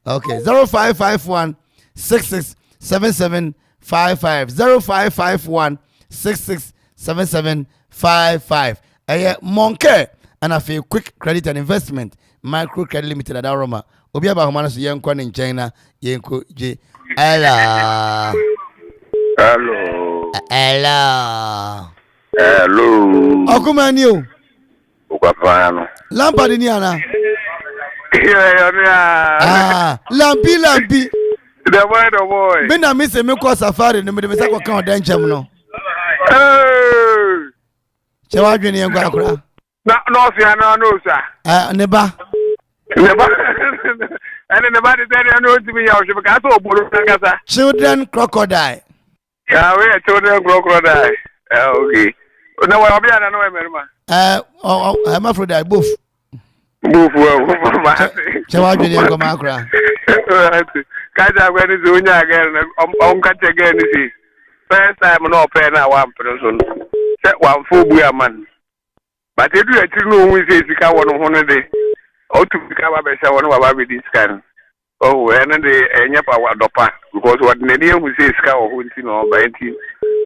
Okay, 0551 667755 0551 667755. Monke and I feel quick credit and investment micro credit limited at Aroma. Obiaba Humanas Yankwan in China, Yanko J. Hello. Okoman you. Lampard in Yana. Lampi. The boy. Ben, I miss a milk safari in the middle of the account, then Jamno. Chawadrin and Guacra. No, sir. Never. And nobody said I know to be out of children crocodile. Yeah, we are children crocodile. Okay. No, I'll be I'm afraid I boof. Chawadrin and Macra. Kaja when is Unya again, catch again. First time no pen one person. Set one full man. But if you actually know who says you can't want to day, or to become a better one of this kind. Oh, and then the Yapa Dopa, because what Nadia who says cow who you know by 18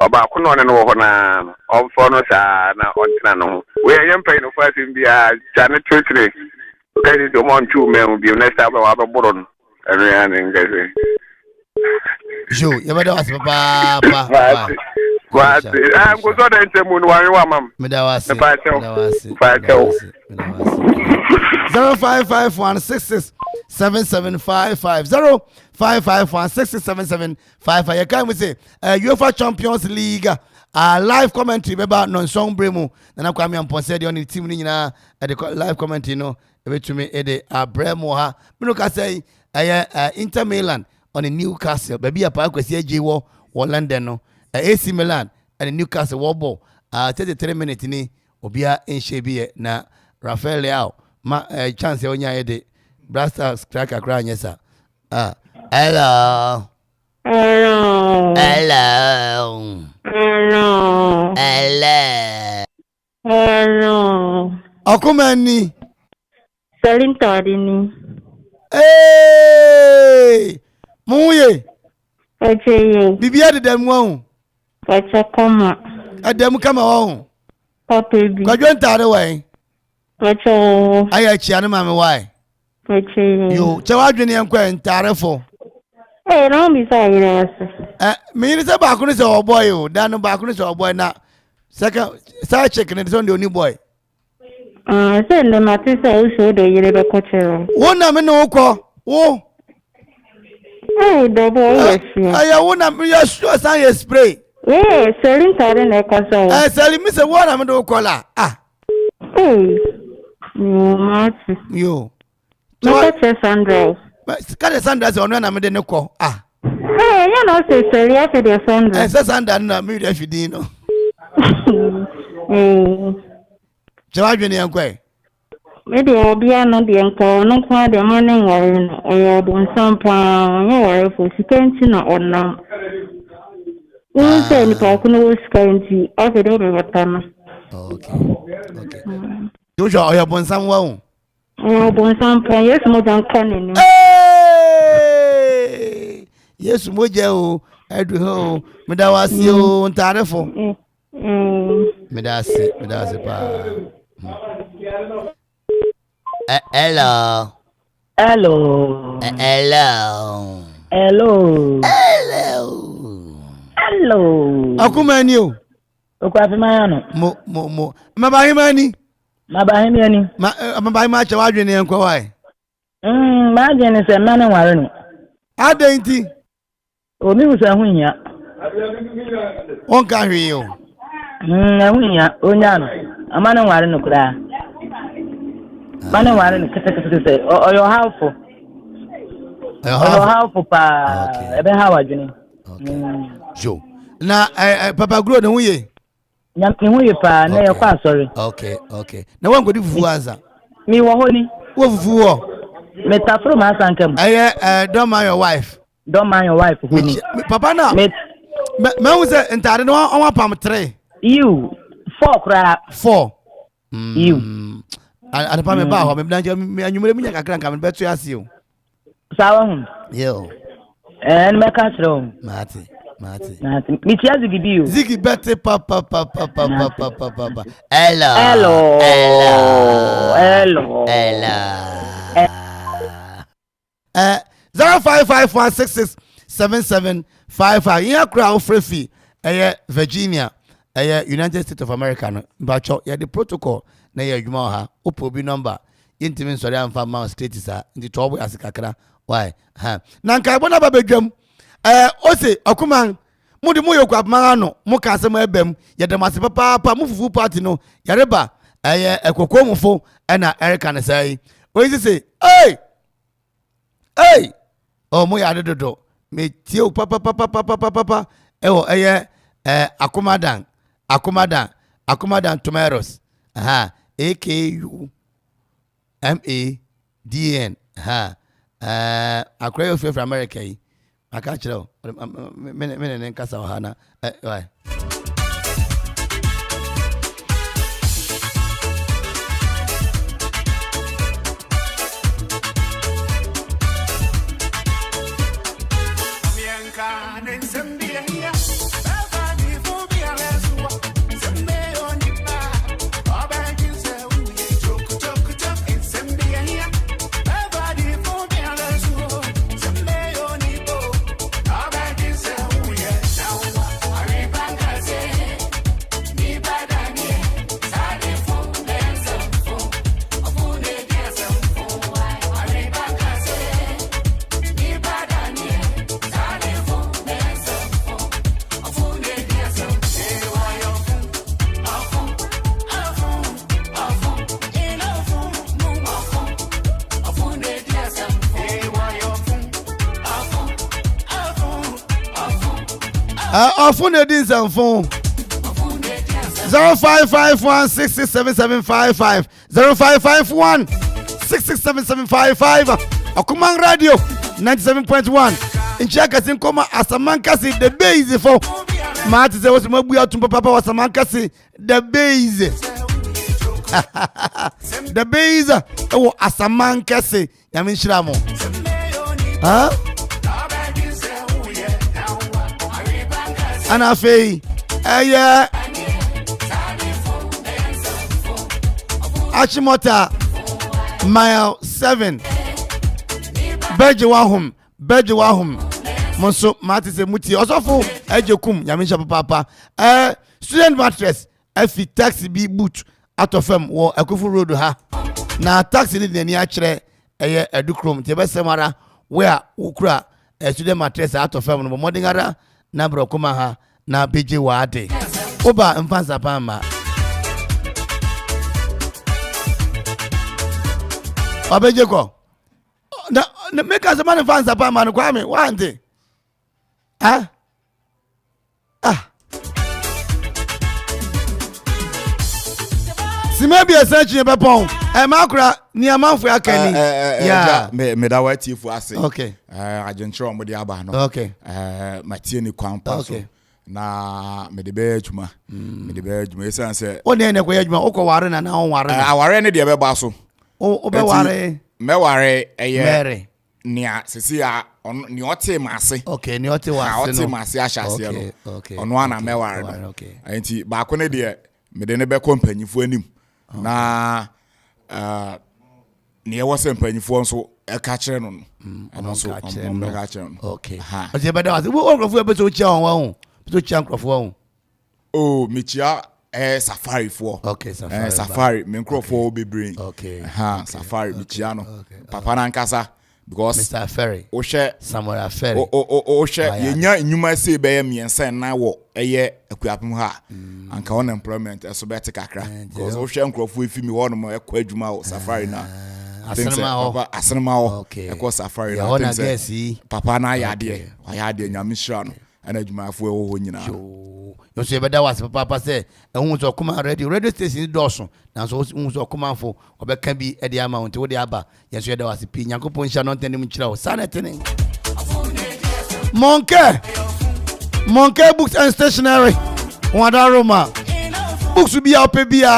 about Conon and Ohana, all foreigners are now on Tano. We are young paying of us in the Janet Church. Okay, the 1 2 men will be next time about Boron. And Joe, you better ask Papa. What? I'm going to tell you, Mom. 0551667755 0551667755. You can say UEFA Champions League live commentary about non-song bremo. Then I come and said on the team at the live commentary. No, to me Ede Bremo ha. Me no can say Inter Milan on the Newcastle. Baby a park with CJ or London no. AC Milan and Newcastle wobble 33 minutes ni obia enhye na Rafael Leao ma chance onya de Brasta striker kra nyesa hello Okumani Salim Tadini Muye Ejeye Bibia de dem won Kacha koma Adem kama won Papebi Kwadwo ntare wan Kacha Aya chia na mame why Kacha Yo chewadwene enkwa ntare fo no mi say yes me ni se ba ko ni se oboy o dan ba ko ni se oboy na second side check ni so only boy say le mati say o so do yire be ko chero wo na me no ko wo do boy yes aya wo na me ya sure san ye spray Salim tare na ko so Salim mi se wo na me do ko la mati yo no che Sandra Kade Sandra se ono na me de ne ko you know say Salim for the Sandra Sandra na me de fidi no Jawadwene yankwa me de obia no de nko no kwa de mo ne ngare no oyo do nsampa no ware fo sikanti na onam say ni pa ko no sikanti afi do be batana okay you sure oyo bonsam wa o bonsam pa yes mo dan kan ni yes mo je o edu ho me da wasi o ntarefo me da se pa hello Akumani o Okwafimano mo mabahimani mabahima chawadwene enkwa wai ma gene se mane ware no adenti omi usa hunya onka hwe o hunya onya no amane ware no kura mane ware no kete se oyo halfo pa ebe ha wadwene jo na papa grow ne huye nyam huye pa na yakwa sorry okay na wangodi fufu anza mi wo honi wo fufu wo metafro ma sankam don't mind your wife honi papa na me wu say entare no on pam 3 you 4 kra 4 you and pa me ba ho me blanja me anyumere minya kakra nka me beto ase o sawa hun yo me ka tro mate mi tia zigi zigi bete papa hello 0551667755 yeah crowd free Virginia United States of America no bacho ya the protocol na ya adwuma ha opobi number yintimi nsori amfa ma status a ndi tobo asikakra why na nkai bona babedwam ose Okuman mudi mu yokwa mangano mu ka asem ebem yedamase papa mu fufu party no yareba ekokomufo na Erica na sai oyi say hey mu ya dodo me tie papa ewo Akumadan tomatoes A.K.A. M.A.D.N. Akra of America yi aka chiro me nkasa ohana why Ofun edin sanfon 0551 667755 0551 667755 Okoman Radio 97.1 in Chakasin Koma Asamankasi the base for Martin was Mabuya to Papa was Asamankasi the base. The base oh Asamankasi Yamin Shramo. Huh? Anafe Achimota mile 7 Bejiwahum Monso Martin se muti osofu ejekum Yamisha papa student mattress efi taxi bi boot out of them wo Akuffo road ha na taxi ni ni akire edukrom te besemara where ukura student mattress out of them no modingara na bro kuma ha na beje wade oba mfansa pama abeje ko na make us man mfansa pama no kwame wande Simebi essentially bepon makura ni Amanfo akani yeah me da wati fu ase okay agenture mo de aba no okay matie ni kwampa so na me de be adwuma esan se o ne ko adwuma o ko ware na on ware aware ne de be ba so o be ware me ware eye nia sisi a ni ote mase okay ni ote wase no ote mase ahase no ono ana me ware no enti ba ko ne de me de ne be kompanyifo anim na ni e wose mpanyifo nso e ka kire no no so me ka kire no okay o je bada wase wo nkrofo e beto chia on wa ho beto chia nkrofo ho oh me chia safari fo okay safari me nkrofo bebre okay safari me chia no papa na nkasa because Mr. Ferry o she Samuel Ferry o she yenya nyuma se be ye miensa na wo eye Akuapem ha anka on employment eso beti kakra because o she nkrofo efi mi ho no mo ekwa adwuma wo safari na asenema ho ekwa safari na papa na yade nyamishra no ana adwumafo e ho nyina yo se beda was papa say ehun so Okoman radio station doso na so ehun so Okomanfo obeka bi e de ama wonte wo de aba yeso yeda was pi Nyankopon hia no ntene mu kira wo sanetene Monke books and stationery wada Roma books bi a bia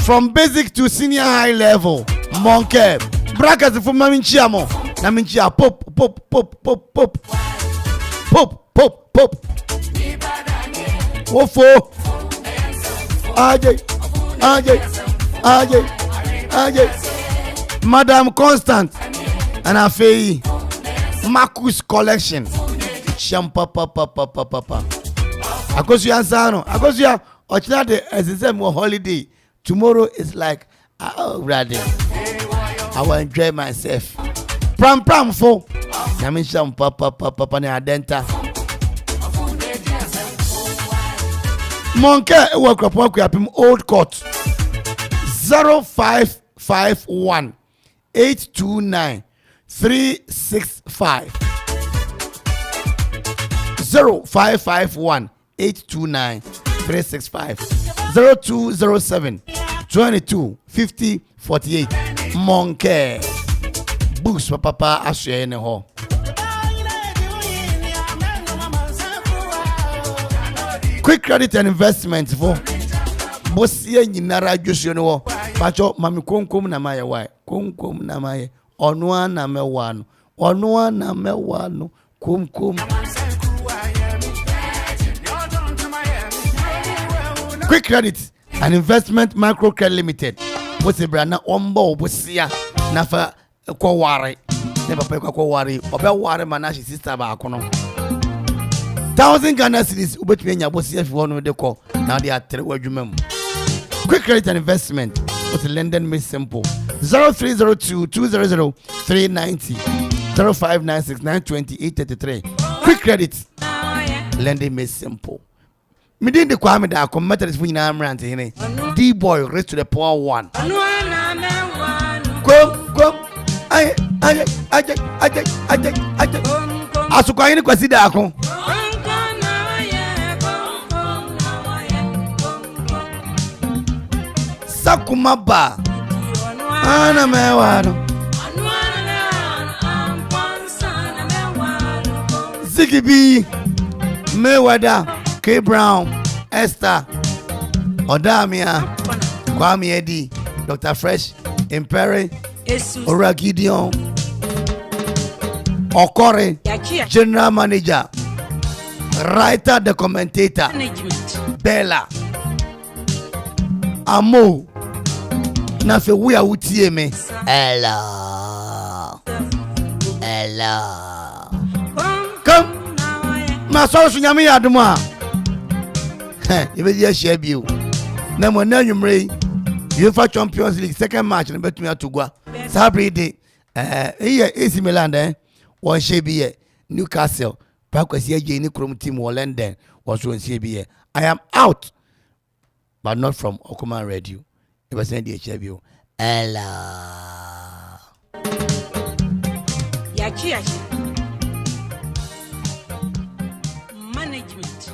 from basic to senior high level Monke brackets for maminchiamo na minchia pop Wofo AJ Madam Constant and Afei Marcus collection Champa papa Akosia Ansano Akosia ochina de SSM holiday tomorrow is like ready I will enjoy myself pram fo Namisha papa ne adenta Monke Akropong-Akuapem Old Court 0551 829 365 0551 829 365 0207 22 50 48 Monke Books papa ashe ne ho quick credit and investment for bosie nyinara dwosio no pacho mami konkom na maye why konkom na maye onwa na mewano konkom quick credit and investment micro credit limited bosie brana ombo bosia na fa ko ware ne papa ko ware oba ware manashi sister ba akono 1,000 Ghana cedis ubetumi nya bosi efi wono de ko na de atre wadwuma mu quick credit and investment with London made simple 0302 200 390 0596 920 833 quick credit London made simple me din de kwame da commenters fu nyina amrant hene D boy raised to the power one kom ay asukwa hini kwasi da akon Mr. Kumaba. Ana mewano. Ziggy B. Mayweather. K. Brown. Esther. Odamia. Kwame Eddie. Dr. Fresh. Imperi. Ora Gideon. Okore. General Manager. Writer, the commentator. Bella. Amo. Na fe we a wutie me. Hello. Come. Ma so nyame yadom a. You be just share bio. Na mo na nwumre. UEFA Champions League second match na betumi atogwa. Saturday here AC Milan one share bi Newcastle. Pakwasi aje ni krom team wo London was one share bi. I am out. But not from Okoman Radio. It was send the HBO. Ella. Yachi. Management.